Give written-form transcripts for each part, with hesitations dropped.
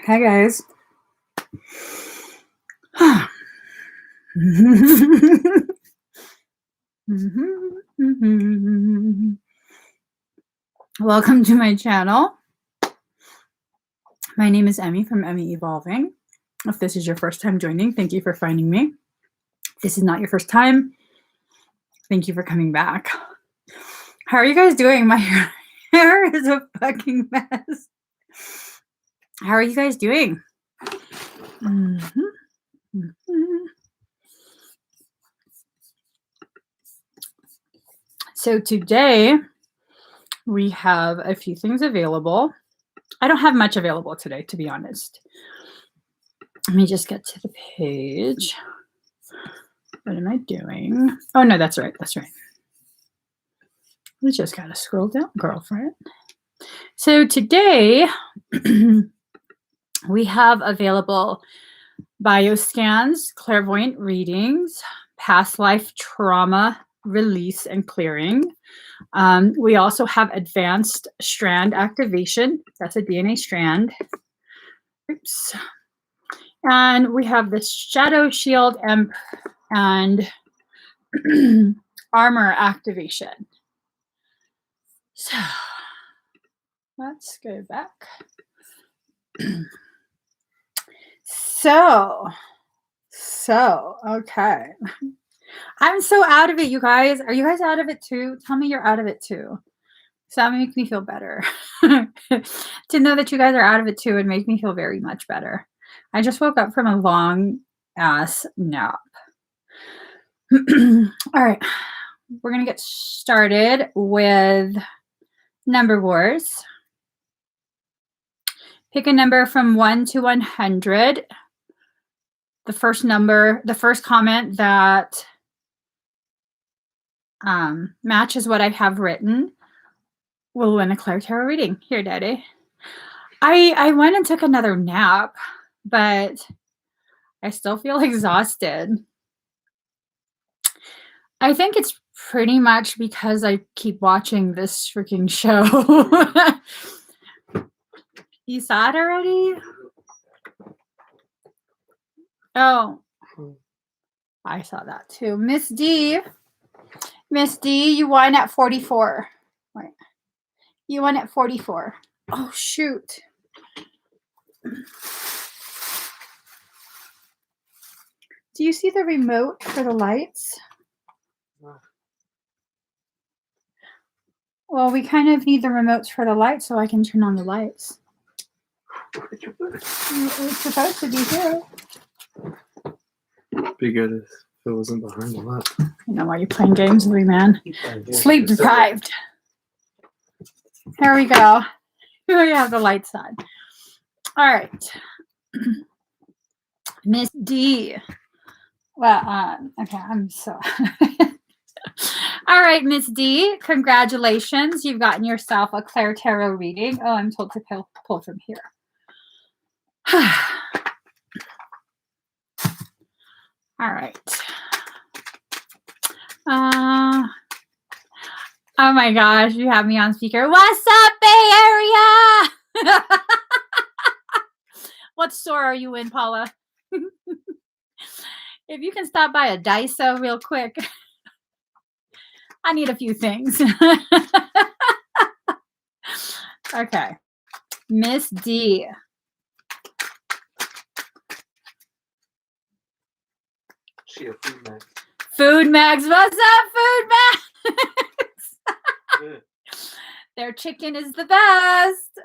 Hi, guys. Welcome to my channel. My name is Emmie from Emmie Evolving. If this is your first time joining, thank you for finding me. If this is not your first time, thank you for coming back. How are you guys doing? My hair is a fucking mess. How are you guys doing? So today we have a few things available. I don't have much available today, to be honest. Let me just get to the page. What am I doing? Oh, no, that's right. That's right. We just got to scroll down, girlfriend. So today we have available bioscans, clairvoyant readings, past life trauma release and clearing. We also have advanced strand activation. That's a DNA strand. Oops. And we have the shadow shield and armor activation. So let's go back. So, okay. I'm so out of it, you guys. Are you guys out of it too? Tell me you're out of it too. So that makes me feel better. To know that you guys are out of it too would make me feel very much better. I just woke up from a long ass nap. All right. We're going to get started with number wars. Pick a number from 1 to 100. The first comment that matches what I have written will win a Claire Tarot reading. Here, Daddy. I went and took another nap, but I still feel exhausted. I think it's pretty much because I keep watching this freaking show. You saw it already? Oh, I saw that too. Miss D, you won at 44. Wait. You won at 44. Oh, shoot. Do you see the remote for the lights? Well, we kind of need the remotes for the lights so I can turn on the lights. It's supposed to be here. Be good if it wasn't behind the left. I know why you're playing games with me, man. Sleep deprived. There we go. Here we have the lights on. All right. Miss D. Well, okay, I'm so... All right, Miss D, congratulations. You've gotten yourself a Claire Tarot reading. Oh, I'm told to pull from here. All right. Oh my gosh, you have me on speaker. What's up, Bay Area? What store are you in, Paula? If you can stop by a Daiso real quick. I need a few things. Okay. Miss D. She a food mag. Food Mags. What's up, Food Mags? Their chicken is the best.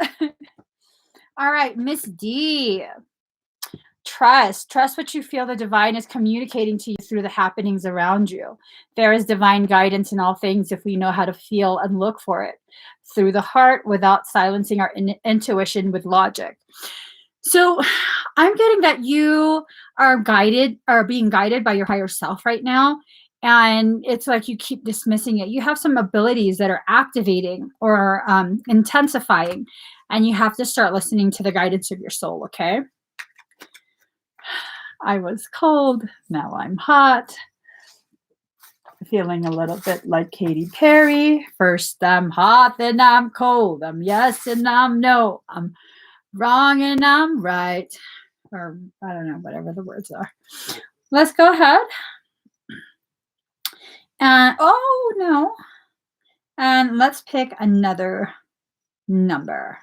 All right, Miss D. Trust what you feel the divine is communicating to you through the happenings around you. There is divine guidance in all things if we know how to feel and look for it through the heart without silencing our intuition with logic. So I'm getting that you are being guided by your higher self right now. And it's like you keep dismissing it. You have some abilities that are activating or intensifying, and you have to start listening to the guidance of your soul, okay? I was cold, now I'm hot. Feeling a little bit like Katy Perry. First I'm hot, then I'm cold. I'm yes and I'm no. I'm wrong and I'm right. Or I don't know, whatever the words are. Let's go ahead. And oh no. And let's pick another number.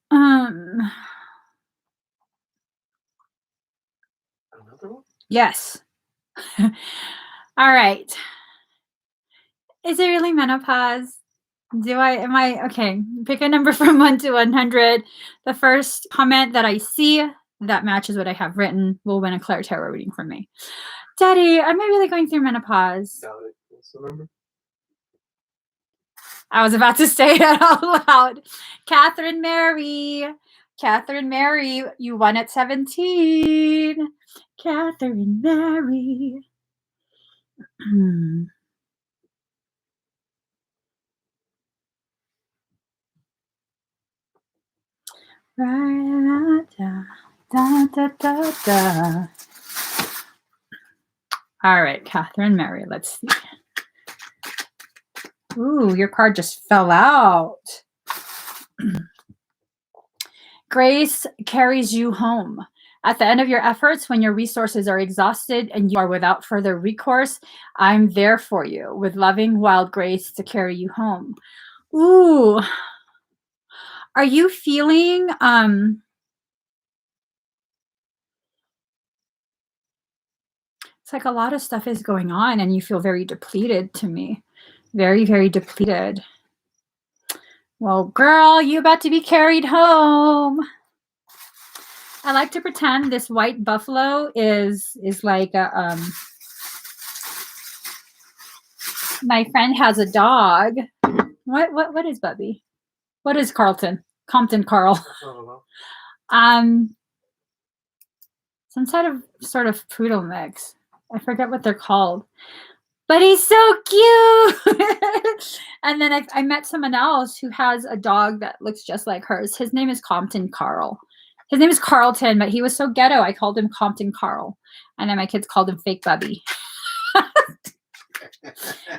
Another one? Yes. All right. Is it really menopause? Am I okay? Pick a number from 1 to 100. The first comment that I see that matches what I have written will win a Claire Tarot reading from me. Daddy, am I really going through menopause? What's the number? I was about to say it out loud. Catherine Mary. Catherine Mary, you won at 17. Catherine Mary. All right, Catherine Mary, let's see. Ooh, your card just fell out. Grace carries you home. At the end of your efforts, when your resources are exhausted and you are without further recourse, I'm there for you with loving, wild grace to carry you home. Ooh. Are you feeling it's like a lot of stuff is going on and you feel very depleted to me. Very, very depleted. Well, girl, you about to be carried home. I like to pretend this white buffalo is like a my friend has a dog. What is Bubby? What is Carlton? Compton Carl. Some sort of poodle mix. I forget what they're called. But he's so cute. And then I met someone else who has a dog that looks just like hers. His name is Compton Carl. His name is Carlton, but he was so ghetto, I called him Compton Carl. And then my kids called him Fake Bubby.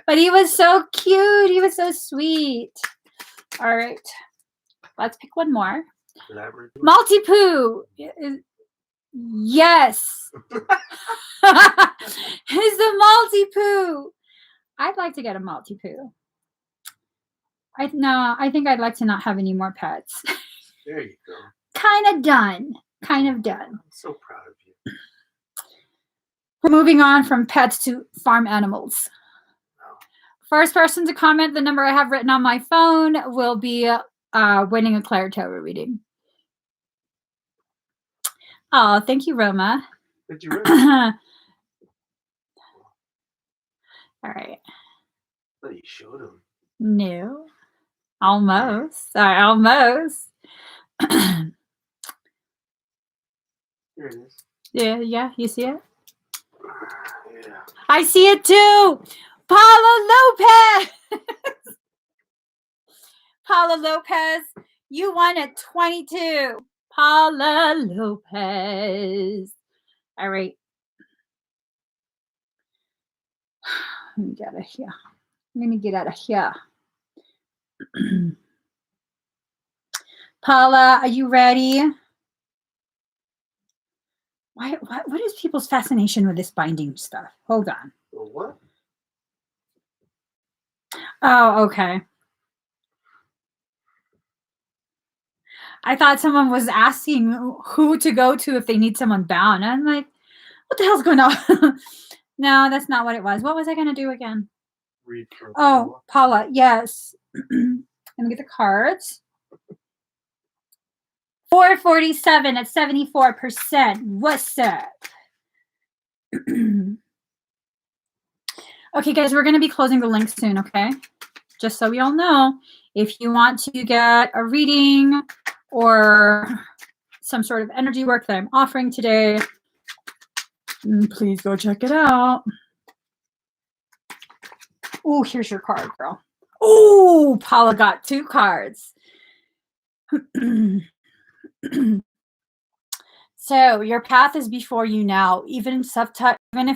But he was so cute. He was so sweet. All right. Let's pick one more. Multi-poo. Yes. It's a multi-poo. I'd like to get a multi-poo. I think I'd like to not have any more pets. There you go. Kind of done. I'm so proud of you. We're moving on from pets to farm animals. First person to comment the number I have written on my phone will be winning a Claire Tarot reading. Oh, thank you, Roma. Did you read? All right. But you showed him. No. Almost. Sorry, almost. Here it is. Yeah, you see it? Yeah. I see it too. Paula Lopez. Paula Lopez, you won at 22. Paula Lopez. All right. Let me get out of here. Paula, are you ready? What is people's fascination with this binding stuff? Hold on. What? Oh, okay. I thought someone was asking who to go to if they need someone bound. I'm like, what the hell's going on? No, that's not what it was. What was I going to do again? Read for Oh, Paula, yes. Let me get the cards. 447 at 74%. What's up? Okay, guys, we're going to be closing the link soon, okay? Just so we all know, if you want to get a reading or some sort of energy work that I'm offering today, please go check it out. Oh, here's your card, girl. Oh, Paula got 2 cards. So your path is before you now, even if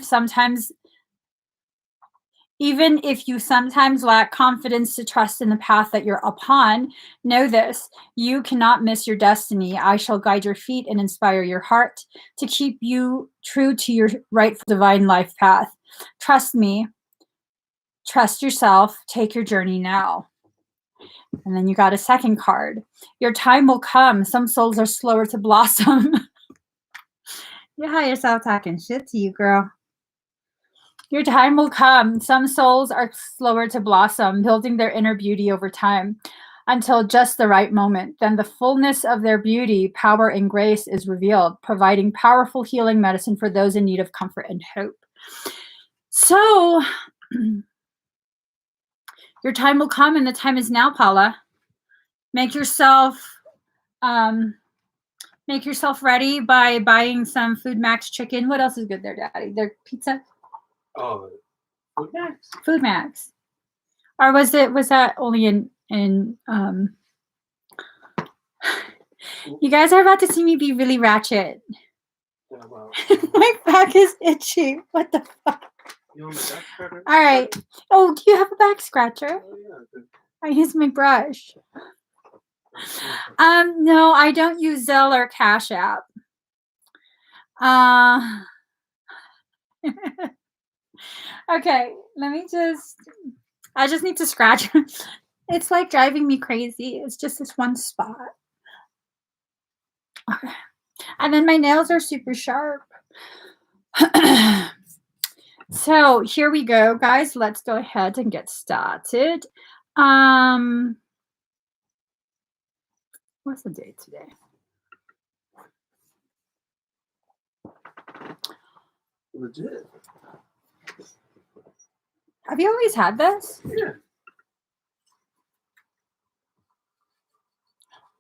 sometimes Even if you sometimes lack confidence to trust in the path that you're upon, know this: you cannot miss your destiny. I shall guide your feet and inspire your heart to keep you true to your rightful divine life path. Trust me. Trust yourself. Take your journey now. And then you got a second card. Your time will come. Some souls are slower to blossom. You hire yourself talking shit to you, girl. Your time will come. Some souls are slower to blossom, building their inner beauty over time until just the right moment. Then the fullness of their beauty, power, and grace is revealed, providing powerful healing medicine for those in need of comfort and hope. So, your time will come, and the time is now, Paula. Make yourself ready by buying some Food Max chicken. What else is good there, Daddy? Their pizza? Oh, Food Max. Food Max. Or was that only in you guys are about to see me be really ratchet. Yeah, well, My back is itchy. What the fuck? you want my back scratcher? All right. Oh, do you have a back scratcher? Oh, yeah, good. I use my brush. No, I don't use Zelle or Cash App. Okay, I just need to scratch. It's like driving me crazy. It's just this one spot. Okay. And then my nails are super sharp. So here we go, guys. Let's go ahead and get started. What's the date today? Legit. Have you always had this? Yeah.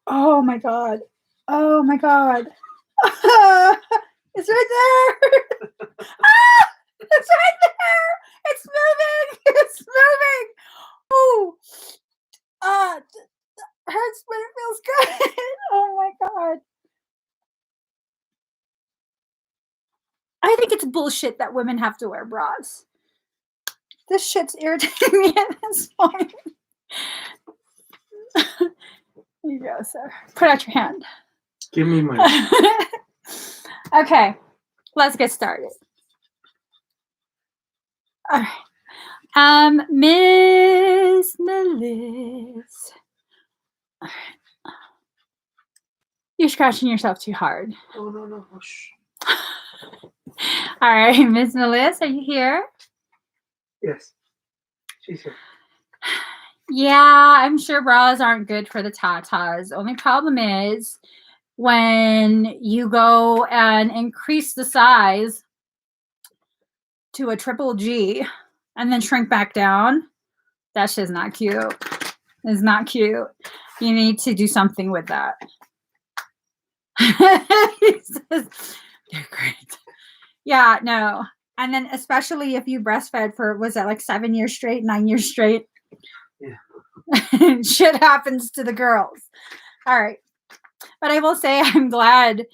Oh my god. Oh my god. It's right there. It's right there. It's moving. It's moving. Ooh. Hurts, but it feels good. Oh my god. I think it's bullshit that women have to wear bras. This shit's irritating me at this point. Here you go, sir. Put out your hand. Give me my. Okay, let's get started. All right. Miss Melissa. All right. You're scratching yourself too hard. Oh, no. Oh, shh. All right, Miss Melissa, are you here? Yes. She's here. Yeah, I'm sure bras aren't good for the tatas. Only problem is when you go and increase the size to a triple G and then shrink back down, that shit's not cute. It's not cute. You need to do something with that. He says, they're great. Yeah, no. And then especially if you breastfed for, was that like 7 years straight, 9 years straight? Yeah. Shit happens to the girls. All right. But I will say I'm glad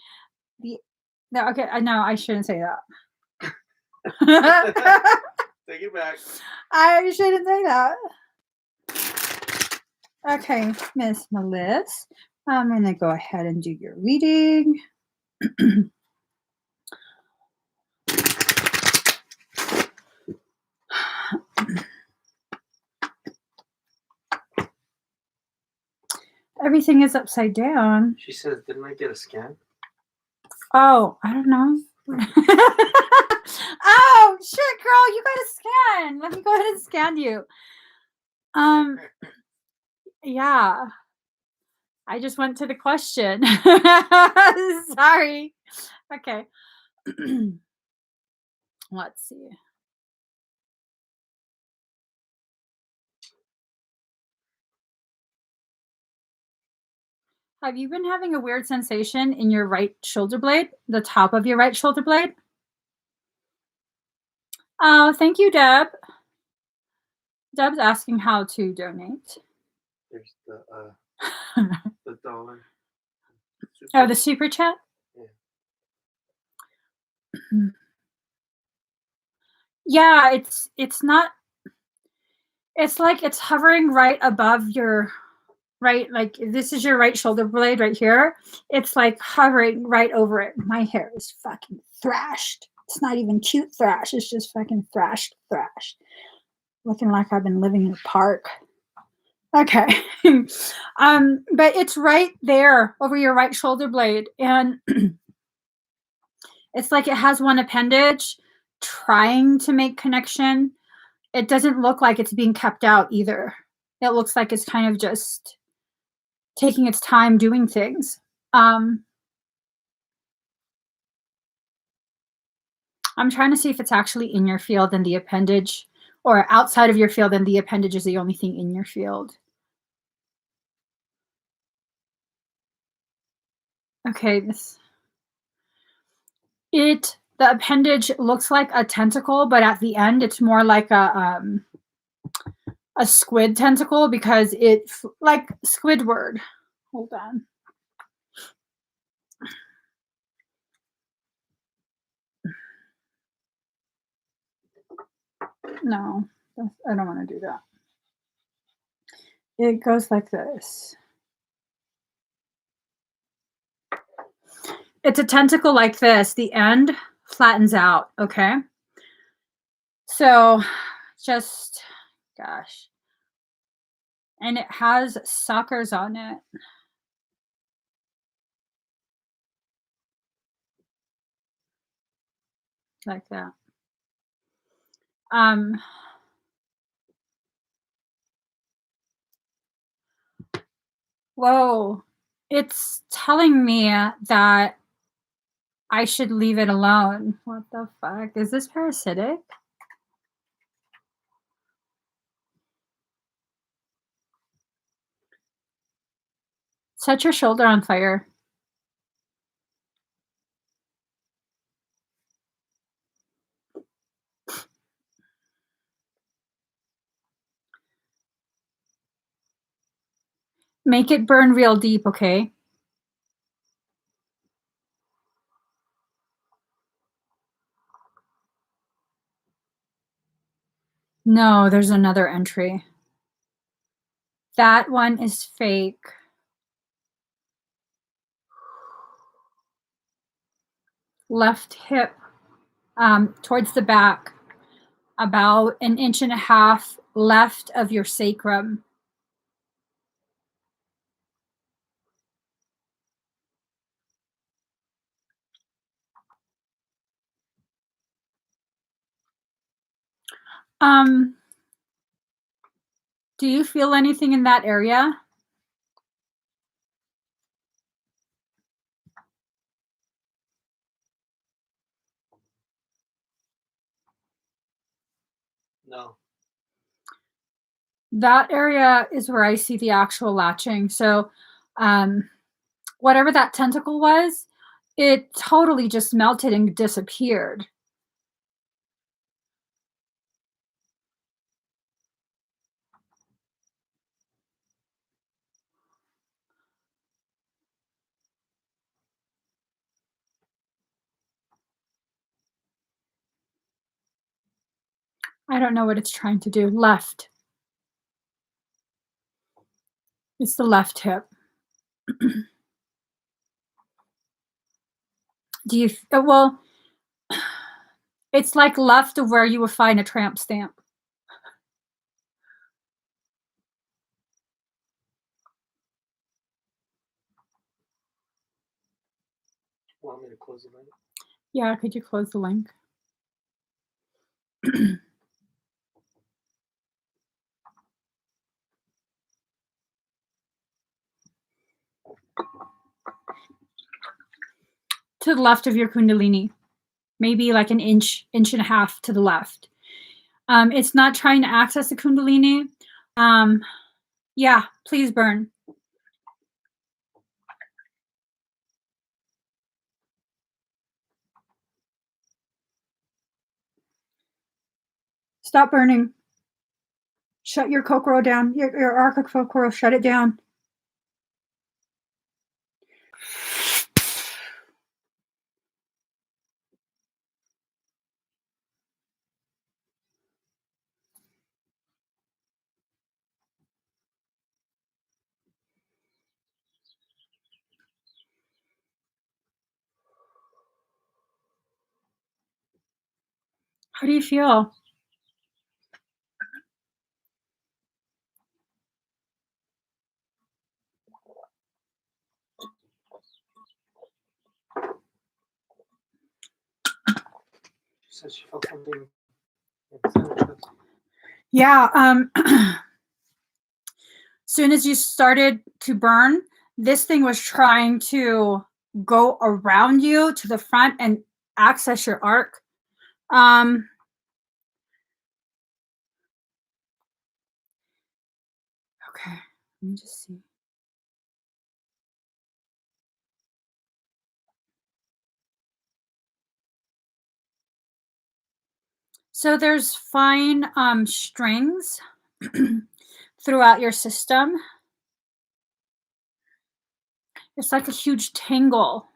okay, I know I shouldn't say that. Take it back. I shouldn't say that. Okay, Miss Melissa, I'm going to go ahead and do your reading. Everything is upside down. She says, didn't I get a scan? Oh, I don't know. Oh, shit, girl, you got a scan. Let me go ahead and scan you. Yeah. I just went to the question. Sorry. Okay. Let's see. Have you been having a weird sensation in your right shoulder blade, the top of your right shoulder blade? Oh, thank you, Deb. Deb's asking how to donate. There's the dollar. Oh, the super chat? Yeah. Yeah, it's not It's like it's hovering right above your right, like this is your right shoulder blade right here. It's like hovering right over it. My hair is fucking thrashed. It's not even cute thrash. It's just fucking thrashed thrash. Looking like I've been living in a park. Okay. But it's right there over your right shoulder blade. And it's like it has one appendage trying to make connection. It doesn't look like it's being kept out either. It looks like it's kind of just taking its time doing things. Um, I'm trying to see if it's actually in your field and the appendage, or outside of your field and the appendage is the only thing in your field. Okay, the appendage looks like a tentacle, but at the end it's more like a squid tentacle because it's like Squidward. Hold on. No, I don't want to do that. It goes like this. It's a tentacle like this. The end flattens out, okay? So just, gosh. And it has suckers on it. Like that. Um, Whoa. It's telling me that I should leave it alone. What the fuck? Is this parasitic? Set your shoulder on fire. Make it burn real deep, okay? No, there's another entry. That one is fake. Left hip, towards the back, about 1.5 inches left of your sacrum. Do you feel anything in that area? No. That area is where I see the actual latching. So, whatever that tentacle was, it totally just melted and disappeared. I don't know what it's trying to do. Left. It's the left hip. Do you, well, it's like left of where you would find a tramp stamp. Want me to close the link? Yeah, could you close the link? To the left of your kundalini, maybe like 1.5 inches to the left. It's not trying to access the kundalini. Yeah, please burn. Stop burning. Shut your kokoro down. Your arca kokoro, shut it down. How do you feel? She said she felt something inside her chest. Yeah, soon as you started to burn, this thing was trying to go around you to the front and access your arc. Okay, let me just see. So there's fine strings throughout your system. It's like a huge tangle.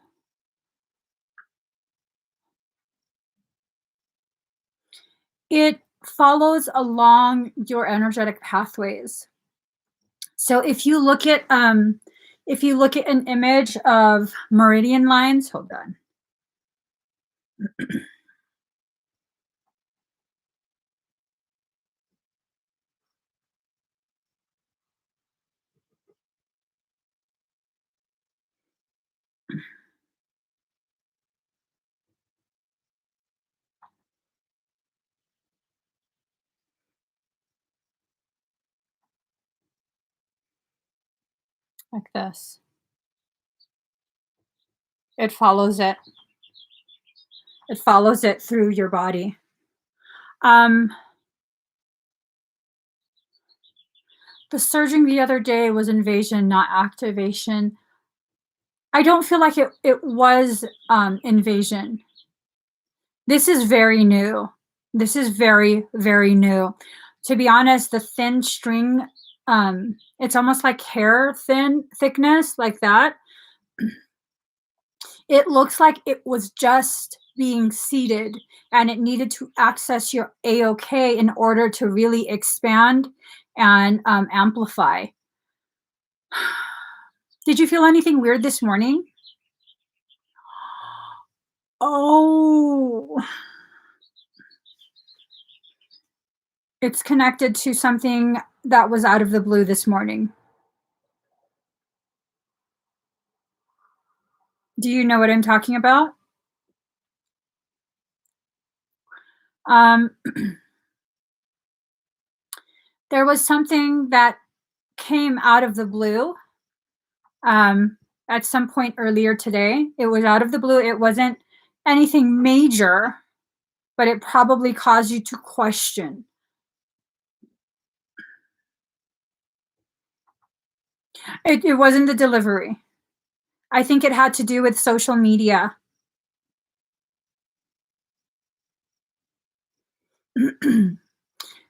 It follows along your energetic pathways. So if you look at an image of meridian lines, hold on. Like this. It follows it. It follows it through your body. The surging the other day was invasion, not activation. I don't feel like it was invasion. This is very new. This is very, very new. To be honest, the thin string, it's almost like hair thickness, like that. It looks like it was just being seeded and it needed to access your A-OK in order to really expand and amplify. Did you feel anything weird this morning? Oh, it's connected to something that was out of the blue this morning. Do you know what I'm talking about? There was something that came out of the blue at some point earlier today. It was out of the blue. It wasn't anything major, but it probably caused you to question. It wasn't the delivery. I think it had to do with social media.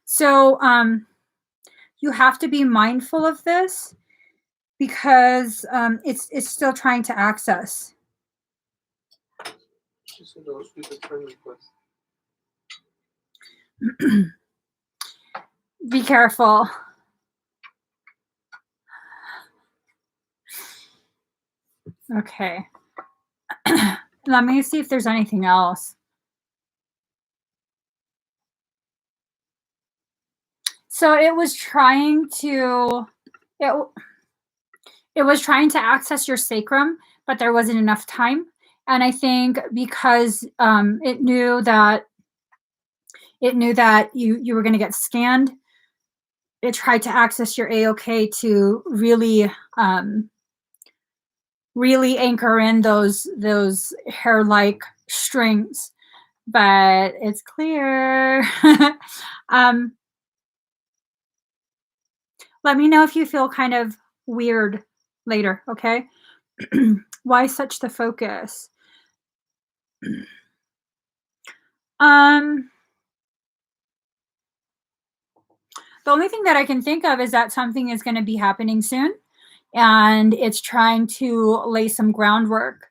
So you have to be mindful of this because it's still trying to access. She said those was a friend request. Be careful. Okay. Let me see if there's anything else. So it was trying to it was trying to access your sacrum, but there wasn't enough time. And I think because it knew that you were going to get scanned, it tried to access your A-OK to really really anchor in those hair-like strings. But it's clear. Let me know if you feel kind of weird later, okay? Why such the focus? The only thing that I can think of is that something is going to be happening soon, and it's trying to lay some groundwork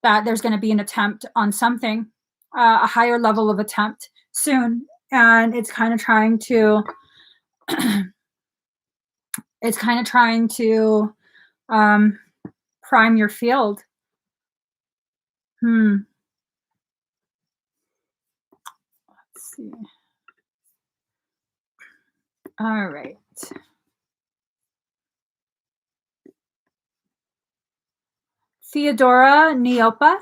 that there's going to be an attempt on something, a higher level of attempt soon, and it's kind of trying to prime your field. Let's see. All right. Theodora Neopa.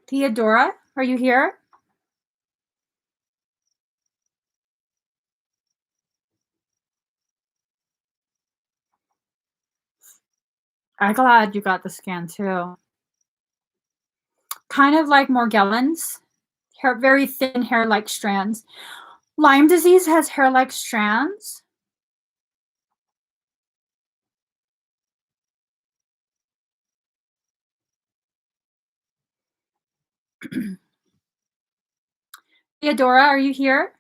Theodora, are you here? I'm glad you got the scan too. Kind of like Morgellons, hair, very thin hair-like strands. Lyme disease has hair-like strands. Theodora, are you here?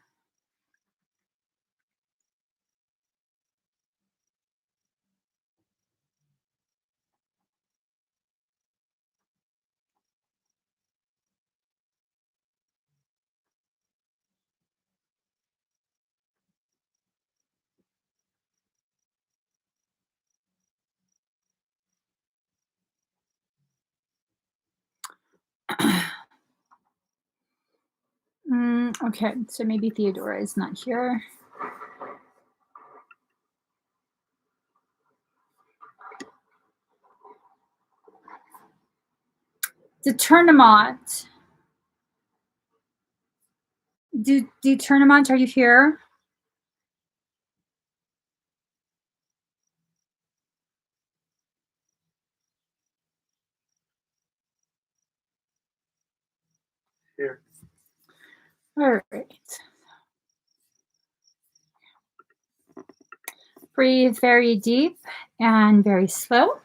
Okay, so maybe Theodora is not here. Determinant. Determinant, are you here? Here. All right. Breathe very deep and very slow. All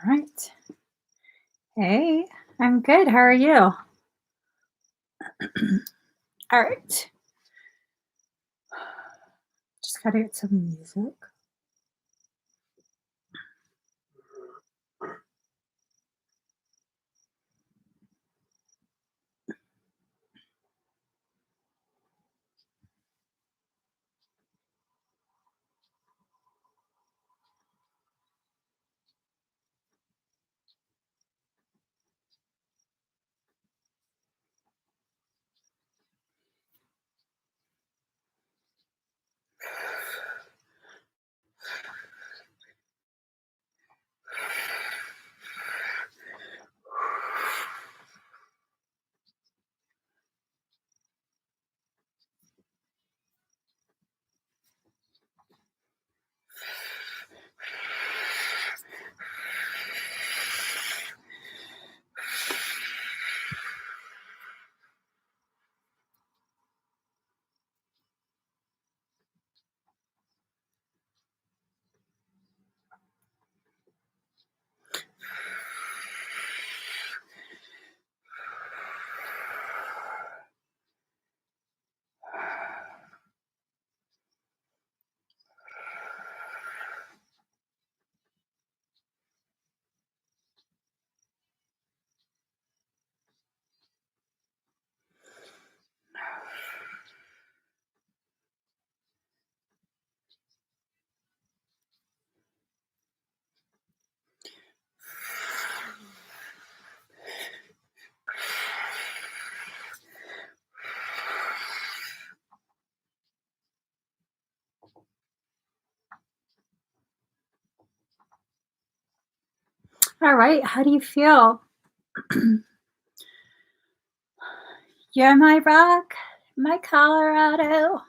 right. Hey, I'm good. How are you? All right. Just gotta get some music. All right. How do you feel? You're my rock, my Colorado.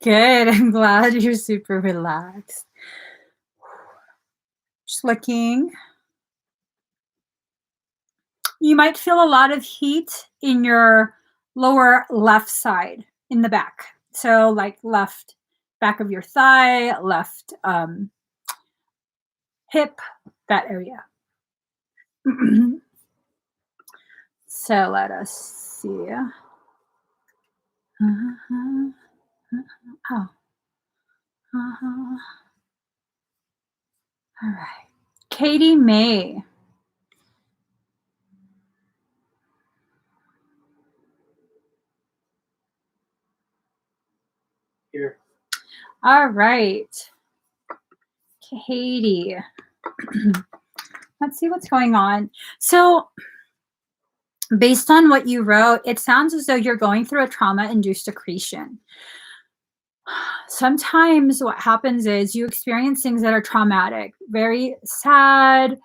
Good. I'm glad you're super relaxed. Just looking. You might feel a lot of heat in your lower left side in the back. So like left back of your thigh, left hip, that area. So let us see. Oh. All right. Katie May. Here. All right. Katie. Let's see what's going on. So, based on what you wrote, it sounds as though you're going through a trauma-induced accretion. Sometimes what happens is you experience things that are traumatic, very sad,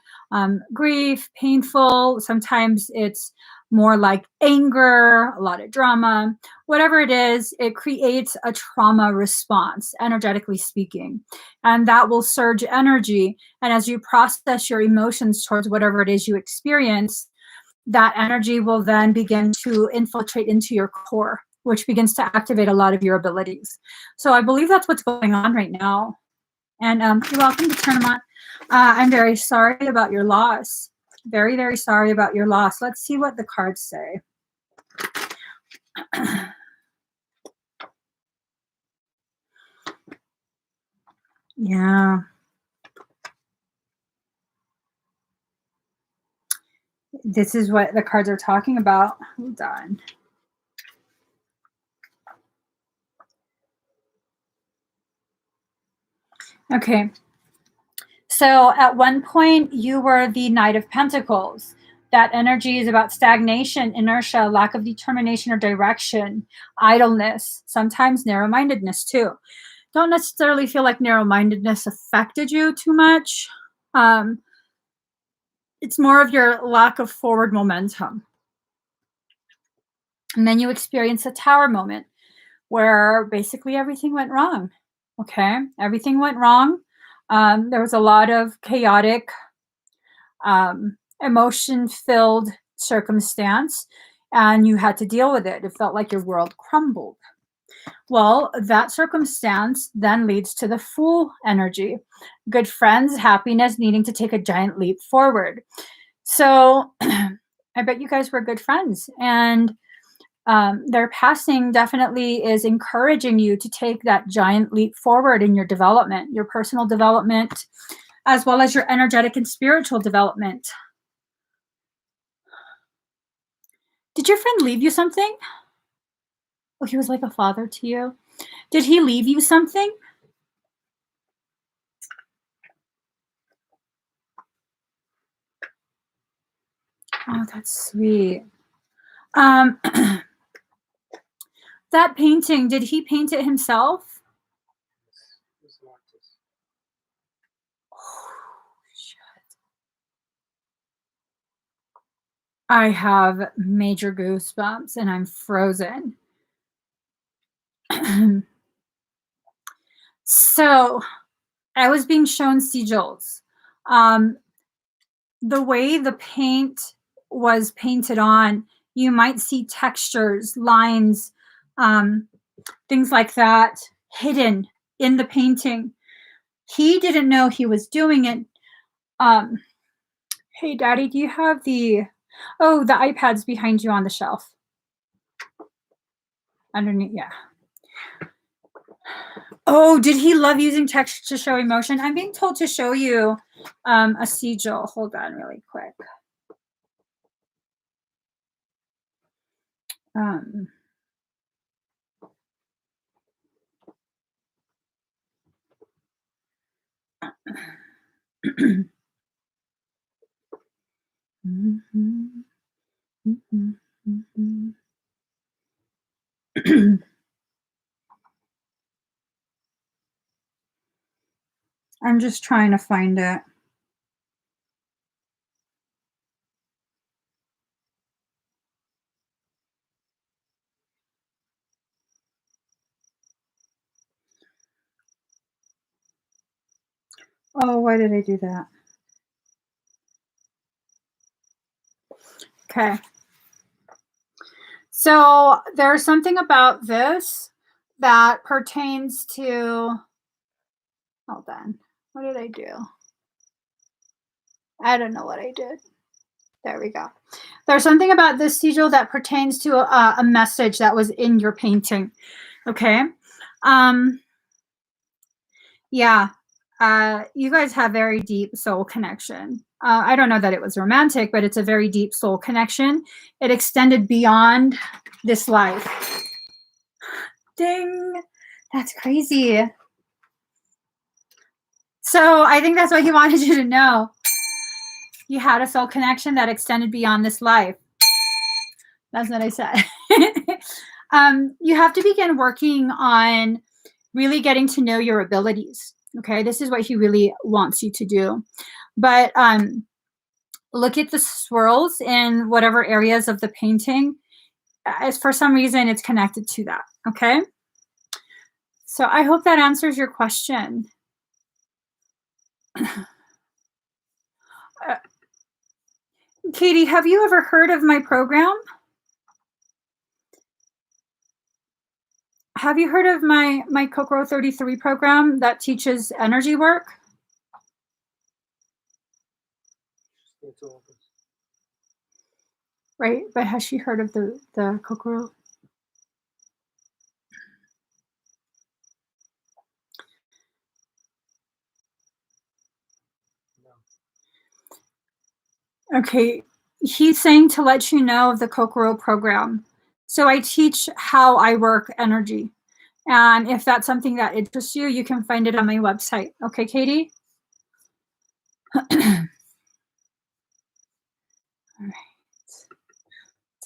grief, painful. Sometimes it's more like anger, a lot of drama. Whatever it is, it creates a trauma response, energetically speaking. And that will surge energy. And as you process your emotions towards whatever it is you experience, that energy will then begin to infiltrate into your core, which begins to activate a lot of your abilities. So I believe that's what's going on right now. And you're welcome to turn them on. I'm very sorry about your loss. Very, very sorry about your loss. Let's see what the cards say. Yeah. This is what the cards are talking about. Hold on. Okay. So at one point, you were the Knight of Pentacles. That energy is about stagnation, inertia, lack of determination or direction, idleness, sometimes narrow-mindedness too. Don't necessarily feel like narrow-mindedness affected you too much. It's more of your lack of forward momentum. And then you experience a tower moment where basically everything went wrong. Okay, everything went wrong. There was a lot of chaotic, emotion-filled circumstance, and you had to deal with it. It felt like your world crumbled. Well, that circumstance then leads to the Fool energy. Good friends, happiness, needing to take a giant leap forward. So I bet you guys were good friends, and their passing definitely is encouraging you to take that giant leap forward in your development, your personal development, as well as your energetic and spiritual development. Did your friend leave you something? Oh, he was like a father to you. Did he leave you something? Oh, that's sweet. That painting, did he paint it himself? Oh, shit. I have major goosebumps and I'm frozen. So I was being shown sigils. The way the paint was painted on, you might see textures, lines, things like that hidden in the painting. He didn't know he was doing it. Hey, Daddy, do you have the iPad's behind you on the shelf? Underneath, yeah. Oh, did he love using text to show emotion? I'm being told to show you a sigil. Hold on really quick. I'm just trying to find it. Oh, why did I do that? Okay. So there's something about this that pertains to, hold on, what did I do? I don't know what I did. There we go. There's something about this sigil that pertains to a message that was in your painting. Okay. Yeah. You guys have very deep soul connection. I don't know that it was romantic, but it's a very deep soul connection. It extended beyond this life. Ding. That's crazy. So I think that's what he wanted you to know. You had a soul connection that extended beyond this life. That's what I said. You have to begin working on really getting to know your abilities. Okay, this is what he really wants you to do. But look at the swirls in whatever areas of the painting. As for some reason, it's connected to that. Okay. So I hope that answers your question. Katie, have you ever heard of my program? Have you heard of my Kokoro 33 program that teaches energy work? Right, but has she heard of the Kokoro? Okay, he's saying to let you know of the Kokoro program. So I teach how I work energy. And if that's something that interests you, you can find it on my website. Okay, Katie? All right.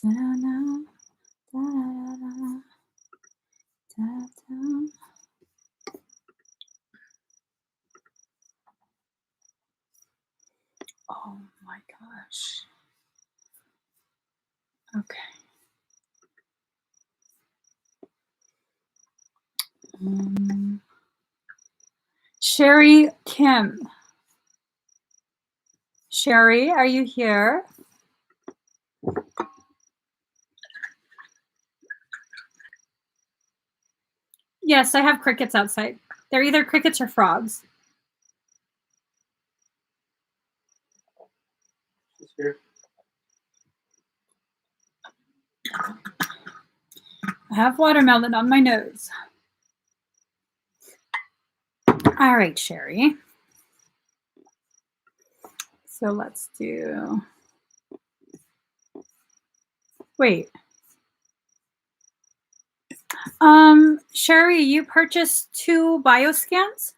Da-da-da, da-da-da, da-da. Oh my gosh. Okay. Sherry Kim. Sherry, are you here? Yes, I have crickets outside. They're either crickets or frogs. She's here. I have watermelon on my nose. All right, Sherry. So let's do, wait. Sherry, you purchased 2 bioscans?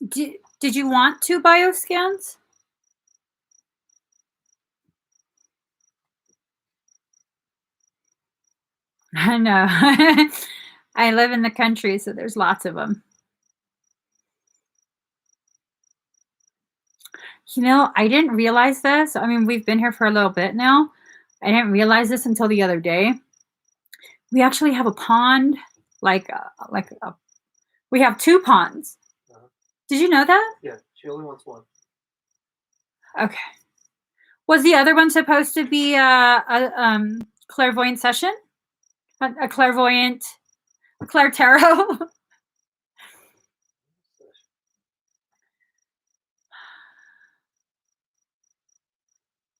Did you want 2 bioscans? I know. I live in the country, so there's lots of them. You know, I didn't realize this. I mean, we've been here for a little bit now. I didn't realize this until the other day. We actually have a pond, we have 2 ponds. Did you know that? Yeah, she only wants one. Okay. Was the other one supposed to be a clairvoyant session? A clairvoyant, clair tarot?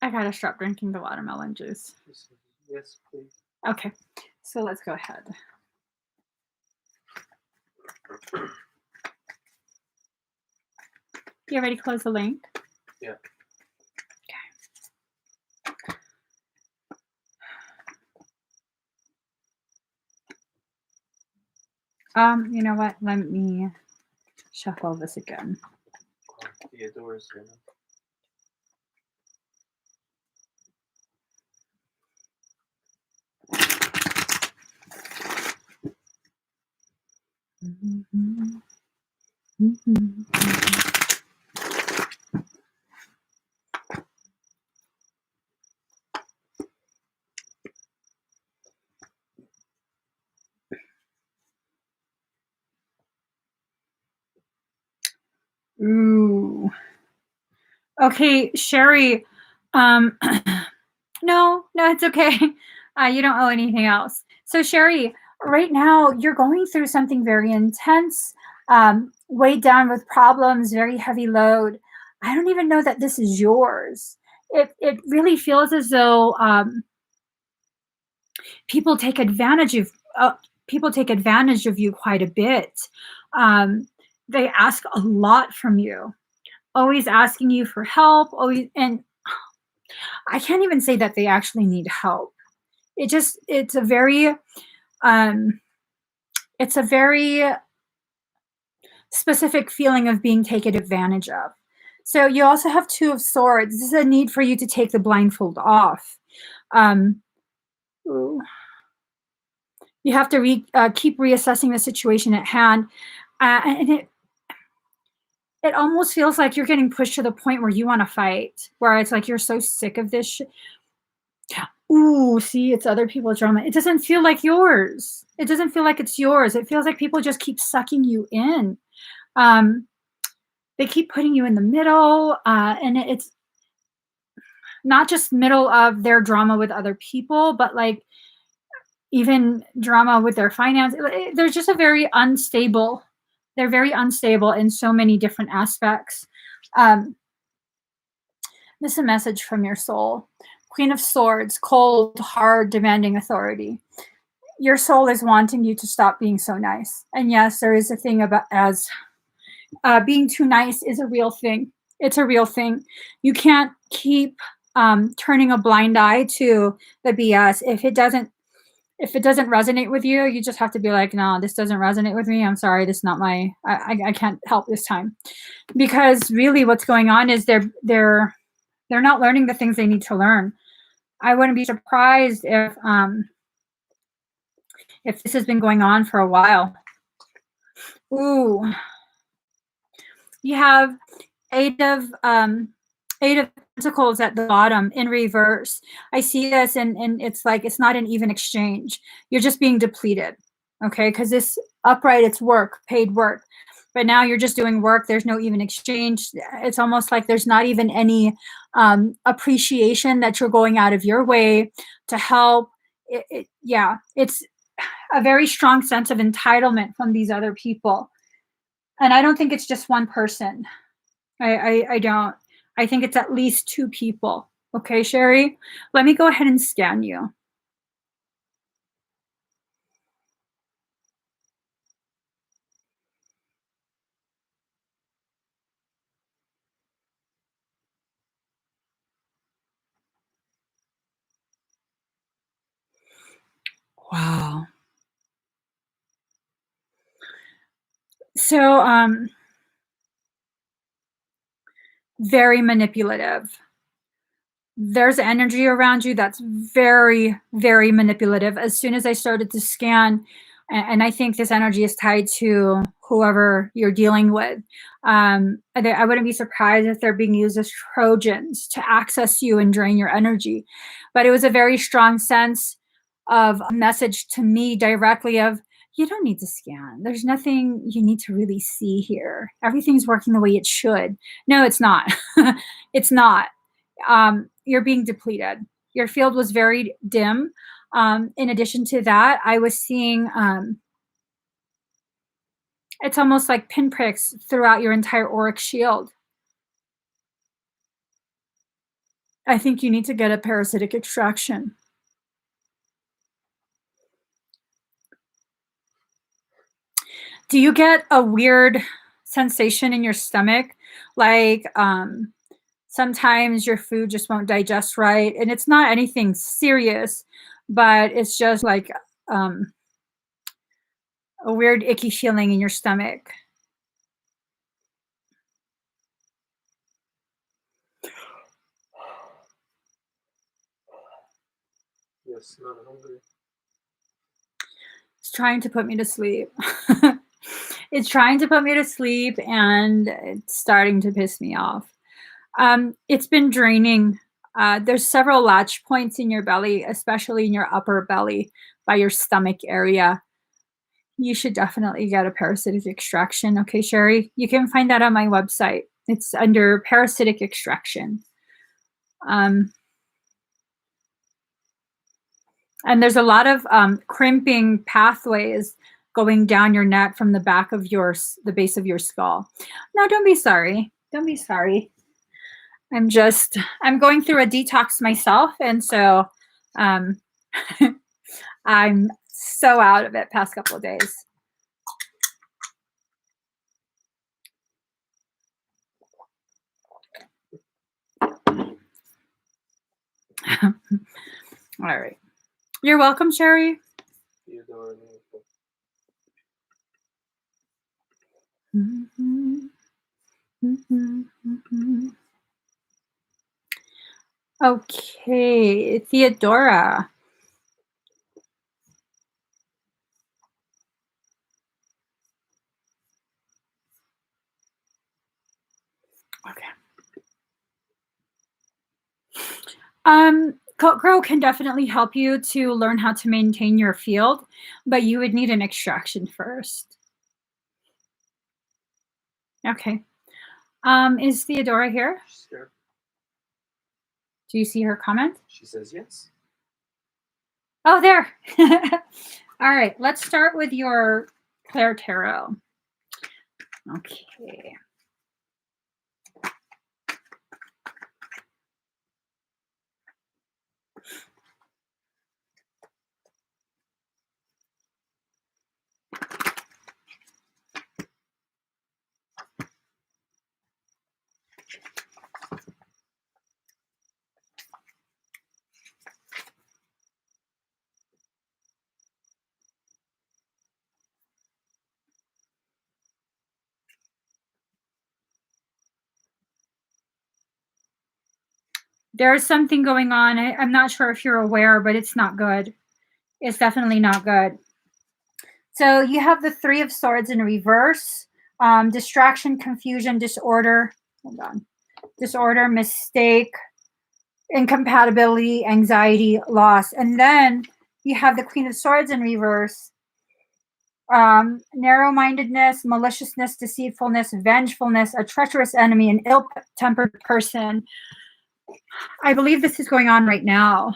I gotta stop drinking the watermelon juice. Yes, please. Okay, so let's go ahead. You ready to close the link? Yeah. Okay. You know what? Let me shuffle this again. Theodora's here now. Ooh. Okay, Sherry. No, it's okay. You don't owe anything else. So Sherry, right now you're going through something very intense, weighed down with problems, very heavy load. I don't even know that this is yours. It really feels as though people take advantage of people take advantage of you quite a bit. Um, they ask a lot from you, always asking you for help. Always, and I can't even say that they actually need help. It's a very um, it's a very specific feeling of being taken advantage of. So you also have Two of Swords. This is a need for you to take the blindfold off. Um, ooh. You have to keep reassessing the situation at hand, and it almost feels like you're getting pushed to the point where you want to fight, where it's like you're so sick of this shit. Ooh, see, it's other people's drama. It doesn't feel like yours. It doesn't feel like it's yours. It feels like people just keep sucking you in. Um, they keep putting you in the middle, and it's not just middle of their drama with other people, but like even drama with their finance. They're just a very unstable. They're very unstable in so many different aspects. This is a message from your soul. Queen of Swords, cold, hard, demanding authority. Your soul is wanting you to stop being so nice. And yes, there is a thing about as being too nice is a real thing. It's a real thing. You can't keep turning a blind eye to the BS. If it doesn't resonate with you, you just have to be like, no, this doesn't resonate with me. I'm sorry, this is not my. I can't help this time, because really, what's going on is they're not learning the things they need to learn. I wouldn't be surprised if this has been going on for a while. Ooh, you have Eight of Pentacles at the bottom in reverse. I see this, and it's like it's not an even exchange. You're just being depleted, okay? Because this upright, it's work, paid work. But now you're just doing work. There's no even exchange. It's almost like there's not even any appreciation that you're going out of your way to help. Yeah, it's a very strong sense of entitlement from these other people. And I don't think it's just one person. I don't. I think it's at least two people. Okay, Sherry? Let me go ahead and scan you. Wow. So, very manipulative. There's energy around you that's very, very manipulative. As soon as I started to scan, and I think this energy is tied to whoever you're dealing with, I wouldn't be surprised if they're being used as Trojans to access you and drain your energy. But it was a very strong sense of a message to me directly of, you don't need to scan. There's nothing you need to really see here. Everything's working the way it should. No, it's not. It's not. You're being depleted. Your field was very dim. In addition to that, I was seeing it's almost like pinpricks throughout your entire auric shield. I think you need to get a parasitic extraction. Do you get a weird sensation in your stomach? Like sometimes your food just won't digest right. And it's not anything serious, but it's just like a weird icky feeling in your stomach. Yes, not hungry. It's trying to put me to sleep. It's trying to put me to sleep, and it's starting to piss me off. It's been draining. There's several latch points in your belly, especially in your upper belly by your stomach area. You should definitely get a parasitic extraction. Okay, Sherry? You can find that on my website. It's under parasitic extraction. And there's a lot of crimping pathways going down your neck from the back of the base of your skull. No, don't be sorry. Don't be sorry. I'm going through a detox myself, and so um, I'm so out of it past couple of days. All right. You're welcome, Sherry. Theodora. Okay, Theodora. Okay. Cult Grow can definitely help you to learn how to maintain your field, but you would need an extraction first. Okay. Is Theodora here? She's here. Do you see her comment? She says yes. Oh, there. All right, let's start with your Claire Tarot. Okay. There's something going on. I'm not sure if you're aware, but it's not good. It's definitely not good. So you have the Three of Swords in reverse. Distraction, confusion, disorder. Hold on. Disorder, mistake, incompatibility, anxiety, loss. And then you have the Queen of Swords in reverse. Narrow-mindedness, maliciousness, deceitfulness, vengefulness, a treacherous enemy, an ill-tempered person. I believe this is going on right now.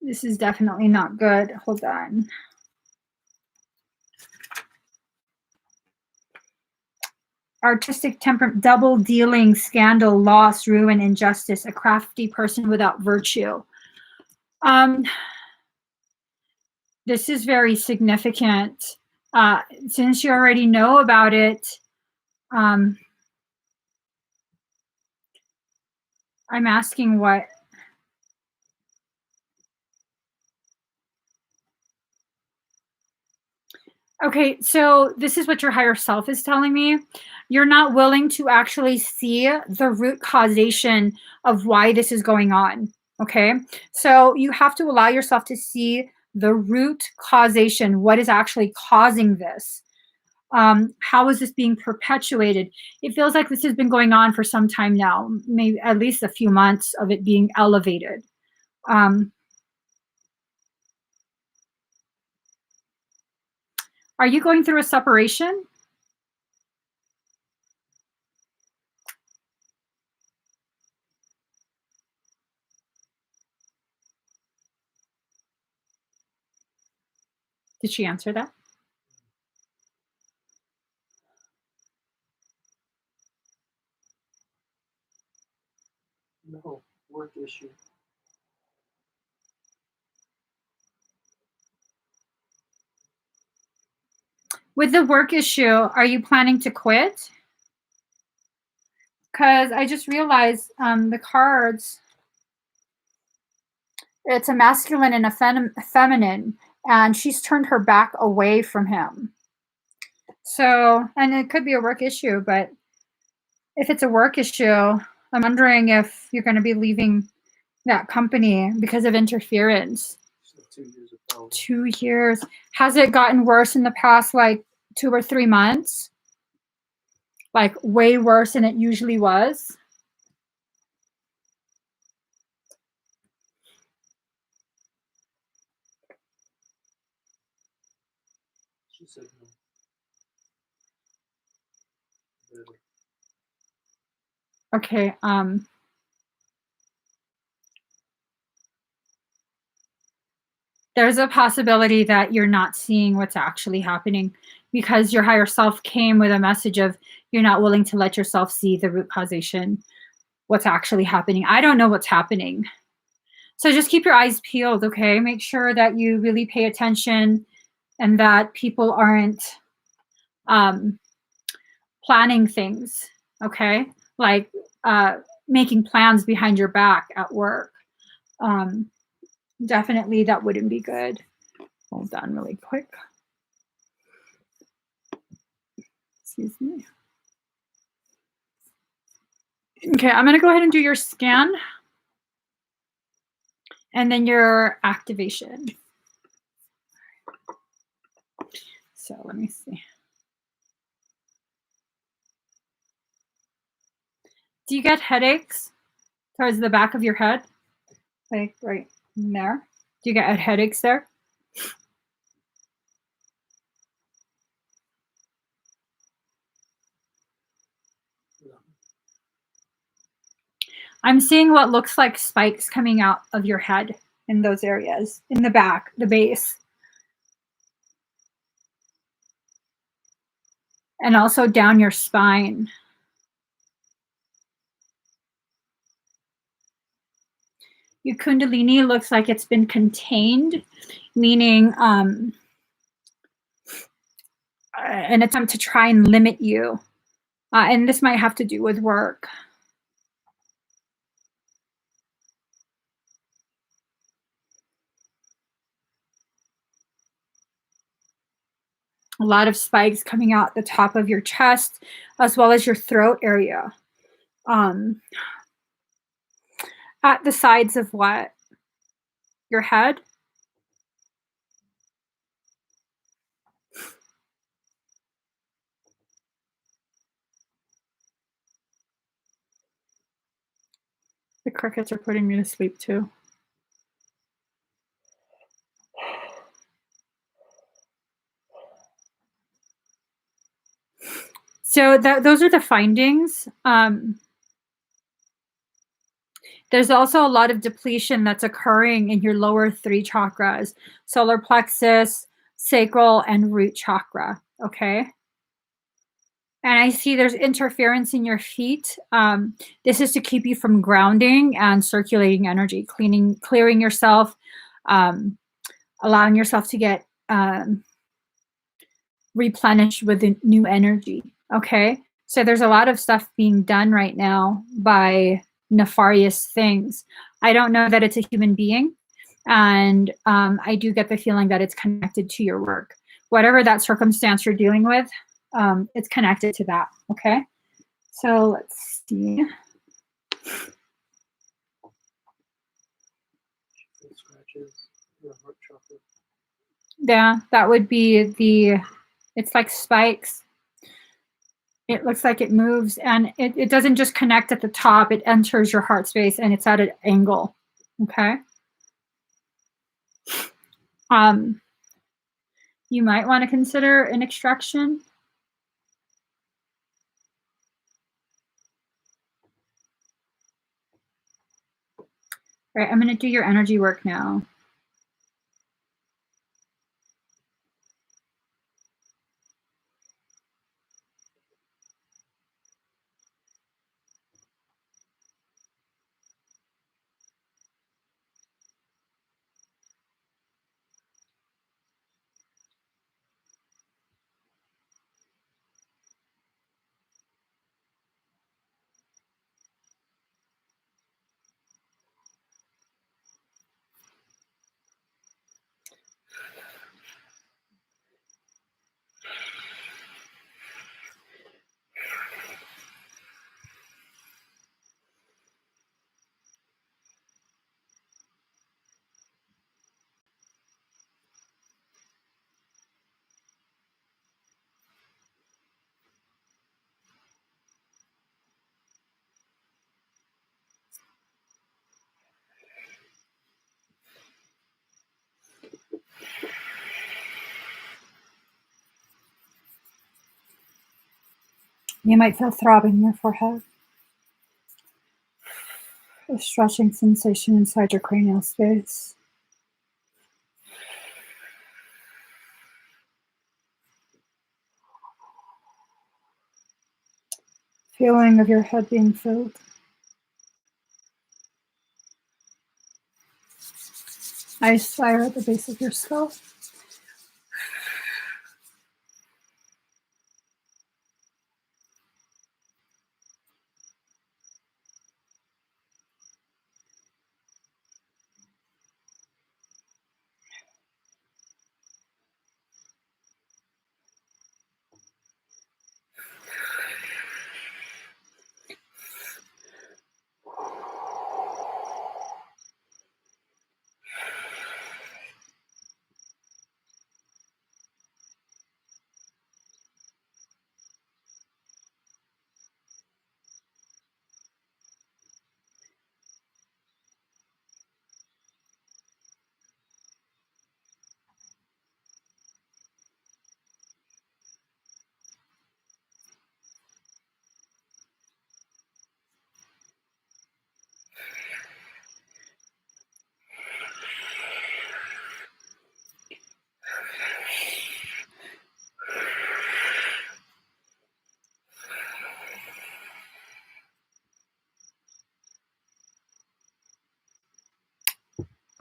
This is definitely not good. Hold on. Artistic temperament, double dealing, scandal, loss, ruin, injustice, a crafty person without virtue. This is very significant. Since you already know about it, I'm asking what. Okay, so this is what your higher self is telling me. You're not willing to actually see the root causation of why this is going on, okay? So you have to allow yourself to see the root causation, what is actually causing this. How is this being perpetuated? It feels like this has been going on for some time now, maybe at least a few months of it being elevated. Are you going through a separation? Did she answer that? No, work issue. With the work issue, are you planning to quit? Because I just realized the cards, it's a masculine and a feminine, and she's turned her back away from him. So, and it could be a work issue, but if it's a work issue, I'm wondering if you're going to be leaving that company because of interference. 2 years ago. 2 years. Has it gotten worse in the past, like 2 or 3 months? Like way worse than it usually was? She said no. Okay, there's a possibility that you're not seeing what's actually happening. because your higher self came with a message of you're not willing to let yourself see the root causation, what's actually happening. I don't know what's happening. So just keep your eyes peeled, okay? Make sure that you really pay attention and that people aren't planning things, okay? Like making plans behind your back at work. Definitely that wouldn't be good. Hold on really quick. Excuse me. Okay, I'm gonna go ahead and do your scan and then your activation. So let me see. Do you get headaches towards the back of your head? Like right there? Do you get headaches there? I'm seeing what looks like spikes coming out of your head in those areas, in the back, the base. And also down your spine. Your Kundalini looks like it's been contained, meaning an attempt to try and limit you. And this might have to do with work. A lot of spikes coming out the top of your chest, as well as your throat area. At the sides of what? Your head? The crickets are putting me to sleep too. So those are the findings. There's also a lot of depletion that's occurring in your lower 3 chakras, solar plexus, sacral, and root chakra, okay? And I see there's interference in your feet. This is to keep you from grounding and circulating energy, clearing yourself, allowing yourself to get replenished with new energy, okay? So there's a lot of stuff being done right now by nefarious things. I don't know that it's a human being, and I do get the feeling that it's connected to your work. Whatever that circumstance you're dealing with, it's connected to that, okay? So let's see. Yeah, that would be it's like spikes. It looks like it moves, and it doesn't just connect at the top, it enters your heart space and it's at an angle, okay? You might want to consider an extraction. All right, I'm going to do your energy work now. You might feel throbbing in your forehead. A stretching sensation inside your cranial space. Feeling of your head being filled. Ice fire at the base of your skull.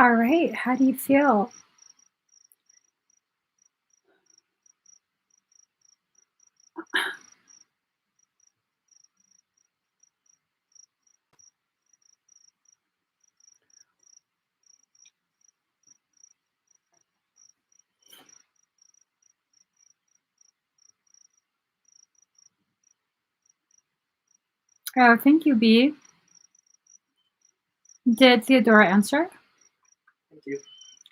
All right, how do you feel? Oh, thank you, B. Did Theodora answer? Thank you.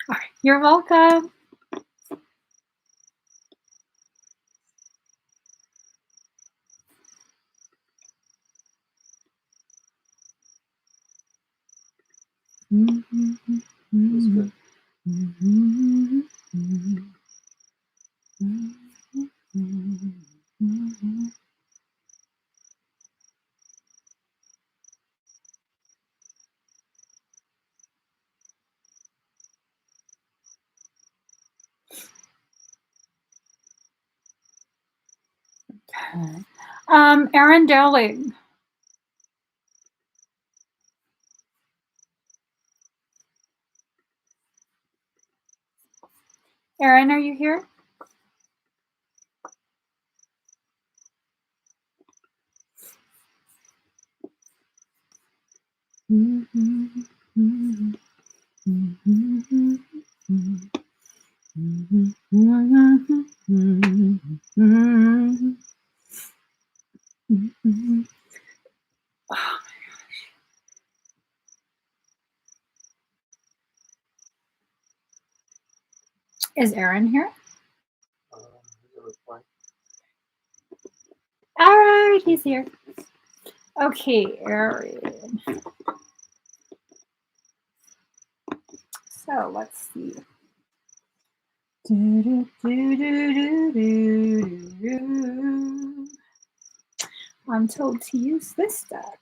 All right, you're welcome. Feels good. Okay. Erin Dowling. Erin, are you here? Is Erin here? It was fine. All right, he's here. Okay, Erin. So let's see. I'm told to use this deck.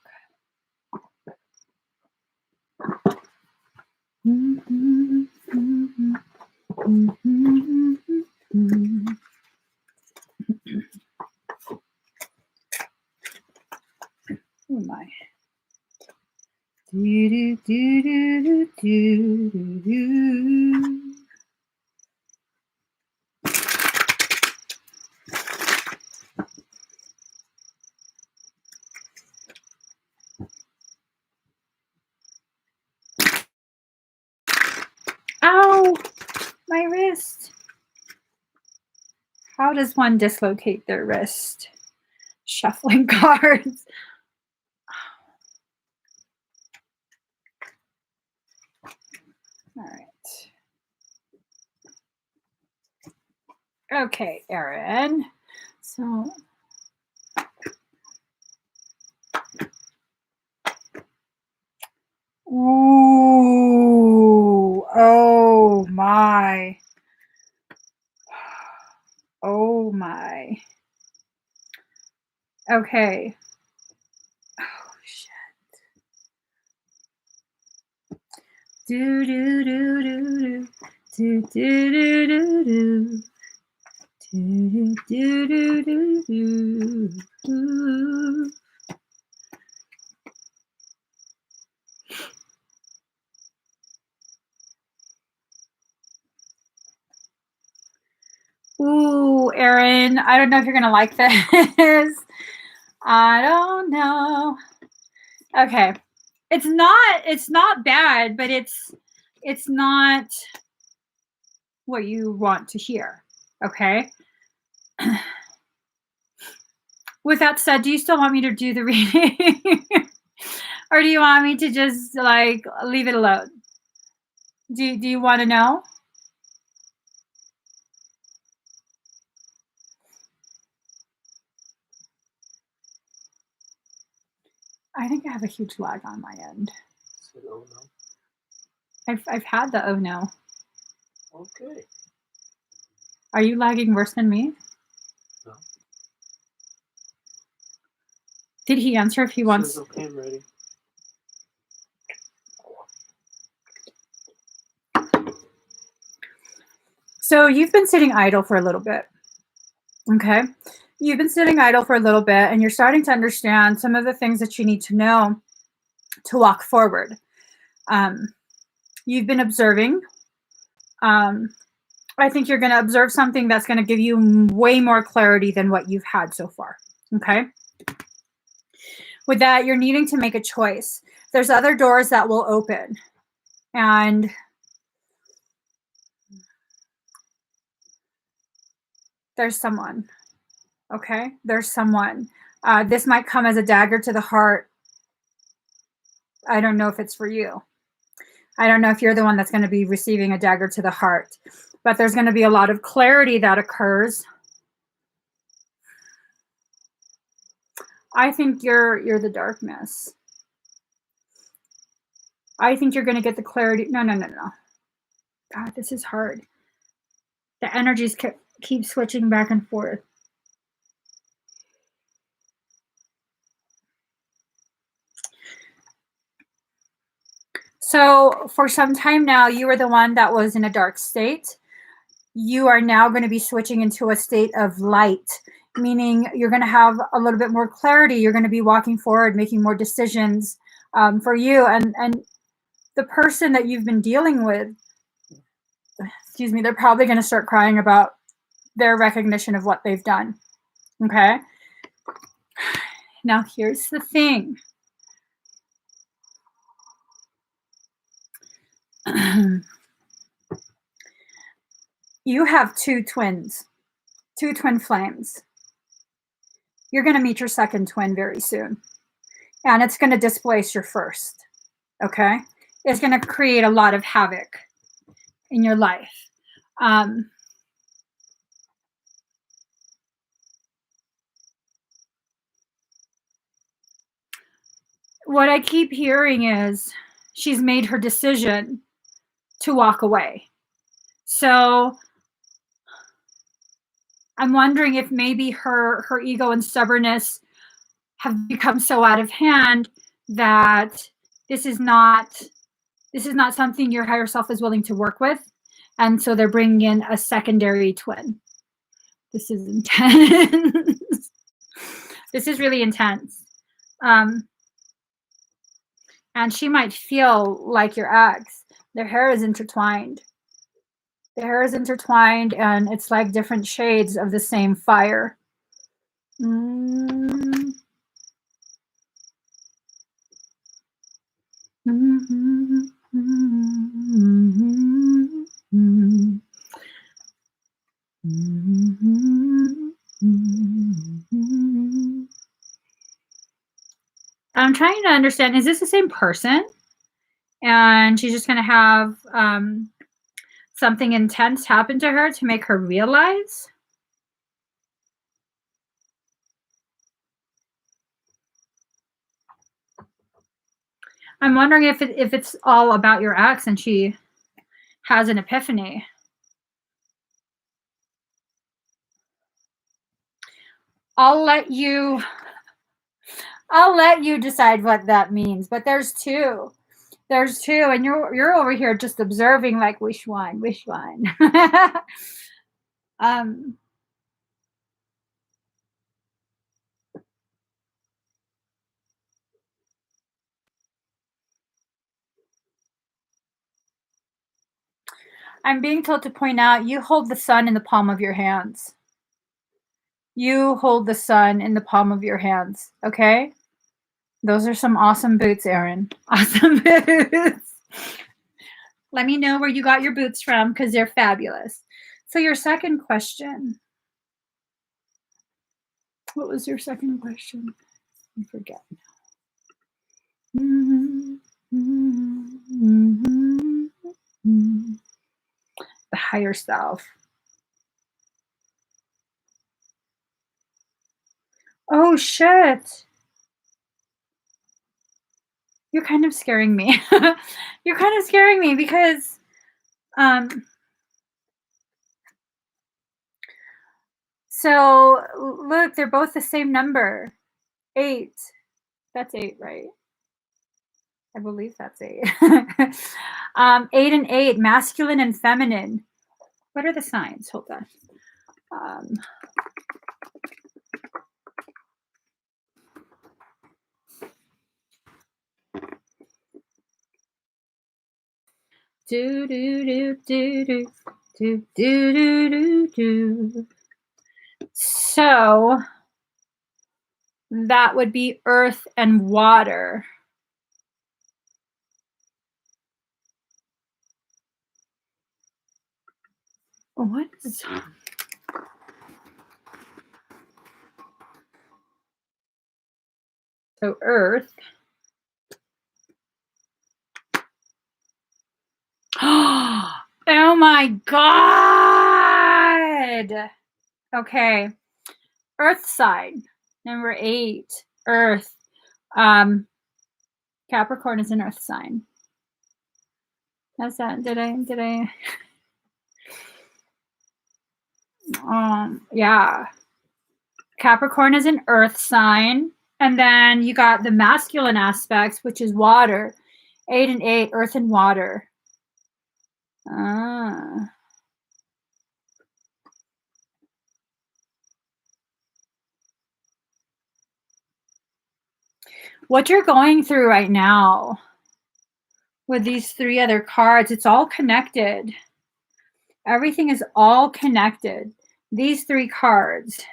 Oh my. Ow! My wrist. How does one dislocate their wrist? Shuffling cards. All right. Okay, Erin. So ooh, oh my. Oh my. Okay. Oh shit. Do do do do do do do do do do. Do do do do do do. Erin. I don't know if you're gonna like this. I don't know. Okay. It's not bad, but it's not what you want to hear. Okay. With that said, do you still want me to do the reading? Or do you want me to just like leave it alone? Do you want to know? I think I have a huge lag on my end. Said, oh no. I've had the oh no. Okay. Are you lagging worse than me? No. Did he answer if he wants? Says, okay, I'm ready. So you've been sitting idle for a little bit. Okay. You've been sitting idle for a little bit and you're starting to understand some of the things that you need to know to walk forward. You've been observing. I think you're going to observe something that's going to give you way more clarity than what you've had so far. Okay. With that, you're needing to make a choice. There's other doors that will open. And there's someone. Okay. There's someone. This might come as a dagger to the heart. I don't know if it's for you. I don't know if you're the one that's going to be receiving a dagger to the heart, but there's going to be a lot of clarity that occurs. I think you're the darkness. I think you're going to get the clarity. No. God, this is hard. The energies keep switching back and forth. So for some time now, you were the one that was in a dark state. You are now going to be switching into a state of light, meaning you're going to have a little bit more clarity. You're going to be walking forward, making more decisions for you. And the person that you've been dealing with, excuse me, they're probably going to start crying about their recognition of what they've done. Okay. Now here's the thing. You have two twins, two twin flames. You're going to meet your second twin very soon. And it's going to displace your first. Okay. It's going to create a lot of havoc in your life. What I keep hearing is she's made her decision to walk away. So I'm wondering if maybe her ego and stubbornness have become so out of hand that this is not something your higher self is willing to work with. And so they're bringing in a secondary twin. This is intense. This is really intense. And she might feel like your ex. Their hair is intertwined. Their hair is intertwined, and it's like different shades of the same fire. I'm trying to understand, is this the same person? And she's just going to have something intense happen to her to make her realize? I'm wondering if it's all about your ex and she has an epiphany. I'll let you decide what that means, but there's two. There's two, and you're over here just observing, like, which one? I'm being told to point out you hold the sun in the palm of your hands. You hold the sun in the palm of your hands, okay? Those are some awesome boots, Erin. Awesome boots. Let me know where you got your boots from because they're fabulous. So your second question. What was your second question? I forget now. The higher self. Oh, shit. You're kind of scaring me. You're kind of scaring me because so look, they're both the same number. 8. That's 8, right? I believe that's 8. 8 and 8, masculine and feminine. What are the signs? Hold on. Do do do do do do do do do. So that would be earth and water. What is so earth? Oh my God. Okay. Earth sign, number 8, earth. Capricorn is an earth sign. That's that. Did I? Yeah. Capricorn is an earth sign. And then you got the masculine aspects, which is water. 8 and 8, earth and water. What you're going through right now with these 3 other cards, it's all connected. Everything is all connected. These 3 cards.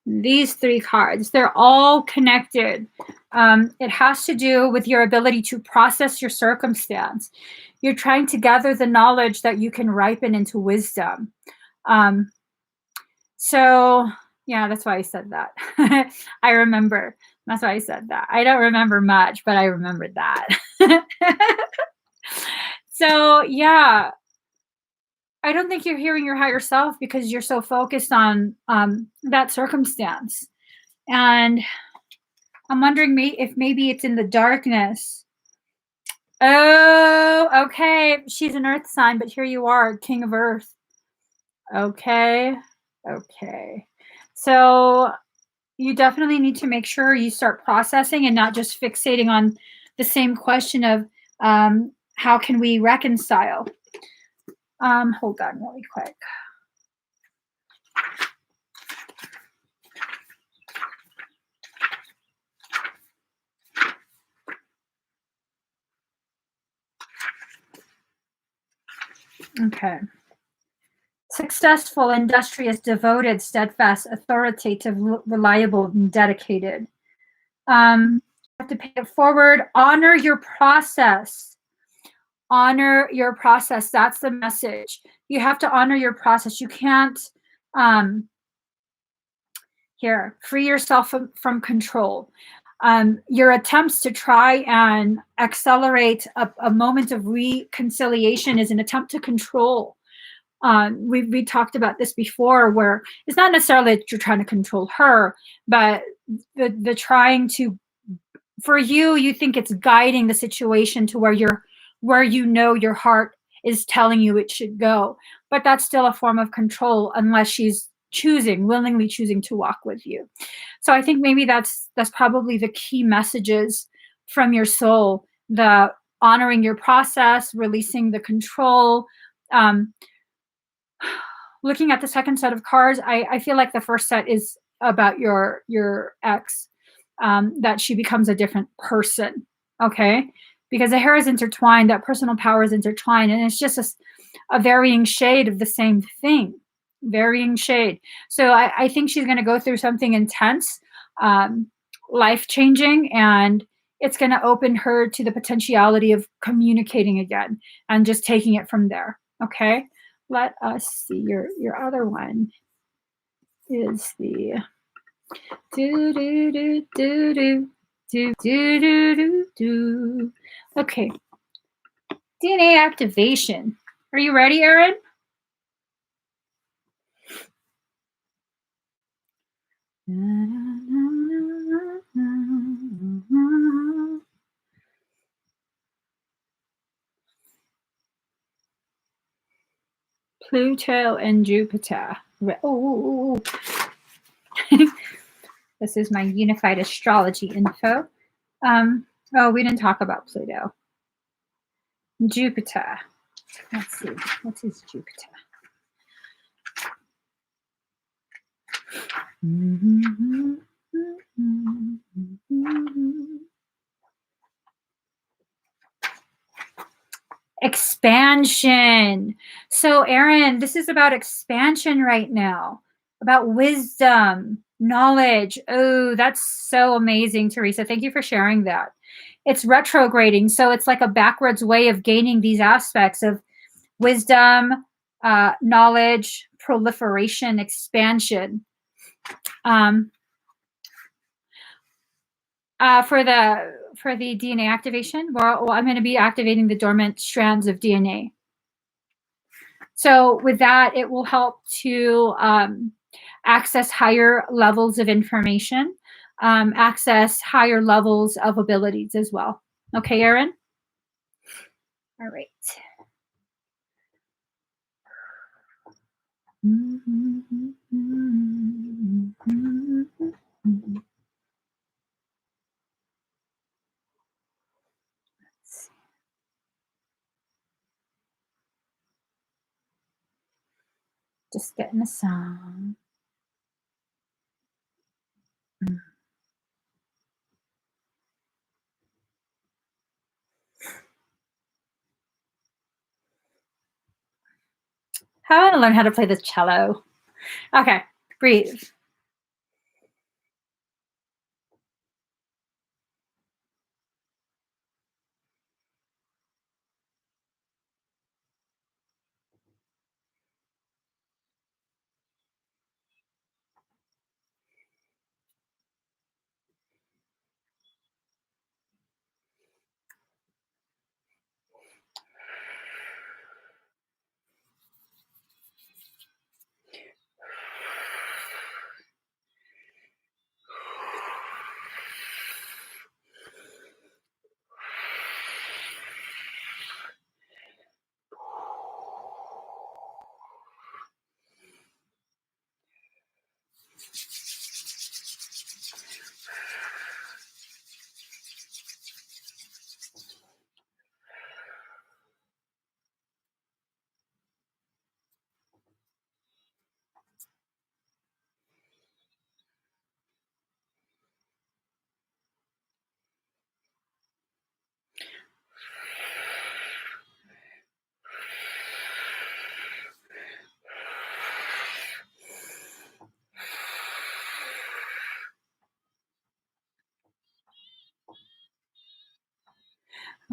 These 3 cards, they're all connected. It has to do with your ability to process your circumstance. You're trying to gather the knowledge that you can ripen into wisdom. So yeah, that's why I said that. I remember. That's why I said that. I don't remember much, but I remembered that. So yeah, I don't think you're hearing your higher self because you're so focused on that circumstance. And I'm wondering if maybe it's in the darkness. Oh, okay. She's an earth sign, but here you are, king of earth. Okay. Okay. So you definitely need to make sure you start processing and not just fixating on the same question of how can we reconcile. Hold on really quick. Okay. Successful, industrious, devoted, steadfast, authoritative, reliable, and dedicated. You have to pay it forward. Honor your process. Honor your process. That's the message. You have to honor your process. You can't free yourself from control. Your attempts to try and accelerate a moment of reconciliation is an attempt to control. We talked about this before, where it's not necessarily that you're trying to control her, but the trying to, for you think it's guiding the situation to where you know your heart is telling you it should go, but that's still a form of control unless she's willingly choosing to walk with you. So I think maybe that's probably the key messages from your soul: the honoring your process, releasing the control. Looking at the second set of cards, I feel like the first set is about your ex, that she becomes a different person, okay? Because the hair is intertwined, that personal power is intertwined, and it's just a varying shade of the same thing, varying shade. So I think she's going to go through something intense, um, life changing, and it's going to open her to the potentiality of communicating again and just taking it from there. Okay. Let us see your other one is the do do do do do do do do do do. Okay. DNA activation. Are you ready, Erin? Pluto and Jupiter. Oh, this is my unified astrology info. Oh, we didn't talk about Pluto. Jupiter. Let's see. What is Jupiter? Expansion. So, Erin, this is about expansion right now, about wisdom, knowledge. Oh, that's so amazing, Teresa. Thank you for sharing that. It's retrograding. So it's like a backwards way of gaining these aspects of wisdom, knowledge, proliferation, expansion. For the DNA activation, well, I'm going to be activating the dormant strands of DNA. So with that, it will help to access higher levels of information, access higher levels of abilities as well. Okay, Erin? All right. Just getting the song. I want to learn how to play the cello. Okay, breathe.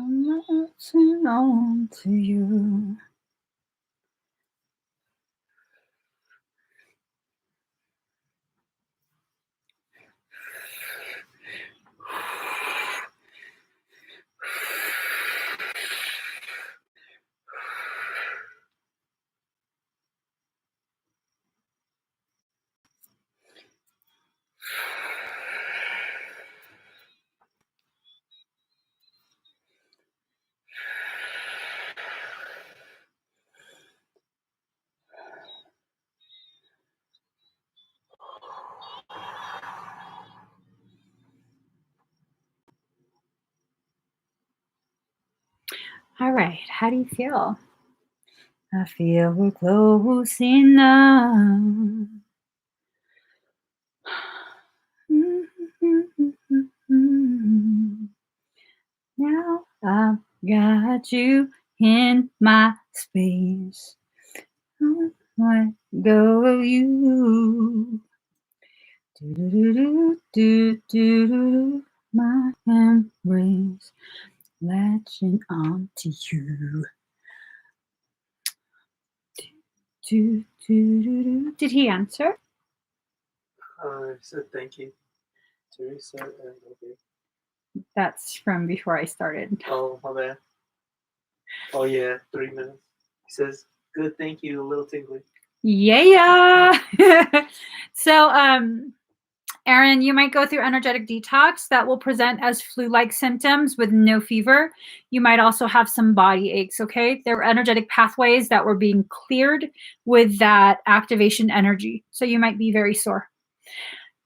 I'm holding on to you. All right, how do you feel? I feel we're close enough. Now I've got you in my space. let go of you. Do-do-do-do-do-do-do. My embrace, latching on to you. Do-do-do-do. Did he answer? I said thank you. Teresa and okay. That's from before I started. Oh, my bad. Oh, yeah, 3 minutes. He says, good, thank you, a little tingly. Yeah. So, Erin, you might go through energetic detox that will present as flu-like symptoms with no fever. You might also have some body aches, okay? There were energetic pathways that were being cleared with that activation energy. So you might be very sore.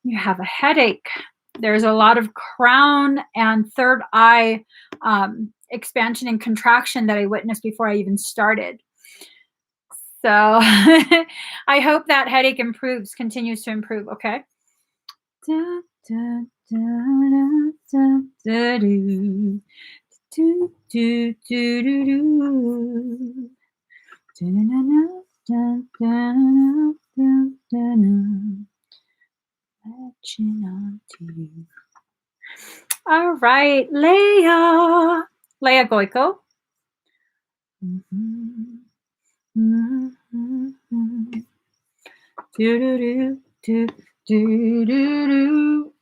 You have a headache. There's a lot of crown and third eye expansion and contraction that I witnessed before I even started. So I hope that headache improves, continues to improve, okay? Da, da, da, da, da, do. Do, do, do, do, do. Da, da, da, da, da, da. Latching on to you. All right, Leia. Leia Goico. Do, do, do, do, do, do, do.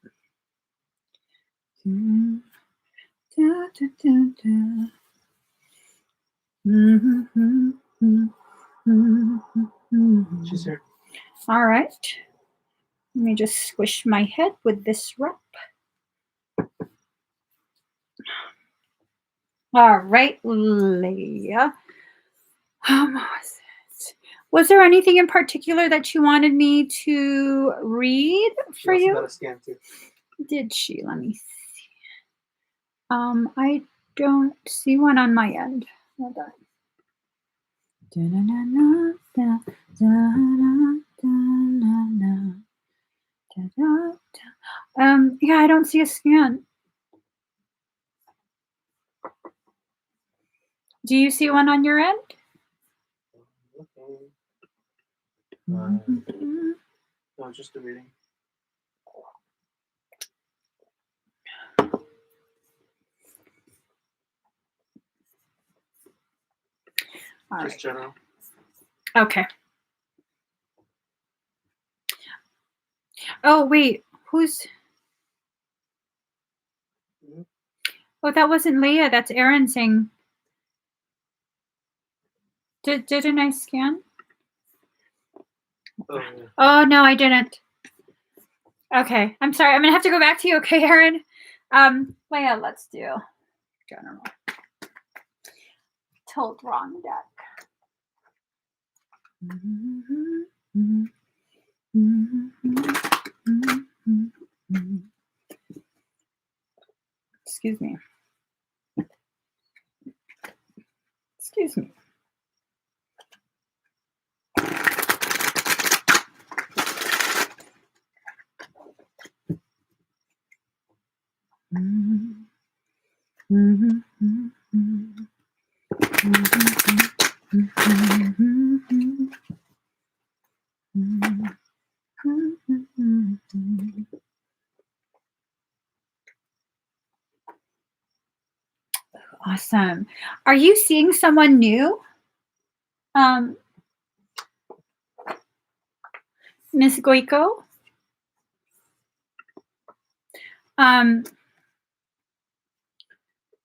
Da, da, da, da. She's here. All right. Let me just squish my head with this rope. All right, Leia. Was there anything in particular that you wanted me to read for She also you? got a scan too. Did she? Let me see. I don't see one on my end. Hold on. Yeah, I don't see a scan. Do you see one on your end? Okay. No, just the reading. All just right. general. Okay. Oh, wait. Who's... Oh, that wasn't Leia. That's Erin saying... Didn't I scan? Oh, yeah. Oh, no, I didn't. Okay. I'm sorry. I'm going to have to go back to you. Okay, Erin? Leia, let's do general. Told wrong deck. Excuse me. Excuse me. Awesome. Are you seeing someone new? Miss Goico?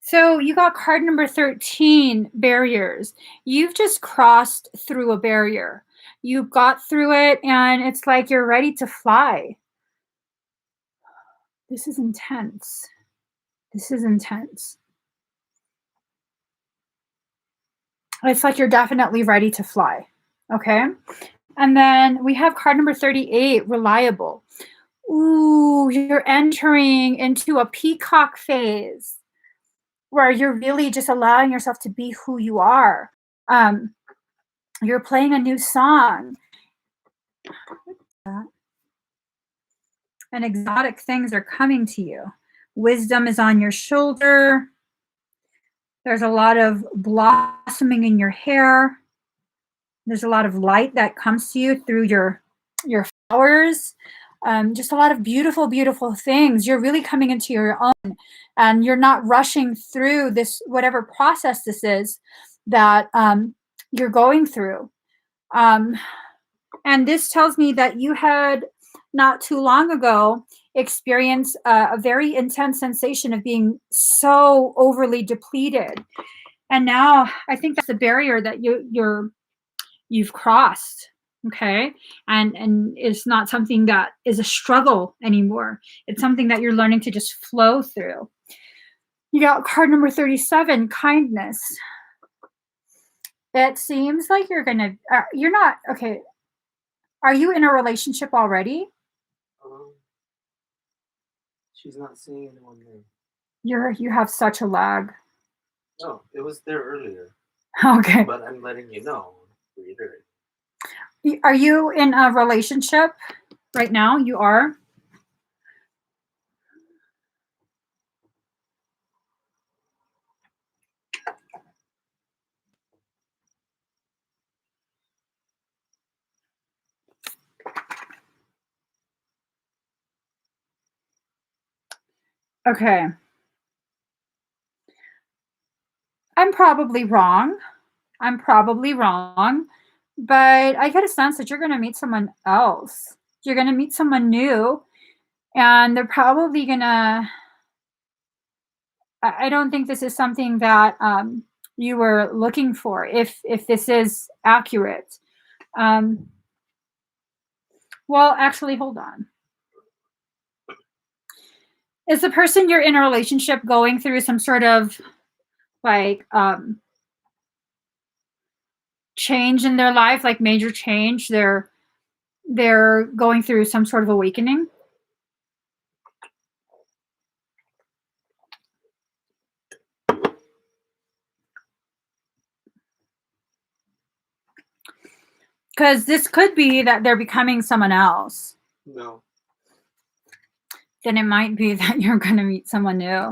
So you got card number 13, barriers. You've just crossed through a barrier. You got through it and it's like you're ready to fly. This is intense. This is intense. It's like you're definitely ready to fly. Okay. And then we have card number 38, reliable. Ooh, you're entering into a peacock phase where you're really just allowing yourself to be who you are. You're playing a new song. And exotic things are coming to you. Wisdom is on your shoulder. There's a lot of blossoming in your hair. There's a lot of light that comes to you through your flowers. Just a lot of beautiful, beautiful things. You're really coming into your own, and you're not rushing through this, whatever process this is that you're going through. And this tells me that you had not too long ago experienced a very intense sensation of being so overly depleted. And now I think that's the barrier that you've crossed. Okay. And it's not something that is a struggle anymore. It's something that you're learning to just flow through. You got card number 37, kindness. It seems like you're not, okay. Are you in a relationship already? She's not seeing anyone there. You have such a lag. No, it was there earlier. Okay. But I'm letting you know. Reiterate. Are you in a relationship right now? You are? Okay. I'm probably wrong. But I get a sense that you're going to meet someone else. You're going to meet someone new, and they're probably going to. I don't think this is something that you were looking for, if this is accurate. Well, actually, hold on. Is the person you're in a relationship going through some sort of like change in their life, like major change? They're going through some sort of awakening? Because this could be that they're becoming someone else. No. Then it might be that you're going to meet someone new.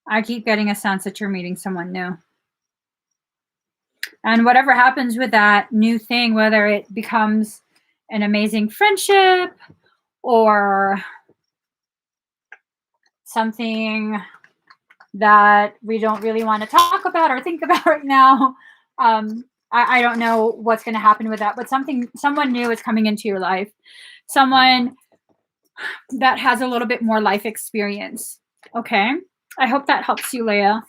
I keep getting a sense that you're meeting someone new. And whatever happens with that new thing, whether it becomes an amazing friendship or something that we don't really want to talk about or think about right now, I don't know what's going to happen with that, but someone new is coming into your life. Someone that has a little bit more life experience. Okay. I hope that helps you, Leia.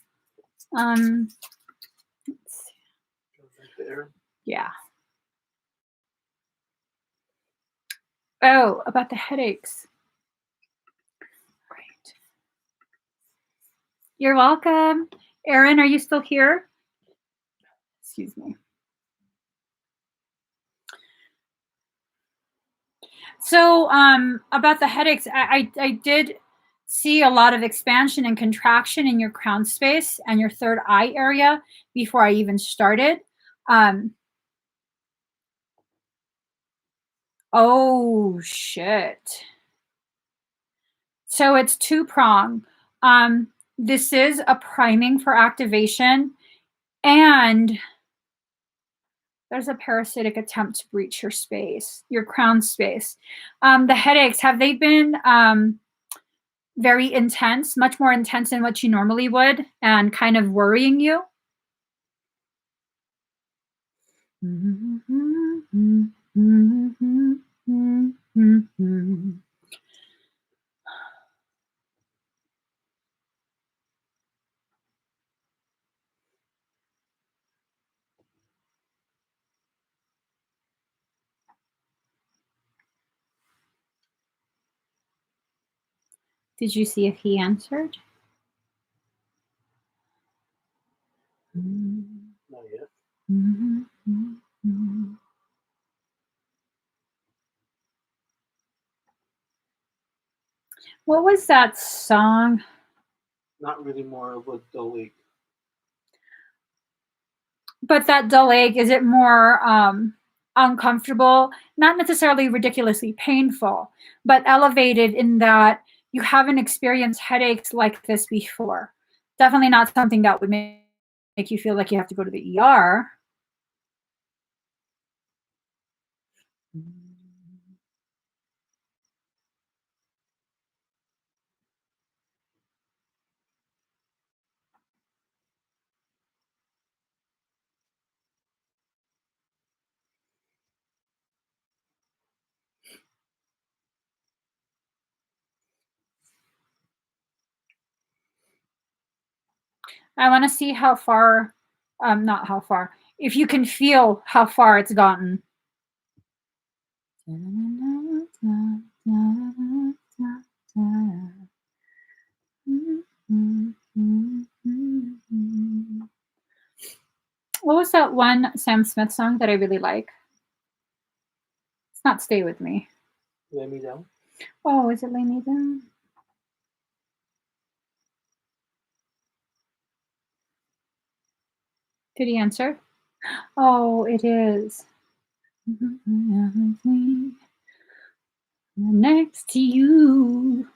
Yeah. Oh, about the headaches. Right. You're welcome. Erin, are you still here? Excuse me. So about the headaches, I did see a lot of expansion and contraction in your crown space and your third eye area before I even started. Oh, shit. So it's two-pronged. This is a priming for activation, and there's a parasitic attempt to breach your space, your crown space. The headaches, have they been very intense, much more intense than what you normally would, and kind of worrying you? Did you see if he answered? Not yet. What was that song? Not really, more of a dull ache. But that dull ache, is it more uncomfortable? Not necessarily ridiculously painful, but elevated in that you haven't experienced headaches like this before. Definitely not something that would make you feel like you have to go to the ER. I want to see how far, not how far, if you can feel how far it's gotten. What was that one Sam Smith song that I really like? It's not Stay With Me. Lay Me Down? Oh, is it Lay Me Down? Did he answer? Oh, it is. Next to you.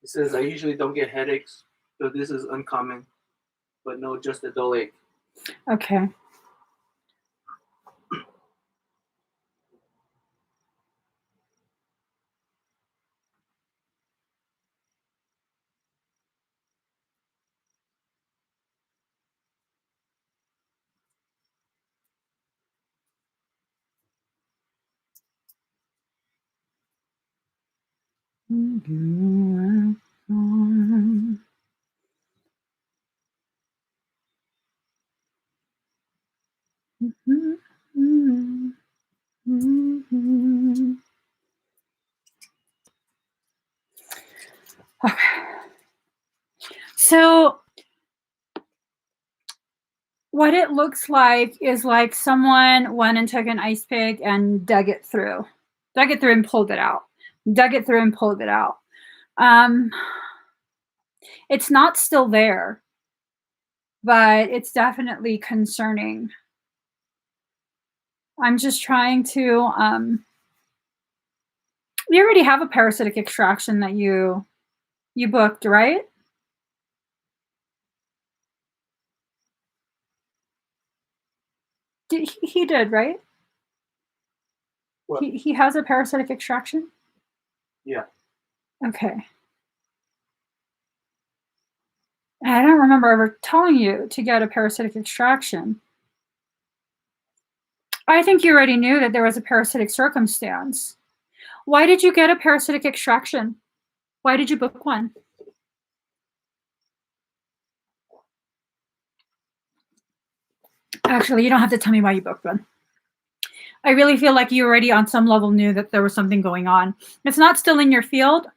It says, I usually don't get headaches, so this is uncommon. But no, just a dull ache. Okay. Okay. So what it looks like is like someone went and took an ice pick and dug it through and pulled it out, dug it through and pulled it out. It's not still there, but it's definitely concerning. I'm just trying to, you already have a parasitic extraction that you booked, right? He did, right? What? He has a parasitic extraction? Yeah. Okay. I don't remember ever telling you to get a parasitic extraction. I think you already knew that there was a parasitic circumstance. Why did you get a parasitic extraction? Why did you book one? Actually, you don't have to tell me why you booked one. I really feel like you already on some level knew that there was something going on. It's not still in your field,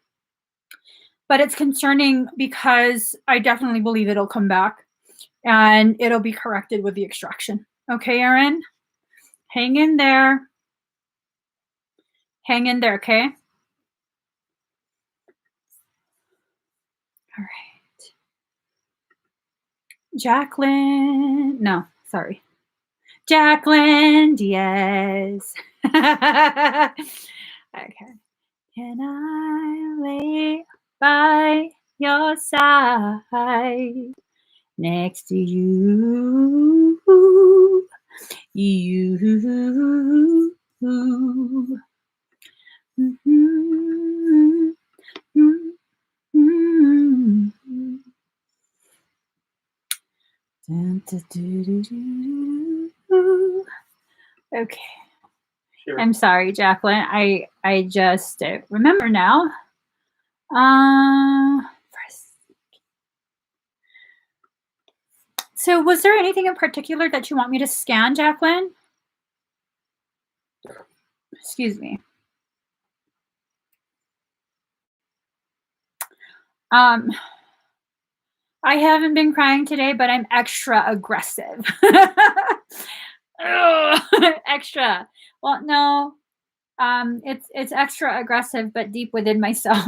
but it's concerning because I definitely believe it'll come back and it'll be corrected with the extraction. Okay, Erin? Hang in there. Hang in there, okay? All right. Jaclyn. No, sorry. Jaclyn Diaz. Okay. Can I lay by your side next to you? You. Okay. Sure. I'm sorry, Jaclyn. I just remember now. So was there anything in particular that you want me to scan, Jaclyn? Excuse me. I haven't been crying today, but I'm extra aggressive. Extra. Well, no. It's extra aggressive, but deep within myself.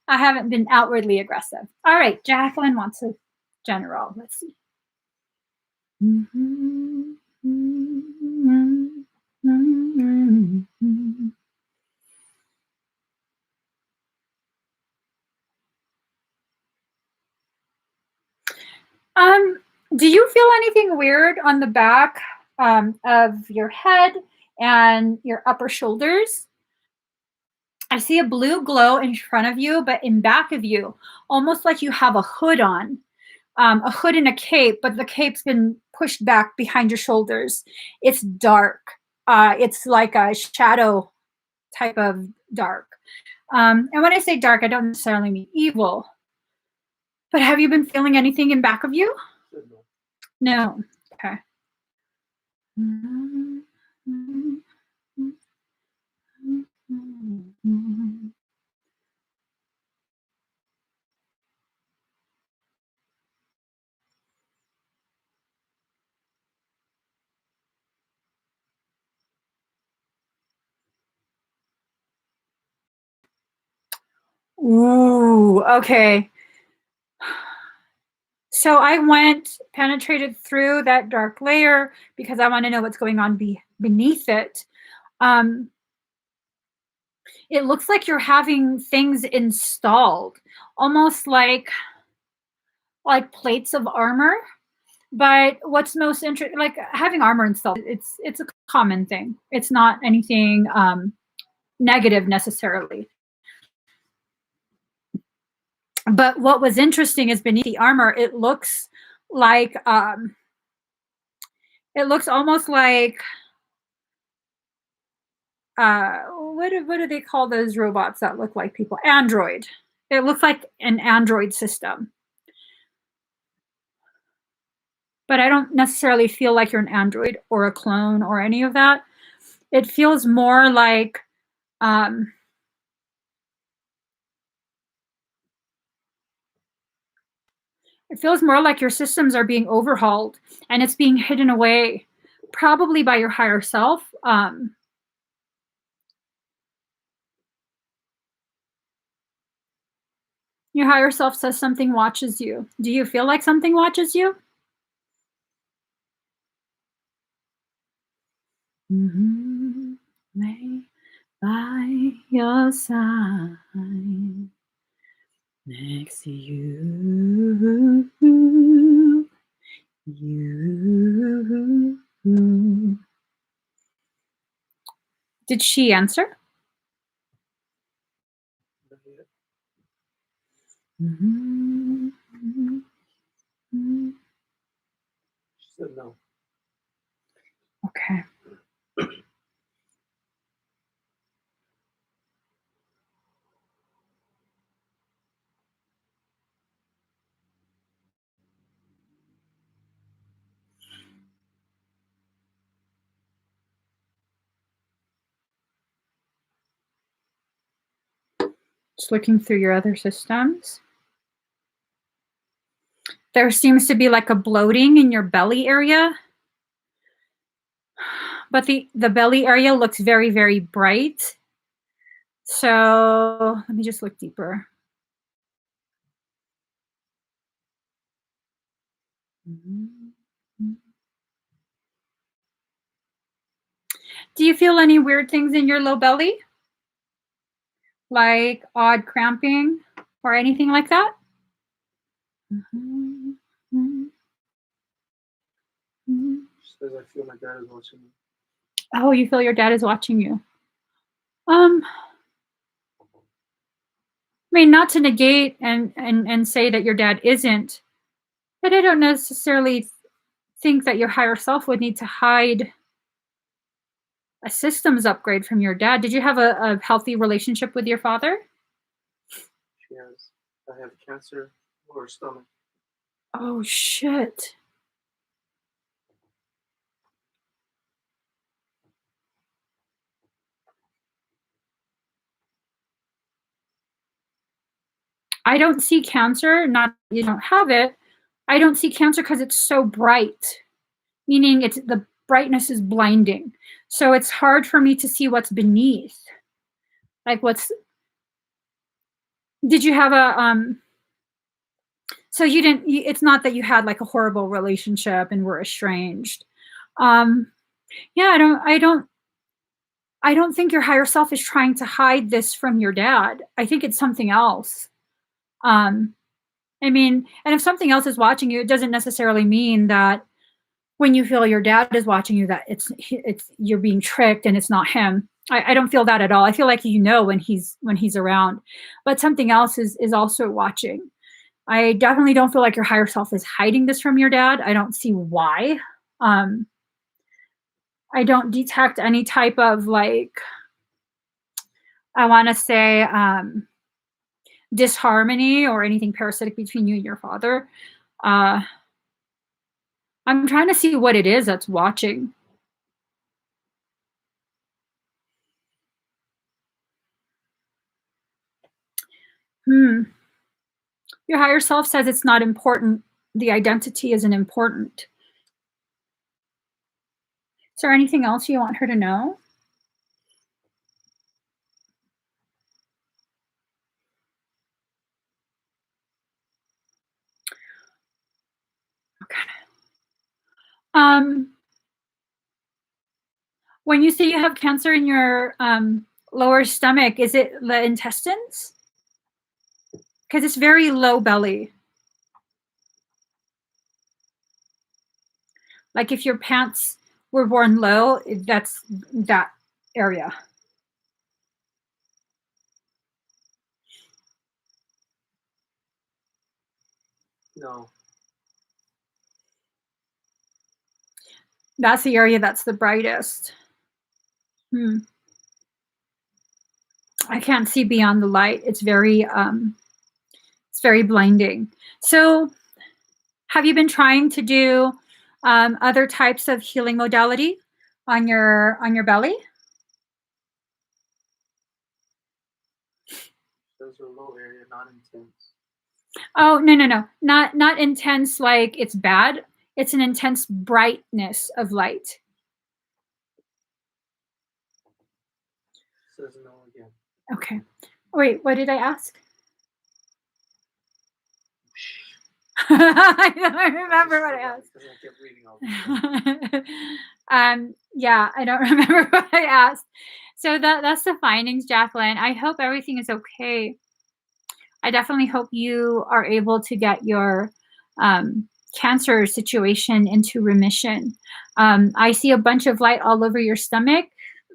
I haven't been outwardly aggressive. All right, Jaclyn wants a general. Let's see. Do you feel anything weird on the back of your head and your upper shoulders? I see a blue glow in front of you, but in back of you, almost like you have a hood on, a hood and a cape, but the cape's been pushed back behind your shoulders. It's dark. It's like a shadow type of dark. And when I say dark, I don't necessarily mean evil. But have you been feeling anything in back of you? No. Okay. Ooh, okay. So I penetrated through that dark layer because I want to know what's going on beneath it. It looks like you're having things installed, almost like plates of armor. But what's most interesting, like having armor installed, it's a common thing. It's not anything negative necessarily. But what was interesting is beneath the armor, it looks like it looks almost like what do they call those robots that look like people? Android. It looks like an Android system. But I don't necessarily feel like you're an android or a clone or any of that. It feels more like your systems are being overhauled and it's being hidden away, probably by your higher self. Your higher self says something watches you. Do you feel like something watches you? Lay by your side, next to you. Did she answer? She said no. Okay. Just looking through your other systems. There seems to be like a bloating in your belly area. But the belly area looks very, very bright. So let me just look deeper. Do you feel any weird things in your low belly? Like odd cramping or anything like that? She says, I feel my dad is watching me. Oh, you feel your dad is watching you. I mean, not to negate and say that your dad isn't, but I don't necessarily think that your higher self would need to hide a systems upgrade from your dad. Did you have a healthy relationship with your father? She has. I have cancer or stomach. Oh, shit. I don't see cancer, not you don't have it. I don't see cancer because it's so bright, meaning the brightness is blinding. So it's hard for me to see what's beneath. Like did you have so you didn't, it's not that you had like a horrible relationship and were estranged. Yeah, I don't think your higher self is trying to hide this from your dad. I think it's something else. I mean, and if something else is watching you, it doesn't necessarily mean that when you feel your dad is watching you that it's you're being tricked and it's not him. I don't feel that at all. I feel like when he's around, but something else is also watching. I definitely don't feel like your higher self is hiding this from your dad. I don't see why. I don't detect any type of like, I want to say, disharmony or anything parasitic between you and your father. I'm trying to see what it is that's watching. Your higher self says it's not important. The identity isn't important. Is there anything else you want her to know? Okay. When you say you have cancer in your lower stomach, is it the intestines? Because it's very low belly. Like if your pants were worn low, that's that area. No. That's the area that's the brightest. I can't see beyond the light. It's very blinding. So have you been trying to do other types of healing modality on your belly? Those are low area, not intense. Oh, no. Not intense like it's bad. It's an intense brightness of light. Says no again. Okay. Wait, what did I ask? I don't remember what I asked. I kept reading all this yeah, I don't remember what I asked. So that's the findings, Jaclyn. I hope everything is okay. I definitely hope you are able to get your cancer situation into remission. I see a bunch of light all over your stomach,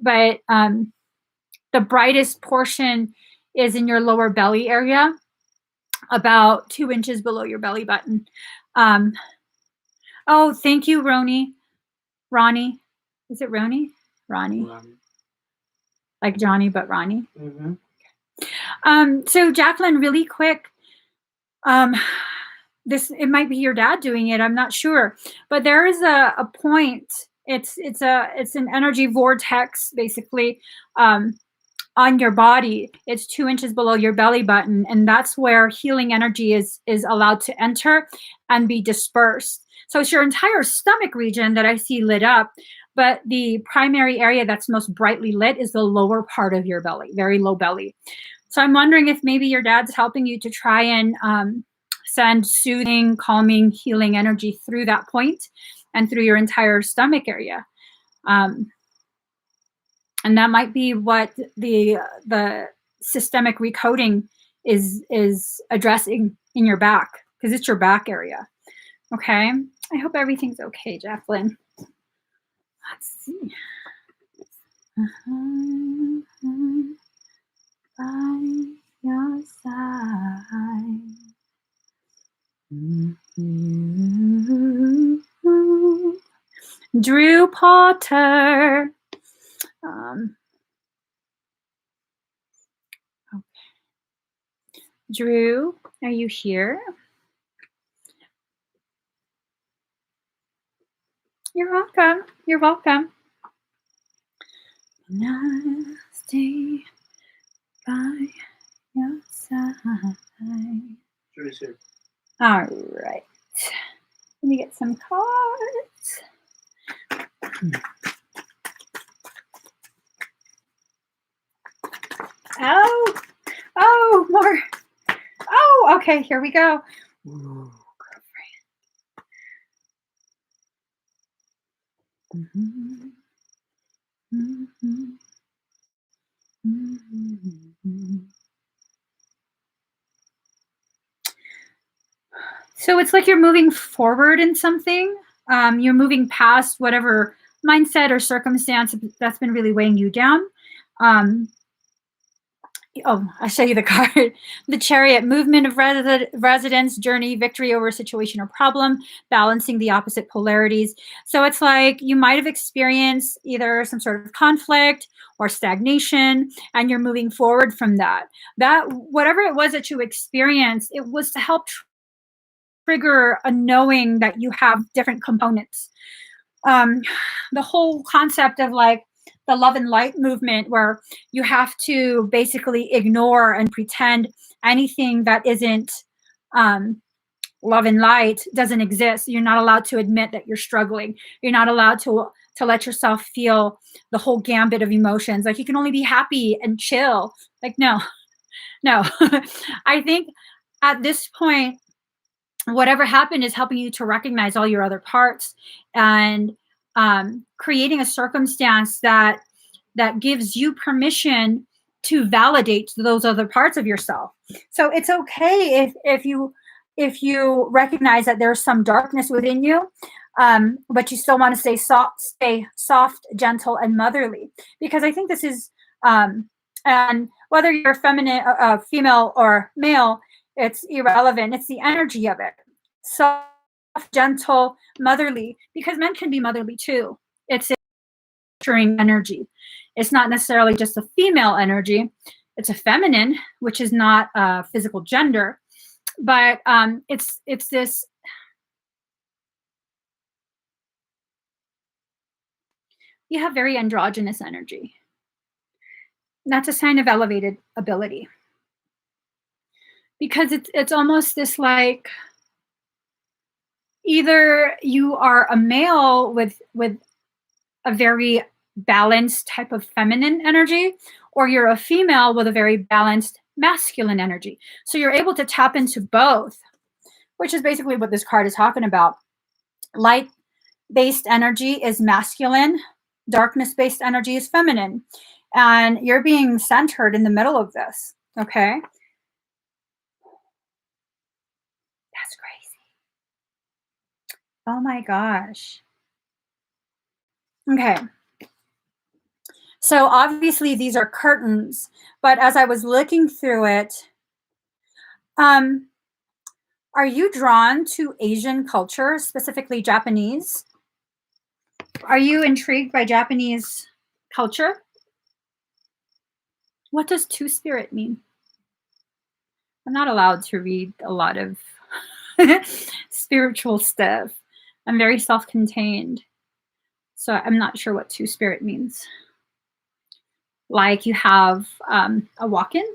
but the brightest portion is in your lower belly area, about 2 inches below your belly button. Oh, thank you, Ronnie. Is it Ronnie? Ronnie. Like Johnny, but Ronnie. Mm-hmm. So Jaclyn, really quick, it might be your dad doing it. I'm not sure, but there is a point. It's an energy vortex basically on your body. It's 2 inches below your belly button, and that's where healing energy is allowed to enter and be dispersed. So it's your entire stomach region that I see lit up, but the primary area that's most brightly lit is the lower part of your belly, very low belly. So I'm wondering if maybe your dad's helping you to try and send soothing, calming, healing energy through that point and through your entire stomach area. And that might be what the systemic recoding is addressing in your back, because it's your back area. Okay. I hope everything's okay, Jaclyn. Let's see. By your side. Drew Potter. Okay. Drew, are you here? You're welcome. You're welcome. And I'll stay by your side. Drew's here. All right. Let me get some cards. Oh, more. Oh, okay, here we go. Ooh, girlfriend. Mm-hmm. Mm-hmm. Mm-hmm. So it's like you're moving forward in something. You're moving past whatever mindset or circumstance that's been really weighing you down. Oh, I'll show you the card. The Chariot, movement of residence, journey, victory over a situation or problem, balancing the opposite polarities. So it's like you might have experienced either some sort of conflict or stagnation, and you're moving forward from that. That whatever it was that you experienced, it was to help trigger a knowing that you have different components. The whole concept of like the love and light movement, where you have to basically ignore and pretend anything that isn't love and light doesn't exist. You're not allowed to admit that you're struggling. You're not allowed to let yourself feel the whole gambit of emotions. Like you can only be happy and chill. Like, no. I think at this point, whatever happened is helping you to recognize all your other parts and creating a circumstance that gives you permission to validate those other parts of yourself. So it's okay if you recognize that there's some darkness within you, but you still want to stay soft, gentle, and motherly. Because I think this is, and whether you're feminine, female, or male, it's irrelevant. It's the energy of it. Soft, gentle, motherly, because men can be motherly too. It's a nurturing energy. It's not necessarily just a female energy. It's a feminine, which is not a physical gender, but it's this. You have very androgynous energy. That's a sign of elevated ability, because it's almost this like, either you are a male with a very balanced type of feminine energy, or you're a female with a very balanced masculine energy. So you're able to tap into both, which is basically what this card is talking about. Light-based energy is masculine, darkness-based energy is feminine. And you're being centered in the middle of this, okay? That's crazy. Oh my gosh. Okay. So obviously these are curtains, but as I was looking through it, are you drawn to Asian culture, specifically Japanese? Are you intrigued by Japanese culture? What does two-spirit mean? I'm not allowed to read a lot of spiritual stuff. I'm very self-contained. So I'm not sure what two-spirit means. Like you have a walk-in?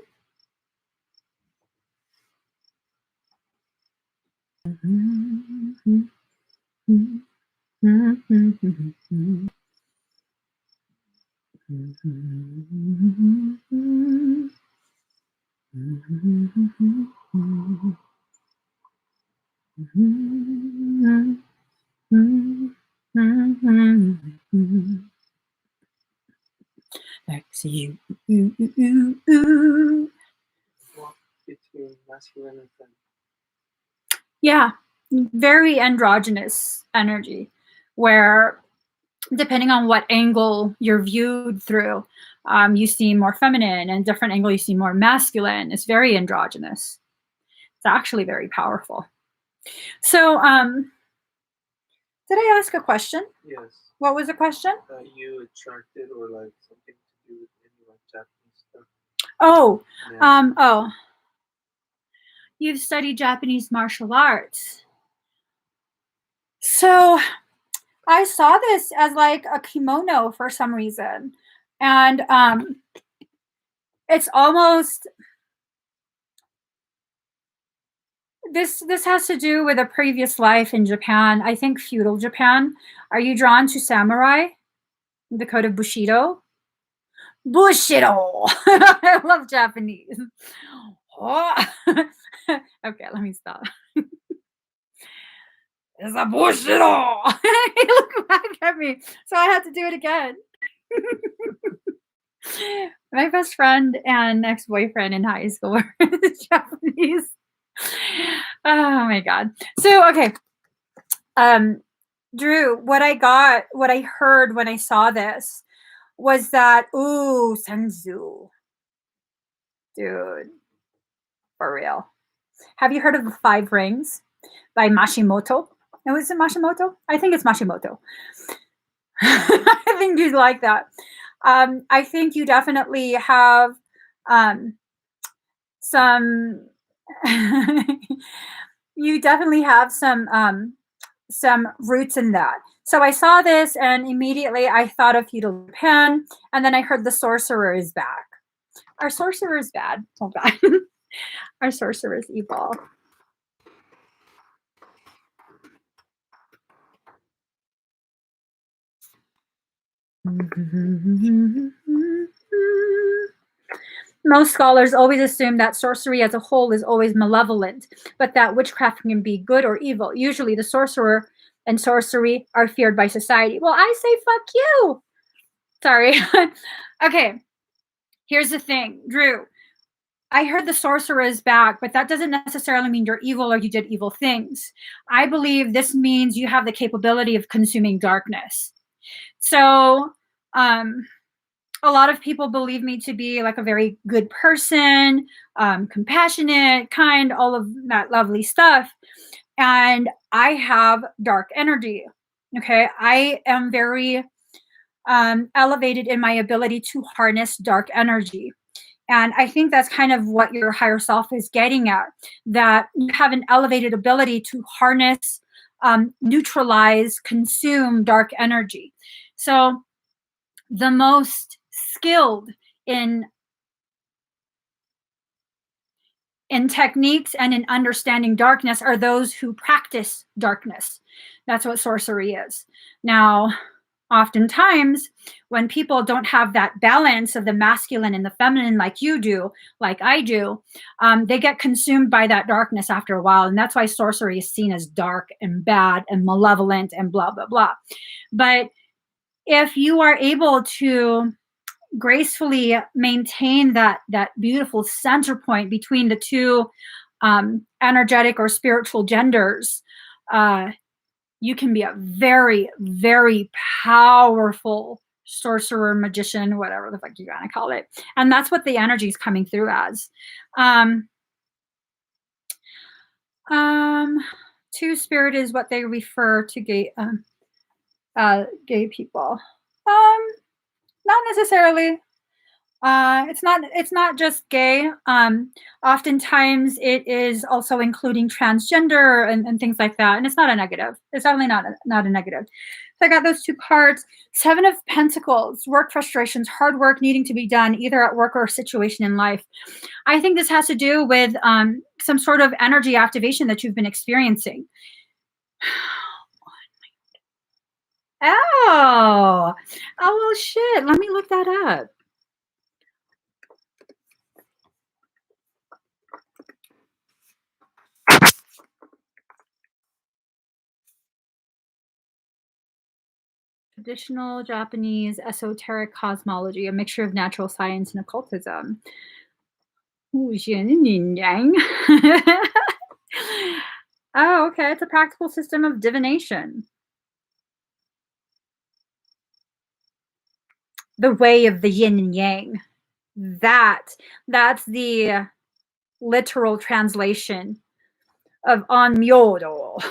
That's you. Walk between masculine and feminine. Yeah, very androgynous energy, where depending on what angle you're viewed through, you see more feminine, and different angle you see more masculine. It's very androgynous. It's actually very powerful. So, did I ask a question? Yes. What was the question? You attracted, or like something to do with any like Japanese stuff? Oh, Yeah. You've studied Japanese martial arts. So I saw this as like a kimono for some reason. And it's almost, this has to do with a previous life in Japan. I think feudal Japan. Are you drawn to samurai? The code of Bushido? Bushido! I love Japanese. Oh. Okay, let me stop. It's a Bushido! He looked back at me, so I had to do it again. My best friend and ex-boyfriend in high school were Japanese. Oh my God. So, okay. Drew, what I heard when I saw this was that, ooh, Senzu. Dude, for real. Have you heard of The Five Rings by Mashimoto? No, is it Mashimoto? I think it's Mashimoto. I think you'd like that. I think you definitely have some you definitely have some roots in that. So I saw this and immediately I thought of feudal Japan, and then I heard the sorcerer is back. Our sorcerer is bad. Oh God. Our sorcerer is evil. Most scholars always assume that sorcery as a whole is always malevolent, but that witchcraft can be good or evil. Usually the sorcerer and sorcery are feared by society. Well, I say fuck you. Sorry. Okay. Here's the thing, Drew. I heard the sorcerer is back, but that doesn't necessarily mean you're evil or you did evil things. I believe this means you have the capability of consuming darkness. So, a lot of people believe me to be like a very good person, compassionate, kind, all of that lovely stuff. And I have dark energy. Okay. I am very elevated in my ability to harness dark energy. And I think that's kind of what your higher self is getting at, that you have an elevated ability to harness, neutralize, consume dark energy. So the most skilled in techniques and in understanding darkness are those who practice darkness. That's what sorcery is. Now, oftentimes, when people don't have that balance of the masculine and the feminine like you do, like I do, they get consumed by that darkness after a while. And that's why sorcery is seen as dark and bad and malevolent and blah, blah, blah. But if you are able to gracefully maintain that beautiful center point between the two energetic or spiritual genders, you can be a very, very powerful sorcerer, magician, whatever the fuck you gotta call it. And that's what the energy is coming through as. Two-spirit is what they refer to gay people. Not necessarily. It's not just gay. Oftentimes it is also including transgender and things like that. And it's not a negative. It's definitely not a negative. So I got those two cards. Seven of Pentacles, work frustrations, hard work needing to be done either at work or situation in life. I think this has to do with some sort of energy activation that you've been experiencing. Oh, well, shit. Let me look that up. Traditional Japanese esoteric cosmology, a mixture of natural science and occultism. Ooh, yin and yang. Oh, okay. It's a practical system of divination. The way of the yin and yang. That's the literal translation of Onmyodo.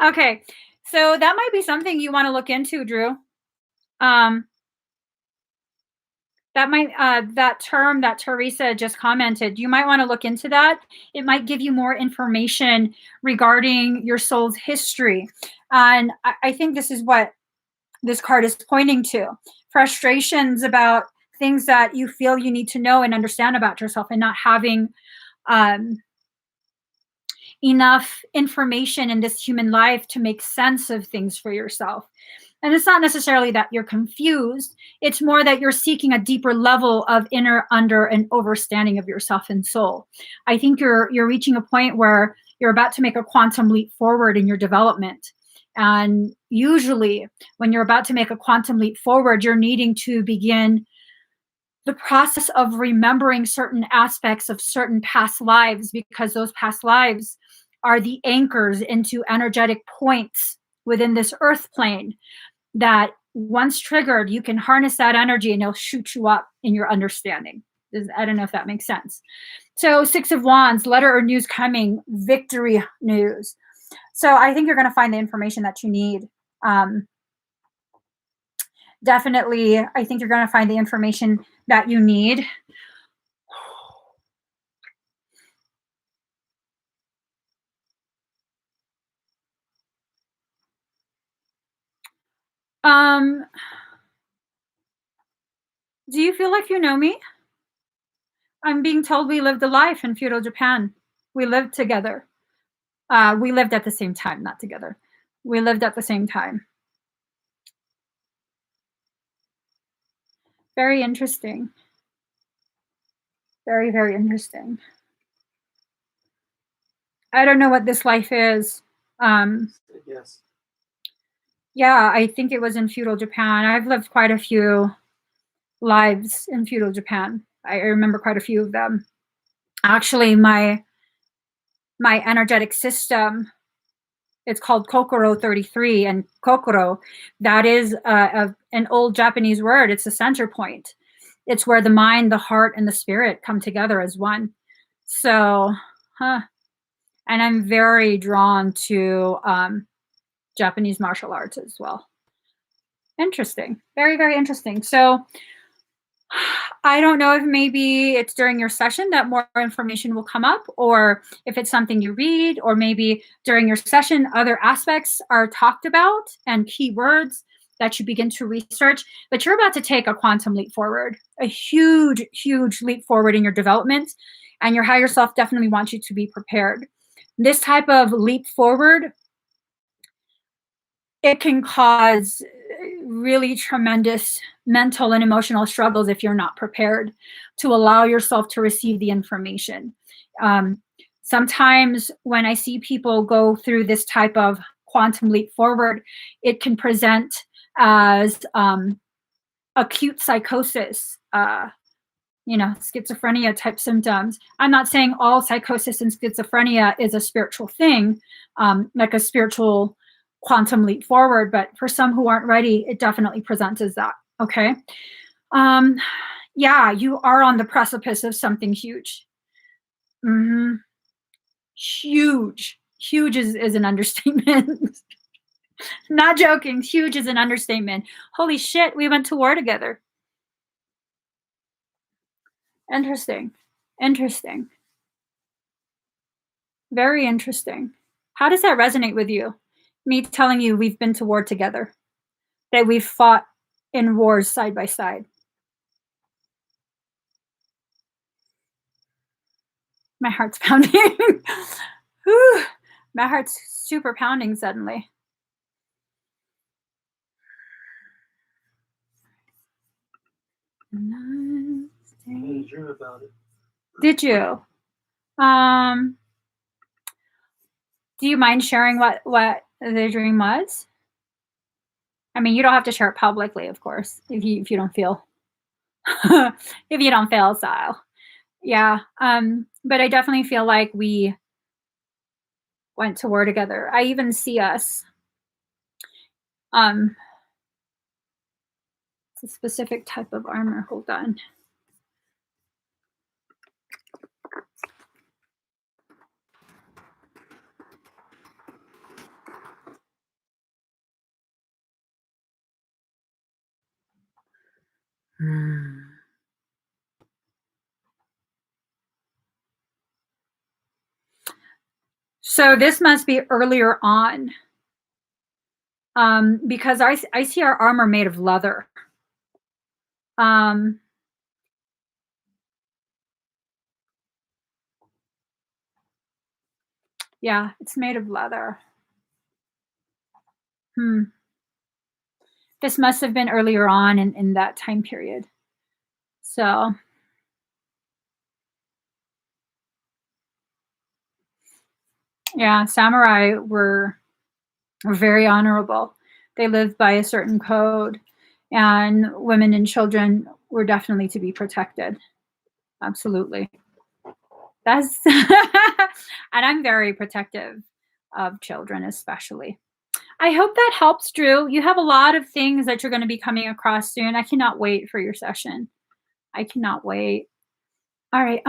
Okay. So that might be something you want to look into, Drew. That term that Teresa just commented, you might want to look into that. It might give you more information regarding your soul's history. And I think this is what this card is pointing to. Frustrations about things that you feel you need to know and understand about yourself, and not having enough information in this human life to make sense of things for yourself. And it's not necessarily that you're confused. It's more that you're seeking a deeper level of inner, under, and overstanding of yourself and soul. I think you're reaching a point where you're about to make a quantum leap forward in your development. And usually when you're about to make a quantum leap forward, you're needing to begin the process of remembering certain aspects of certain past lives, because those past lives are the anchors into energetic points within this earth plane that once triggered, you can harness that energy and it'll shoot you up in your understanding. I don't know if that makes sense. So 6 of Wands, letter or news coming, victory news. So I think you're going to find the information that you need. Definitely, I think you're going to find the information that you need. Do you feel like you know me? I'm being told we lived a life in feudal Japan. We lived together. We lived at the same time, not together. We lived at the same time. Very interesting. Very, very interesting. I don't know what this life is. Yes. Yeah, I think it was in feudal Japan. I've lived quite a few lives in feudal Japan. I remember quite a few of them. Actually, my energetic system, it's called Kokoro 33, and Kokoro, that is an old Japanese word. It's a center point. It's where the mind, the heart, and the spirit come together as one. So, and I'm very drawn to Japanese martial arts as well. Interesting. Very, very interesting. So I don't know if maybe it's during your session that more information will come up, or if it's something you read, or maybe during your session other aspects are talked about and keywords that you begin to research. But you're about to take a quantum leap forward, a huge, huge leap forward in your development, and your higher self definitely wants you to be prepared. This type of leap forward, it can cause really tremendous mental and emotional struggles if you're not prepared to allow yourself to receive the information. Sometimes when I see people go through this type of quantum leap forward, it can present as acute psychosis, schizophrenia type symptoms. I'm not saying all psychosis and schizophrenia is a spiritual thing, like a spiritual quantum leap forward, but for some who aren't ready, it definitely presents as that. Okay. Yeah, you are on the precipice of something huge. Huge. Huge is an understatement. Not joking. Huge is an understatement. Holy shit, we went to war together. Interesting. Interesting. Very interesting. How does that resonate with you? Me telling you we've been to war together, that we've fought in wars side by side. My heart's pounding. Whew. My heart's super pounding suddenly. I had a dream about it. Did you? Do you mind sharing what the dream was? I mean, you don't have to share it publicly, of course, if you don't feel if you don't feel so. Yeah. But I definitely feel like we went to war together. I even see us. It's a specific type of armor. Hold on. So this must be earlier on, because I see our armor made of leather. Yeah, it's made of leather. This must have been earlier on in that time period. So yeah, samurai were very honorable. They lived by a certain code, and women and children we're definitely to be protected. Absolutely. That's and I'm very protective of children, especially. I hope that helps, Drew. You have a lot of things that you're going to be coming across soon. I cannot wait for your session. I cannot wait. All right.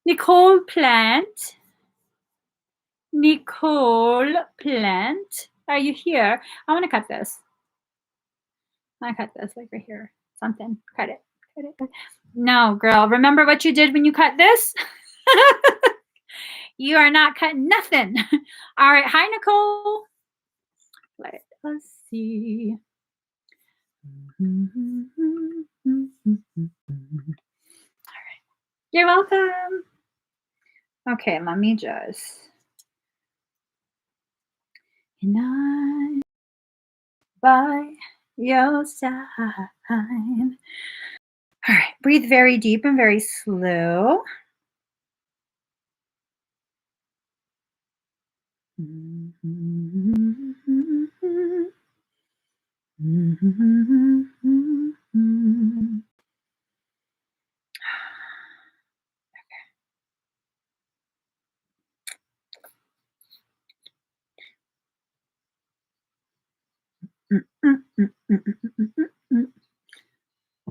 Nicole Plant. Nicole Plant. Are you here? I want to cut this. I want to cut this, like right here. Something. Cut it. Cut it. No, girl. Remember what you did when you cut this? You are not cutting nothing. All right. Hi, Nicole. Let us see. All right. You're welcome. Okay, let me just. And I'm by your side. All right. Breathe very deep and very slow.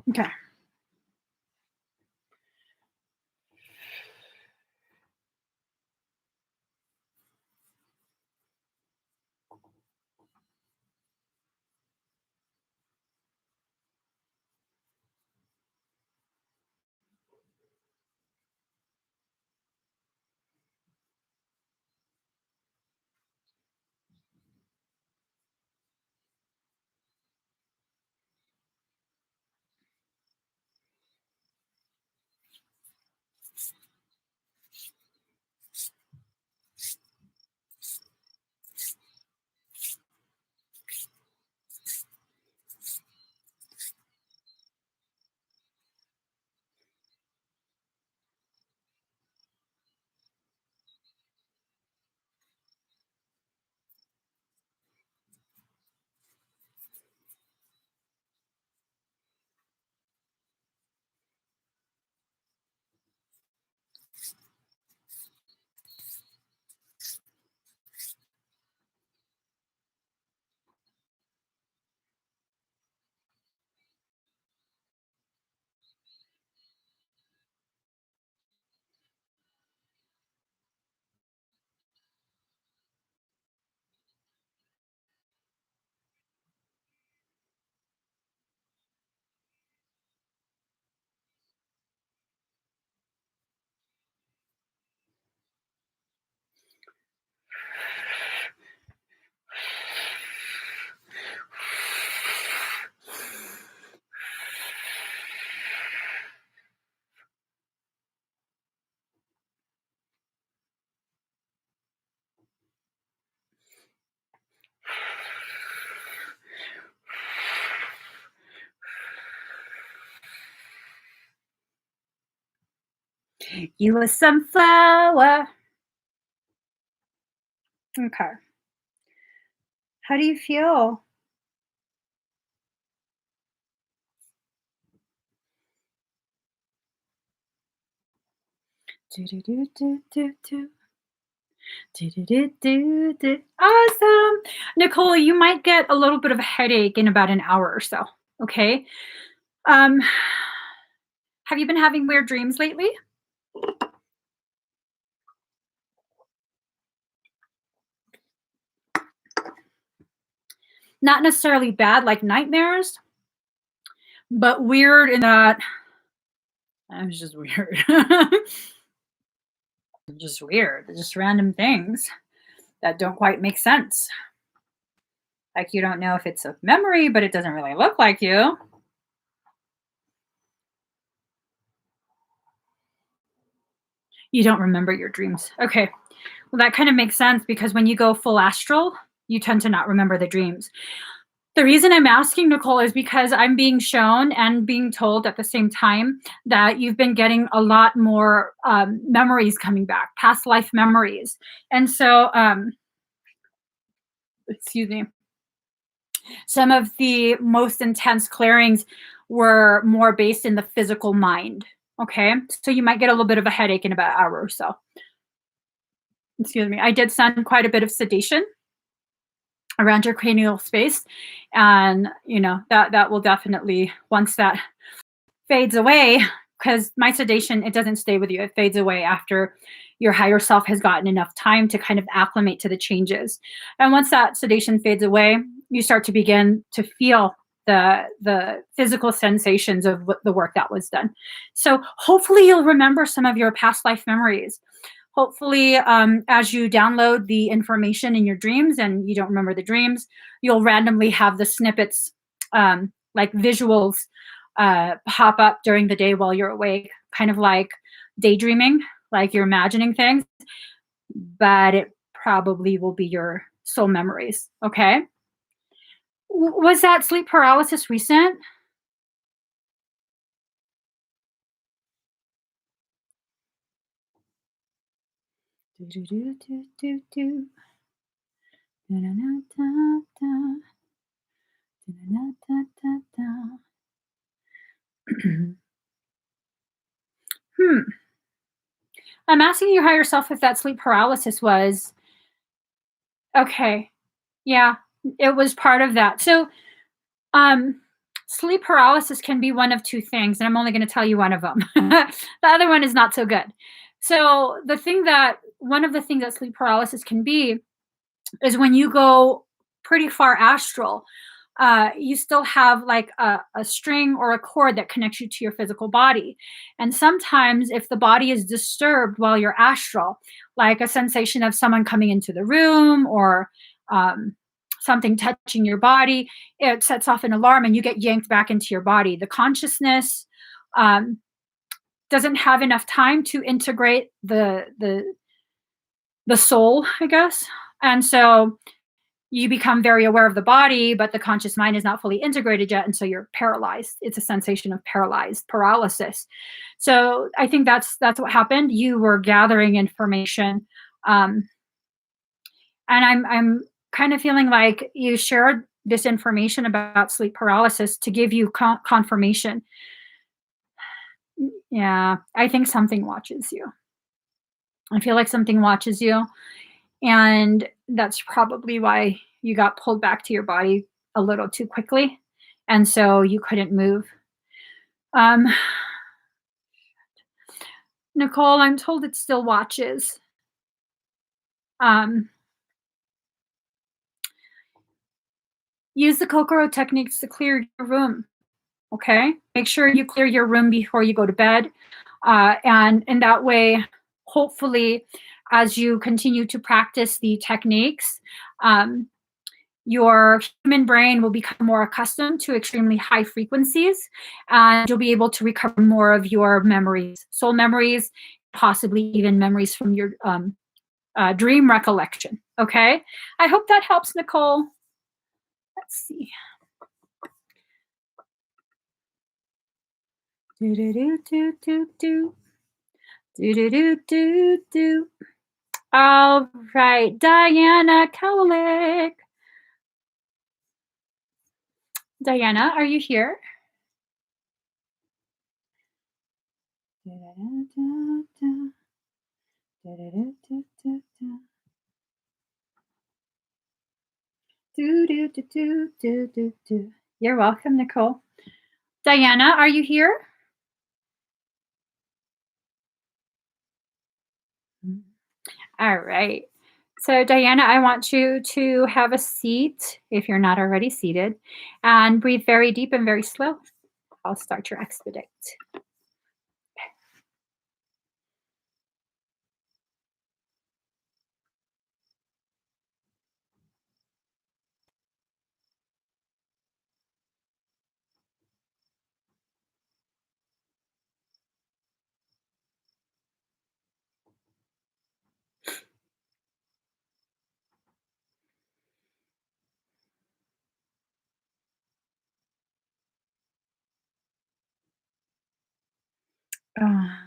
Okay. You a sunflower. Okay. How do you feel? Awesome. Nicole, you might get a little bit of a headache in about an hour or so. Okay. Have you been having weird dreams lately? Not necessarily bad, like nightmares, but weird in that it was just weird. Just weird. Just random things that don't quite make sense. Like you don't know if it's a memory, but it doesn't really look like you. You don't remember your dreams. Okay. Well, that kind of makes sense because when you go full astral, you tend to not remember the dreams. The reason I'm asking, Nicole, is because I'm being shown and being told at the same time that you've been getting a lot more memories coming back, past life memories. And so, excuse me. Some of the most intense clearings were more based in the physical mind. Okay, so you might get a little bit of a headache in about an hour or so. Excuse me. I did send quite a bit of sedation around your cranial space, and that will definitely, once that fades away, because my sedation, it doesn't stay with you, it fades away after your higher self has gotten enough time to kind of acclimate to the changes. And once that sedation fades away, you start to begin to feel the physical sensations of the work that was done. So hopefully you'll remember some of your past life memories. Hopefully, as you download the information in your dreams and you don't remember the dreams, you'll randomly have the snippets, like visuals, pop up during the day while you're awake, kind of like daydreaming, like you're imagining things, but it probably will be your soul memories. Okay. Was that sleep paralysis recent? Do, do, do, do, do, do. Da, da, da, da, da, da, da, da, da. Hmm. I'm asking your higher self if that sleep paralysis was okay. Yeah, it was part of that. So, um, sleep paralysis can be one of two things, and I'm only going to tell you one of them. The other one is not so good. So, one of the things that sleep paralysis can be is when you go pretty far astral, you still have like a string or a cord that connects you to your physical body. And sometimes, if the body is disturbed while you're astral, like a sensation of someone coming into the room or something touching your body, it sets off an alarm and you get yanked back into your body. The consciousness um, doesn't have enough time to integrate the soul, I guess. And so you become very aware of the body, but the conscious mind is not fully integrated yet, and so you're paralyzed. It's a sensation of paralysis. So I think that's what happened. You were gathering information, um, and I'm kind of feeling like you shared this information about sleep paralysis to give you confirmation. Yeah, I think something watches you. I feel like something watches you, and that's probably why you got pulled back to your body a little too quickly, and so you couldn't move. Um, Nicole, I'm told it still watches. Um, use the Kokoro techniques to clear your room. Okay, make sure you clear your room before you go to bed, and in that way, hopefully, as you continue to practice the techniques, um, your human brain will become more accustomed to extremely high frequencies, and you'll be able to recover more of your memories, soul memories, possibly even memories from your dream recollection. Okay, I hope that helps, Nicole. Let's see. Do do do do do do do do do do do. All right, Diana Kowalik. Diana, are you here? Da, da, da, da, da, da, da, da, da. Do, do, do, do, do, do, do. You're welcome, Nicole. Diana, are you here? All right. So, Diana, I want you to have a seat if you're not already seated and breathe very deep and very slow. I'll start your expedite. Ah.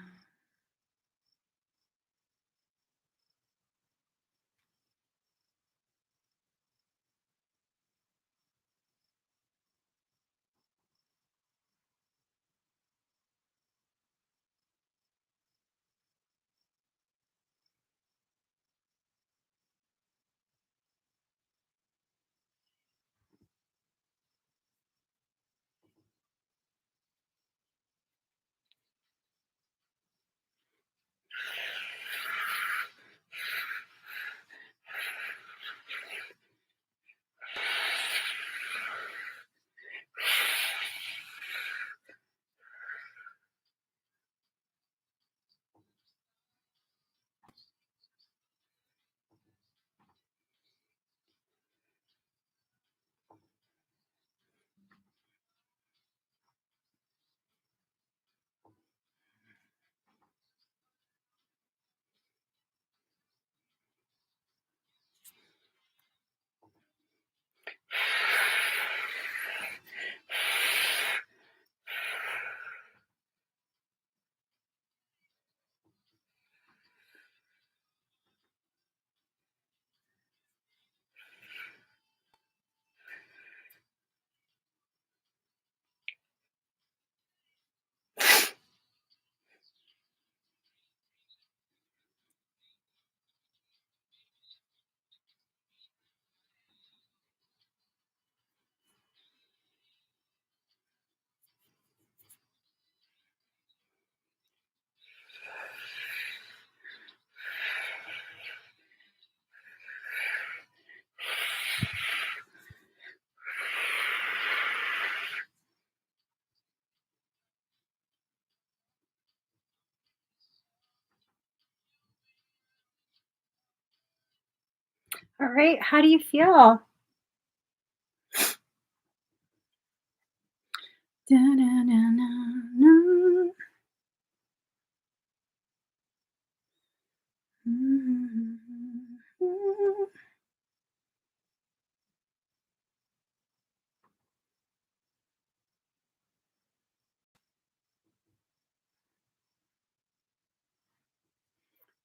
All right, how do you feel? Da-na-na-na-na.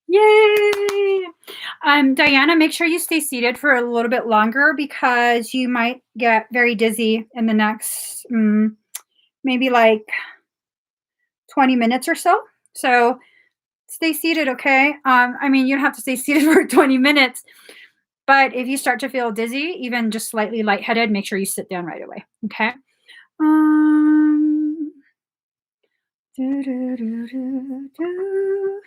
Yay! Diana, make sure you stay seated for a little bit longer because you might get very dizzy in the next maybe like 20 minutes or so. So stay seated, okay? I mean, you don't have to stay seated for 20 minutes, but if you start to feel dizzy, even just slightly lightheaded, make sure you sit down right away, okay? Um, do, do, do, do, do.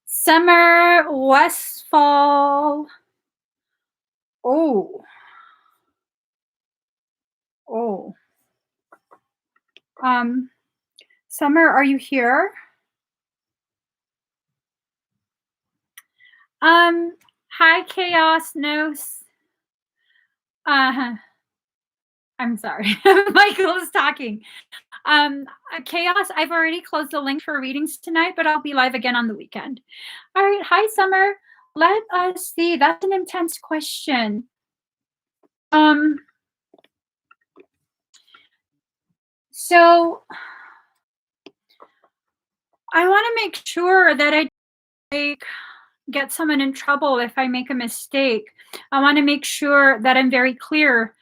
Summer, Westfall. Oh. Oh. Summer, are you here? Hi, Chaos. No. I'm sorry. Michael is talking. Chaos, I've already closed the link for readings tonight, but I'll be live again on the weekend. All right. Hi, Summer. Let us see. That's an intense question. So I want to make sure that I get someone in trouble if I make a mistake. I want to make sure that I'm very clear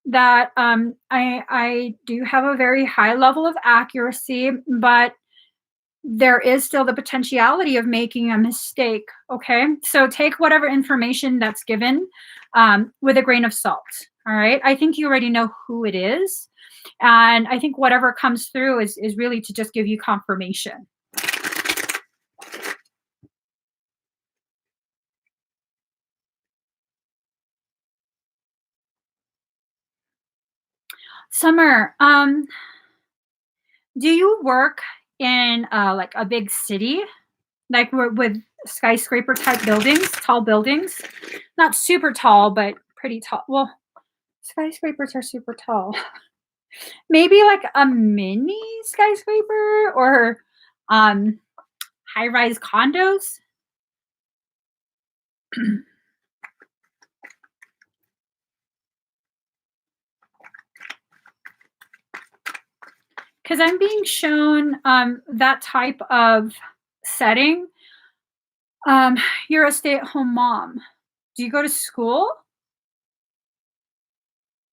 that I do have a very high level of accuracy, but there is still the potentiality of making a mistake. Okay, so take whatever information that's given with a grain of salt. All right, I think you already know who it is, and I think whatever comes through is really to just give you confirmation. Summer, do you work in like a big city, like with skyscraper type buildings, tall buildings? Not super tall, but pretty tall. Well, skyscrapers are super tall. Maybe like a mini skyscraper or high-rise condos. Because I'm being shown that type of setting. You're a stay-at-home mom. Do you go to school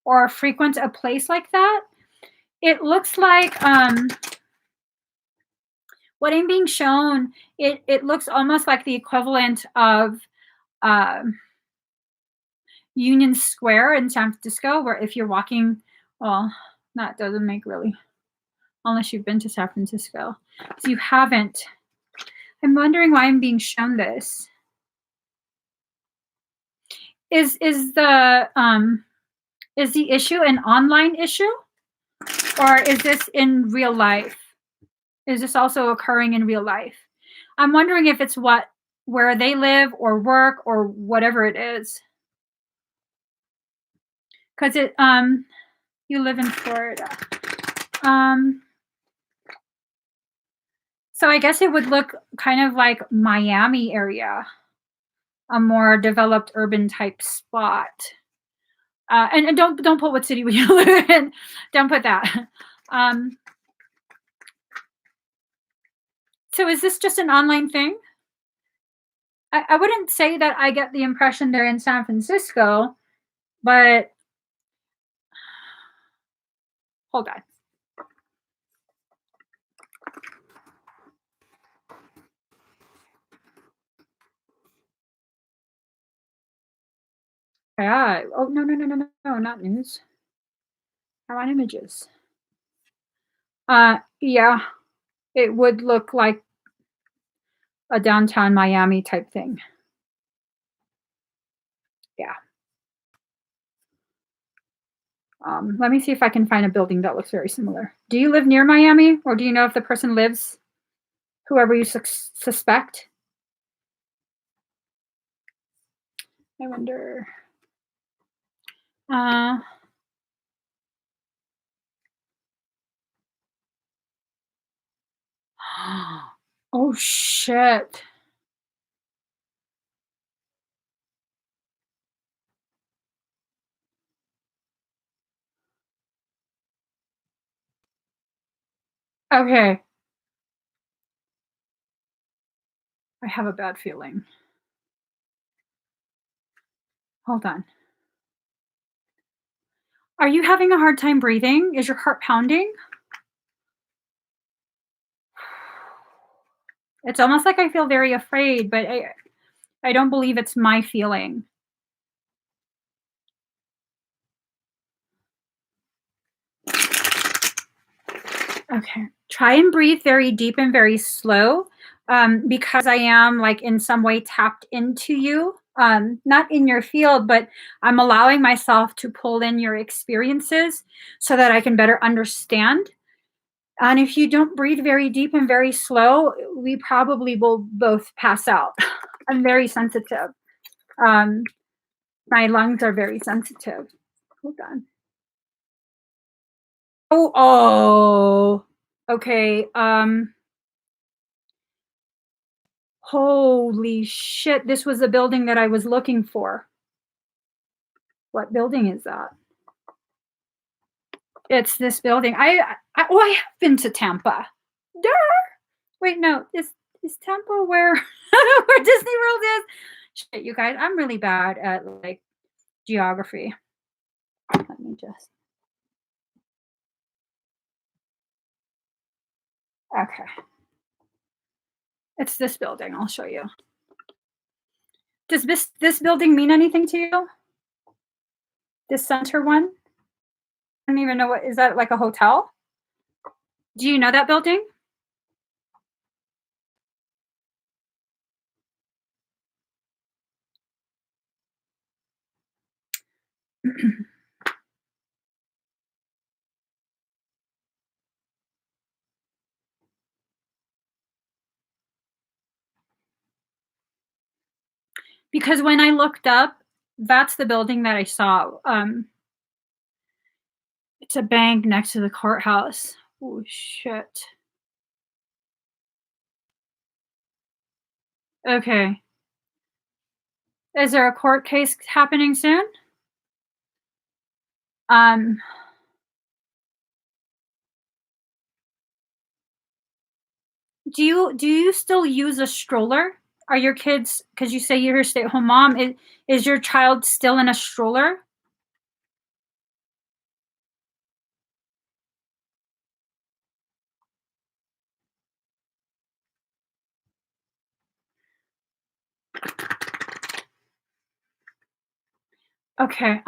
or frequent a place like that? It looks like what I'm being shown, it looks almost like the equivalent of Union Square in San Francisco, where if you're walking, well, that doesn't make really, unless you've been to San Francisco. So you haven't. I'm wondering why I'm being shown this. Is the issue an online issue, or is this in real life? Is this also occurring in real life? I'm wondering if it's where they live or work or whatever it is. Because you live in Florida. So I guess it would look kind of like Miami area, a more developed urban type spot. And don't put what city we live in. Don't put that. So is this just an online thing? I wouldn't say that I get the impression they're in San Francisco, but hold on. Yeah. Oh, no, not news. I want images. Yeah, it would look like a downtown Miami type thing. Yeah. Let me see if I can find a building that looks very similar. Do you live near Miami, or do you know if the person lives, whoever you suspect? I wonder. Oh, shit. Okay. I have a bad feeling. Hold on. Are you having a hard time breathing? Is your heart pounding? It's almost like I feel very afraid, but I don't believe it's my feeling. Okay. Try and breathe very deep and very slow, because I am like in some way tapped into you. Not in your field, but I'm allowing myself to pull in your experiences so that I can better understand. And if you don't breathe very deep and very slow, we probably will both pass out. I'm very sensitive. My lungs are very sensitive. Hold on. Oh, okay. Holy shit, this was the building that I was looking for. What building is that? It's this building. I have been to Tampa. Duh. Wait, no, is Tampa where where Disney World is? Shit, you guys, I'm really bad at like geography. Let me just. Okay. It's this building. I'll show you. Does this building mean anything to you? This center one? I don't even know what is that, like a hotel? Do you know that building? Because when I looked up, that's the building that I saw. It's a bank next to the courthouse. Oh shit. Okay. Is there a court case happening soon? Um, do you still use a stroller? Are your kids, because you say you're a stay-at-home mom, is your child still in a stroller? Okay.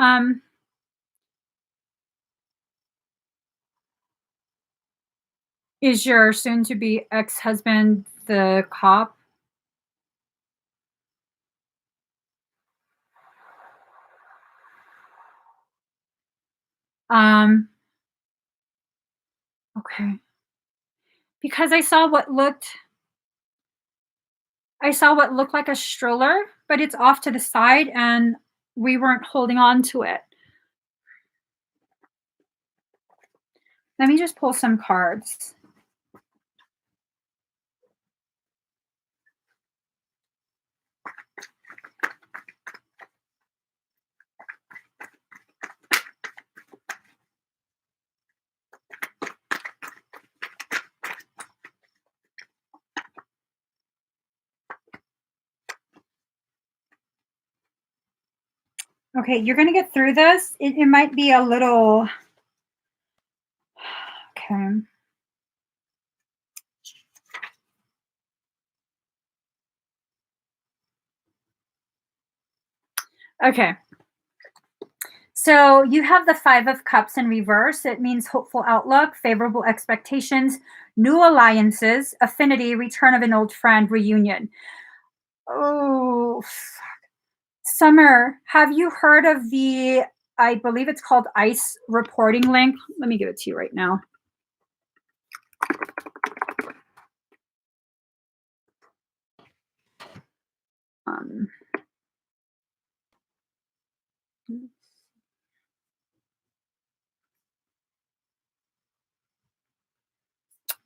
Is your soon-to-be ex-husband the cop? Um, okay. Because I saw what looked like a stroller, but it's off to the side and we weren't holding on to it. Let me just pull some cards. Okay, you're going to get through this. It might be a little. Okay. Okay. So you have the Five of Cups in reverse. It means hopeful outlook, favorable expectations, new alliances, affinity, return of an old friend, reunion. Oh, fuck. Summer, have you heard of the I believe it's called ICE reporting link. Let me give it to you right now.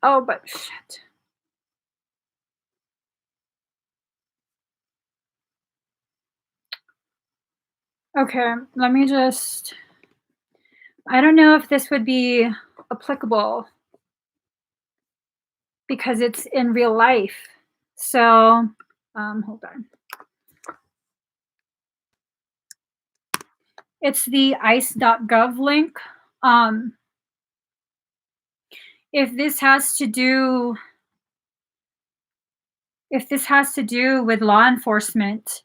Oh, but shit. Okay, let me just, I don't know if this would be applicable because it's in real life. So, hold on. It's the ice.gov link. If this has to do with law enforcement,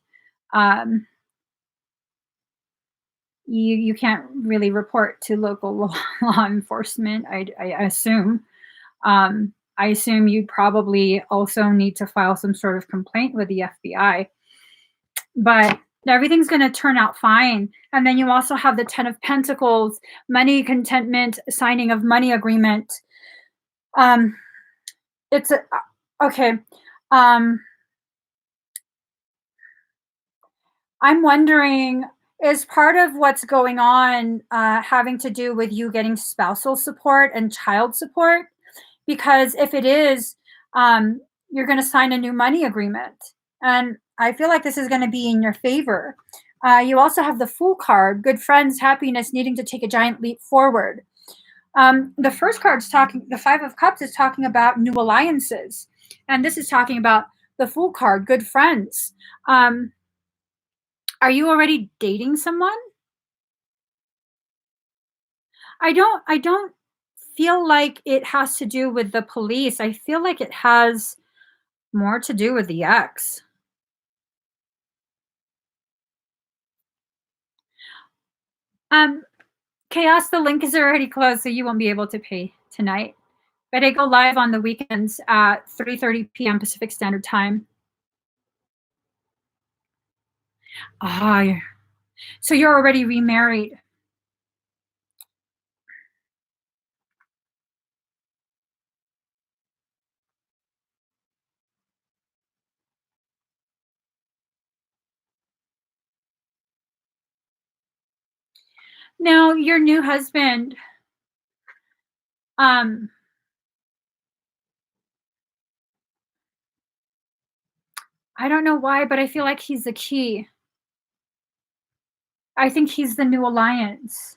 you can't really report to local law enforcement, I assume. I assume you'd probably also need to file some sort of complaint with the FBI. But everything's going to turn out fine. And then you also have the 10 of Pentacles, money contentment, signing of money agreement. It's a, okay. I'm wondering, is part of what's going on having to do with you getting spousal support and child support? Because if it is, you're going to sign a new money agreement. And I feel like this is going to be in your favor. You also have the Fool card, good friends, happiness, needing to take a giant leap forward. The first card's talking, the Five of Cups is talking about new alliances. And this is talking about the Fool card, good friends. Are you already dating someone? I don't feel like it has to do with the police. I feel like it has more to do with the ex. Chaos, the link is already closed, so you won't be able to pay tonight. But I go live on the weekends at 3:30 p.m. Pacific Standard Time. So you're already remarried. Now, your new husband, I don't know why, but I feel like he's the key. I think he's the new alliance.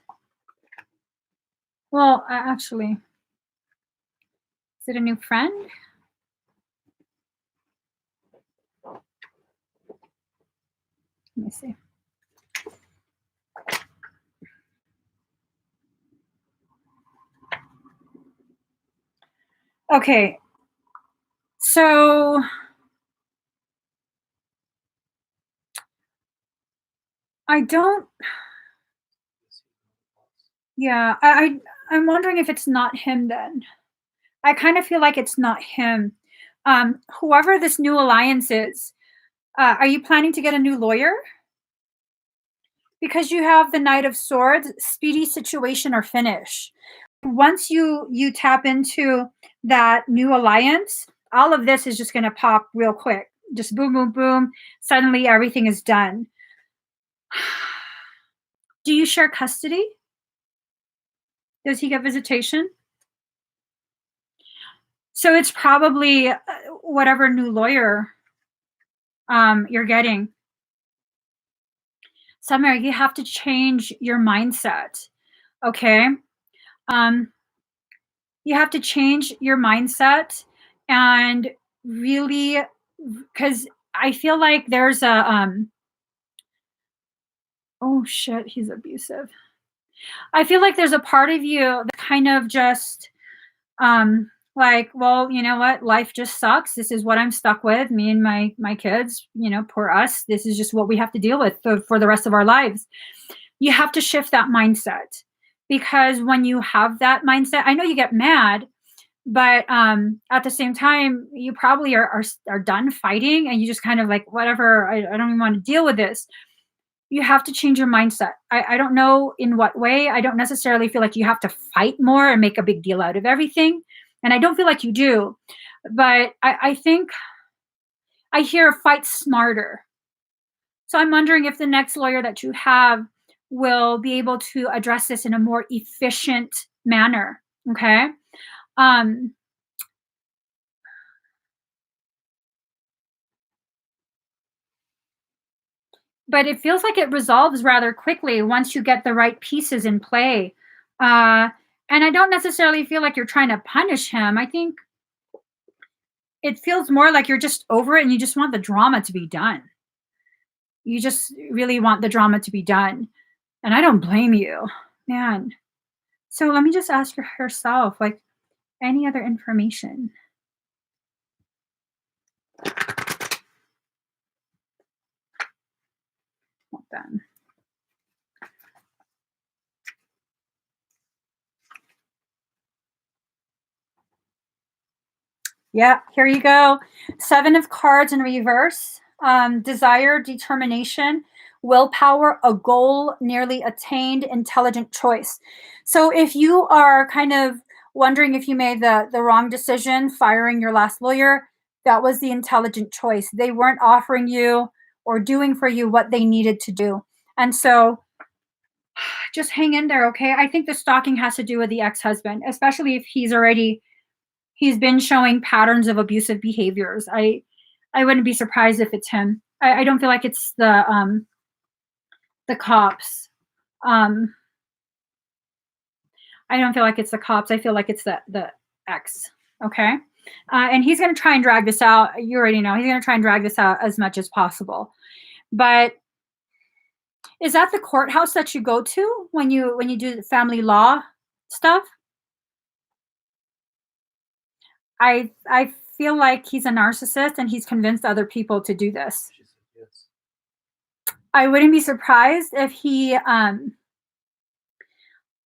Well, actually, is it a new friend? Let me see. Okay. So I don't, yeah, I'm wondering if it's not him then. I kind of feel like it's not him. Whoever this new alliance is, are you planning to get a new lawyer? Because you have the Knight of Swords, speedy situation or finish. Once you tap into that new alliance, all of this is just going to pop real quick. Just boom, boom, boom. Suddenly everything is done. Do you share custody? Does he get visitation? So it's probably whatever new lawyer you're getting. Summer, you have to change your mindset, okay? You have to change your mindset and really, because I feel like there's a, oh shit, he's abusive. I feel like there's a part of you that kind of just, like, well, you know what? Life just sucks. This is what I'm stuck with. Me and my kids, you know, poor us. This is just what we have to deal with for the rest of our lives. You have to shift that mindset, because when you have that mindset, I know you get mad, but at the same time, you probably are done fighting, and you just kind of like, whatever. I don't even want to deal with this. you have to change your mindset. I don't know in what way. I don't necessarily feel like you have to fight more and make a big deal out of everything. And I don't feel like you do. But I think I hear fight smarter. So I'm wondering if the next lawyer that you have will be able to address this in a more efficient manner. Okay. Um, but it feels like it resolves rather quickly once you get the right pieces in play. And I don't necessarily feel like you're trying to punish him. I think it feels more like you're just over it and you just want the drama to be done. You just really want the drama to be done. And I don't blame you, man. So let me just ask herself, like, any other information? Hold on. Yeah, here you go. 7 of cards in reverse. Desire, determination, willpower, a goal nearly attained, intelligent choice. So if you are kind of wondering if you made the wrong decision firing your last lawyer, that was the intelligent choice. They weren't offering you or doing for you what they needed to do. And so just hang in there, okay? I think the stalking has to do with the ex-husband, especially if he's been showing patterns of abusive behaviors. I wouldn't be surprised if it's him. I don't feel like it's the cops. I don't feel like it's the cops. I feel like it's the ex. Okay. And he's going to try and drag this out. You already know he's going to try and drag this out as much as possible. But is that the courthouse that you go to when you do the family law stuff? I feel like he's a narcissist and he's convinced other people to do this. She said yes. I wouldn't be surprised if he I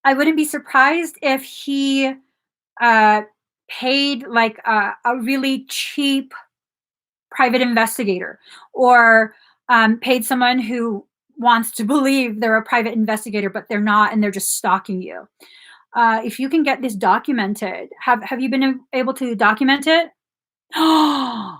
wouldn't be surprised if he paid like a really cheap private investigator, or paid someone who wants to believe they're a private investigator, but they're not, and they're just stalking you. If you can get this documented, have you been able to document it? Oh,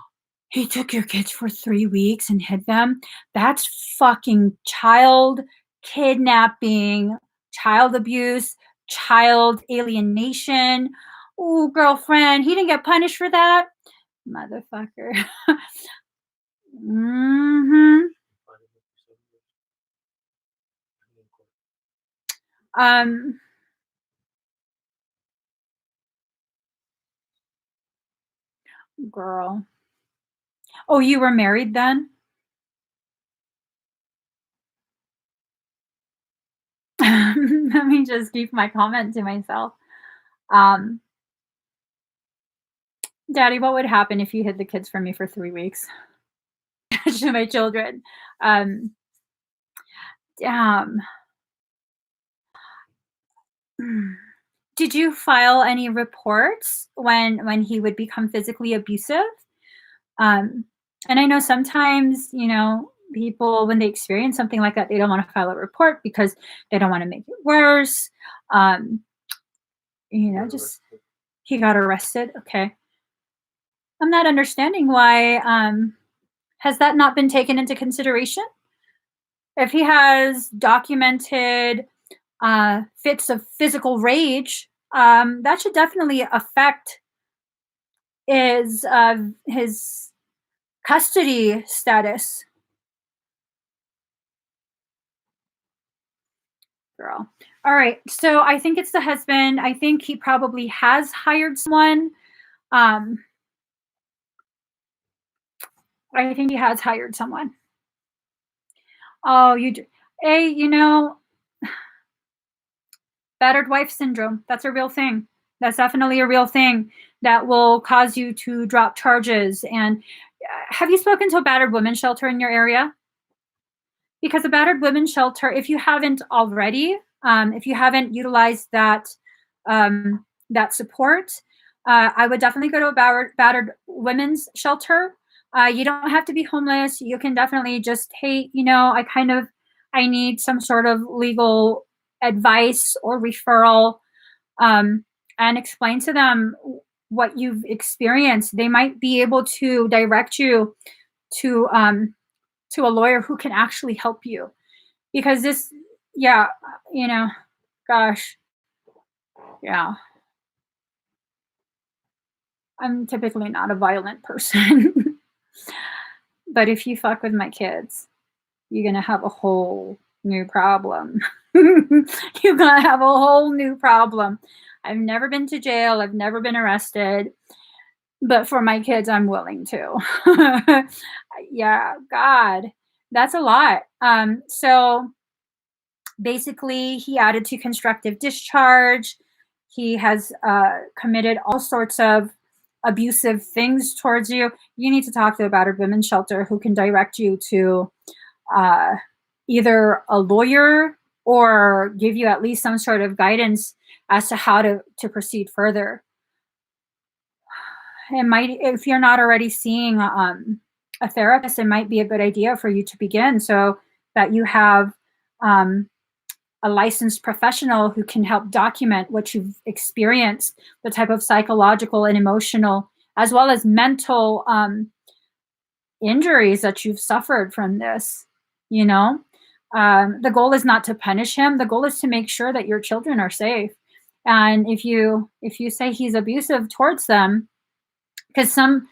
he took your kids for 3 weeks and hid them. That's fucking child kidnapping, child abuse, child alienation. Ooh, girlfriend, he didn't get punished for that? Motherfucker. Mhm. Um, girl. Oh, you were married then? Let me just keep my comment to myself. Um, Daddy, what would happen if you hid the kids from me for 3 weeks? To my children. Um, damn. Did you file any reports when he would become physically abusive? Um, and I know sometimes, people, when they experience something like that, they don't want to file a report because they don't want to make it worse. Um, just he got arrested. Okay. I'm not understanding why. Has that not been taken into consideration? If he has documented fits of physical rage, that should definitely affect his custody status. Girl. All right. So I think it's the husband. I think he probably has hired someone. I think he has hired someone. Oh, battered wife syndrome. That's a real thing. That's definitely a real thing that will cause you to drop charges. And have you spoken to a battered women's shelter in your area? Because a battered women's shelter, if you haven't already, if you haven't utilized that support, I would definitely go to a battered women's shelter. You don't have to be homeless. You can definitely just, hey, I need some sort of legal advice or referral, and explain to them what you've experienced. They might be able to direct you to a lawyer who can actually help you, because this, yeah, you know, gosh, yeah. I'm typically not a violent person, but if you fuck with my kids, you're gonna have a whole new problem. You're gonna have a whole new problem. I've never been to jail. I've never been arrested, but for my kids, I'm willing to. Yeah, God, that's a lot. So basically, he added to constructive discharge. He has committed all sorts of abusive things towards you. You need to talk to a battered women's shelter who can direct you to uh, either a lawyer or give you at least some sort of guidance as to how to proceed further. It might, if you're not already seeing a therapist, it might be a good idea for you to begin, so that you have a licensed professional who can help document what you've experienced, the type of psychological and emotional, as well as mental injuries that you've suffered from this. You know, the goal is not to punish him. The goal is to make sure that your children are safe. And if you say he's abusive towards them, because some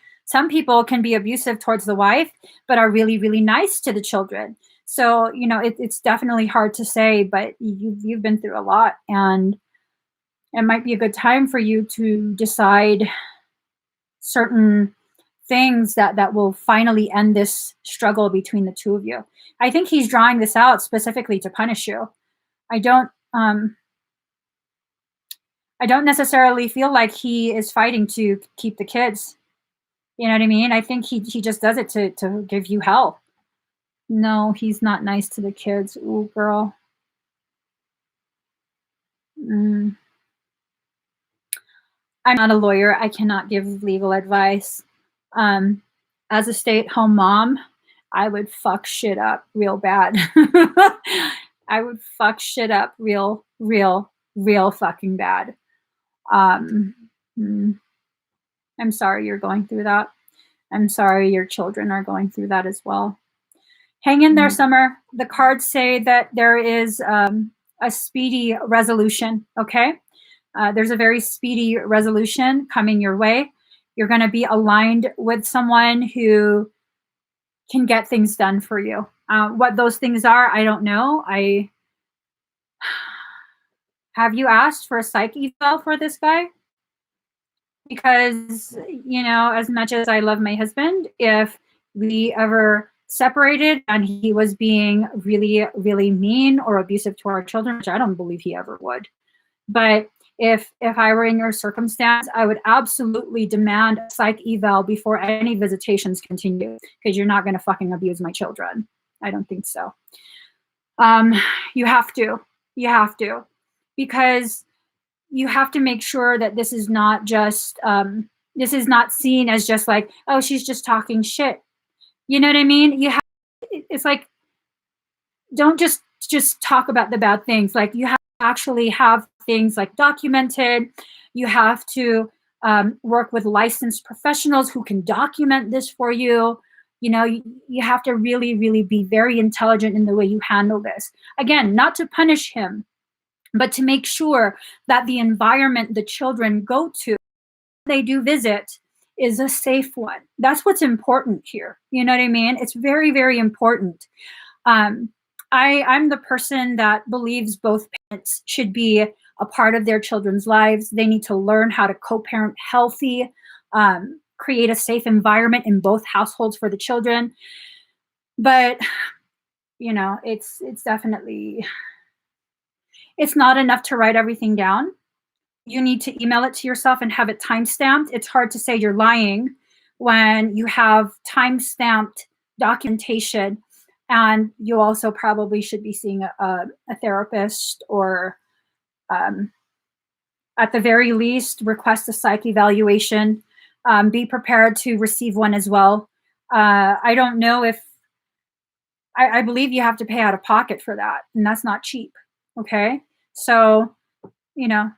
people can be abusive towards the wife, but are really, really nice to the children. So, you know, it's definitely hard to say, but you've been through a lot, and it might be a good time for you to decide certain things that will finally end this struggle between the two of you. I think he's drawing this out specifically to punish you. I don't necessarily feel like he is fighting to keep the kids. You know what I mean? I think he just does it to give you hell. No, he's not nice to the kids. Ooh, girl. I'm not a lawyer. I cannot give legal advice. As a stay-at-home mom, I would fuck shit up real bad. I would fuck shit up real fucking bad. I'm sorry you're going through that. I'm sorry your children are going through that as well. Hang in there, Summer. The cards say that there is a speedy resolution, okay? There's a very speedy resolution coming your way. You're going to be aligned with someone who can get things done for you. What those things are, I don't know. Have you asked for a psych eval for this guy? Because, you know, as much as I love my husband, if we ever separated and he was being really, really mean or abusive to our children, which I don't believe he ever would, but if I were in your circumstance, I would absolutely demand a psych eval before any visitations continue, because you're not going to fucking abuse my children. I don't think so. You have to, because you have to make sure that this is not just, this is not seen as just like, oh, she's just talking shit. You know what I mean? It's like, don't just talk about the bad things. Like, you have to actually have things like documented. You have to work with licensed professionals who can document this for you. You know, you have to really, really be very intelligent in the way you handle this. Again, not to punish him, but to make sure that the environment the children go to, they do visit, is a safe one. That's what's important here. You know what I mean? It's very, very important. I'm the person that believes both parents should be a part of their children's lives. They need to learn how to co-parent healthy, create a safe environment in both households for the children. But, you know, it's definitely, it's not enough to write everything down. You need to email it to yourself and have it time-stamped. It's hard to say you're lying when you have time-stamped documentation, and you also probably should be seeing a therapist, or at the very least, request a psych evaluation. Be prepared to receive one as well. I don't know if I believe you have to pay out of pocket for that, and that's not cheap. Okay. So,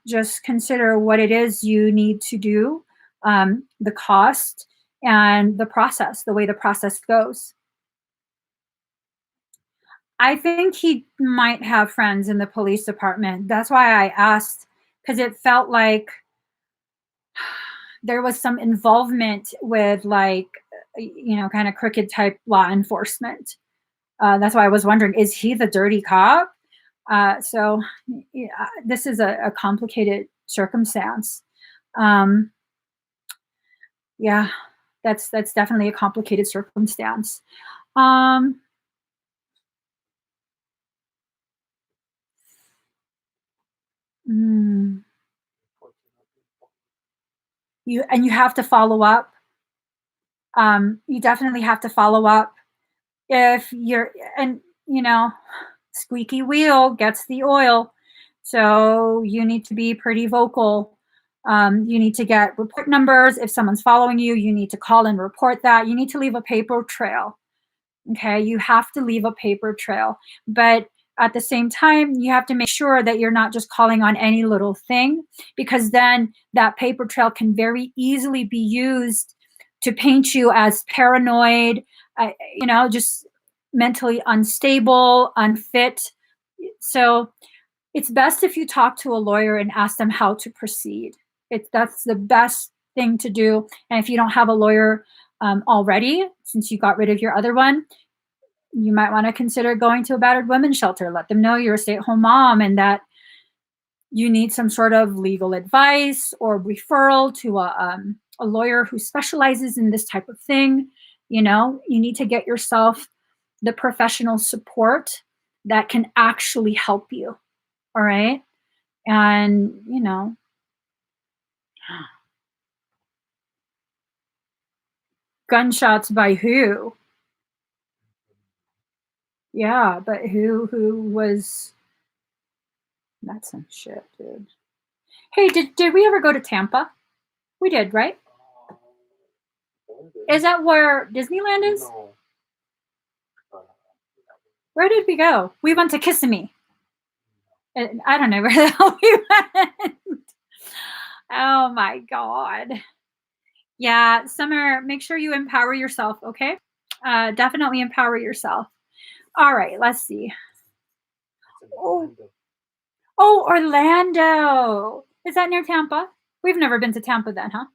just consider what it is you need to do, the cost, and the process, the way the process goes. I think he might have friends in the police department. That's why I asked, because it felt like there was some involvement with, like, kind of crooked type law enforcement. That's why I was wondering, is he the dirty cop? So yeah, this is a complicated circumstance. Yeah, that's definitely a complicated circumstance. Um, mm, you have to follow up. You definitely have to follow up if you're, and squeaky wheel gets the oil. So you need to be pretty vocal. You need to get report numbers. If someone's following you, you need to call and report that. You need to leave a paper trail. Okay, you have to leave a paper trail. But at the same time, you have to make sure that you're not just calling on any little thing, because then that paper trail can very easily be used to paint you as paranoid, just mentally unstable, unfit. So it's best if you talk to a lawyer and ask them how to proceed. That's the best thing to do. And if you don't have a lawyer already, since you got rid of your other one, you might want to consider going to a battered women's shelter. Let them know you're a stay-at-home mom and that you need some sort of legal advice or referral to a lawyer who specializes in this type of thing. You need to get yourself the professional support that can actually help you. All right. And, gunshots by who? Yeah, but who was, that's some shit, dude. Hey, did we ever go to Tampa? We did, right? Is that where Disneyland is? No. Where did we go? We went to Kissimmee. I don't know where the hell we went. Oh my God. Yeah, Summer, make sure you empower yourself, okay? Definitely empower yourself. All right, let's see. Oh, Orlando. Is that near Tampa? We've never been to Tampa then, huh?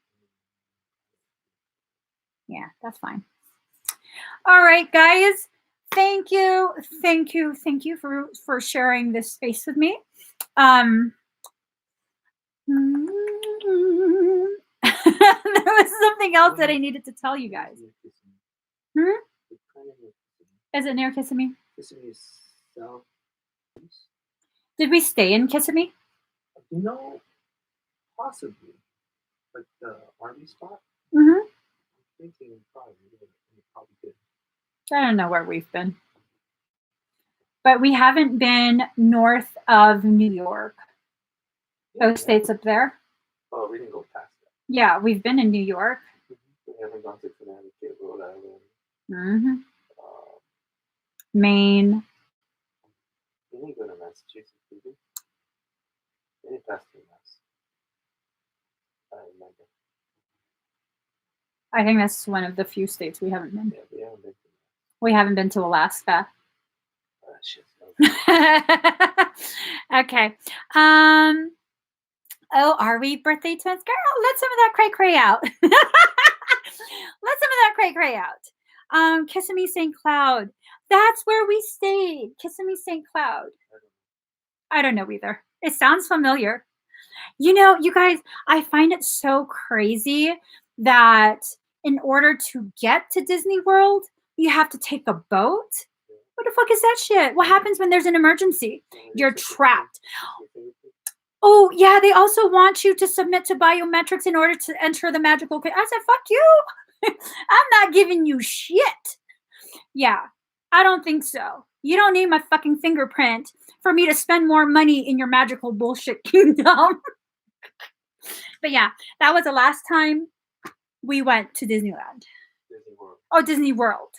Yeah, that's fine. All right, guys. Thank you for sharing this space with me. There was something else that I needed to tell you guys. Is it near Kissimmee? Kissimmee is south. Did we stay in Kissimmee? Possibly. Like the army spot? Mm-hmm. I'm thinking probably did. I don't know where we've been. But we haven't been north of New York. Those states up there. Oh, we didn't go past that. Yeah, we've been in New York. We haven't gone to Connecticut, Rhode Island. Mm-hmm. Maine. We didn't go to Massachusetts, did we? We didn't pass through Mass. I remember. I think that's one of the few states we haven't been. Yeah, we haven't been to Mass. We haven't been to Alaska. Shit. Okay. Oh, are we birthday twins? Girl, let some of that cray out. Let some of that cray out. Kissimmee St. Cloud. That's where we stayed. Kissimmee St. Cloud. I don't know either. It sounds familiar. You guys, I find it so crazy that in order to get to Disney World, you have to take a boat. What the fuck is that shit? What happens when there's an emergency? You're trapped. Oh, yeah, they also want you to submit to biometrics in order to enter the magical. I said, fuck you. I'm not giving you shit. Yeah, I don't think so. You don't need my fucking fingerprint for me to spend more money in your magical bullshit kingdom. But yeah, that was the last time we went to Disneyland. Disney World. Oh, Disney World.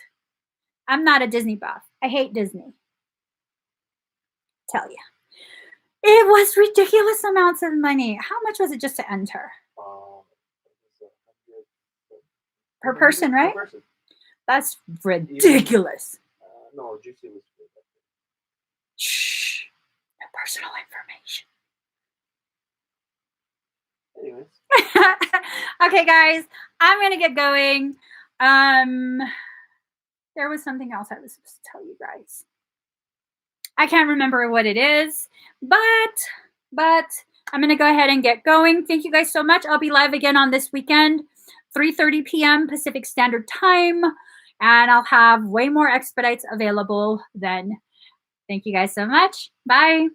I'm not a Disney buff. I hate Disney. Tell you. It was ridiculous amounts of money. How much was it just to enter? Per person, right? Per person. That's ridiculous. No, Juicy was free. Shh. No personal information. Anyways. Okay, guys, I'm gonna get going. There was something else I was supposed to tell you guys. I can't remember what it is, but I'm gonna go ahead and get going. Thank you guys so much. I'll be live again on this weekend, 3:30 p.m. Pacific Standard Time, and I'll have way more expedites available then. Thank you guys so much. Bye.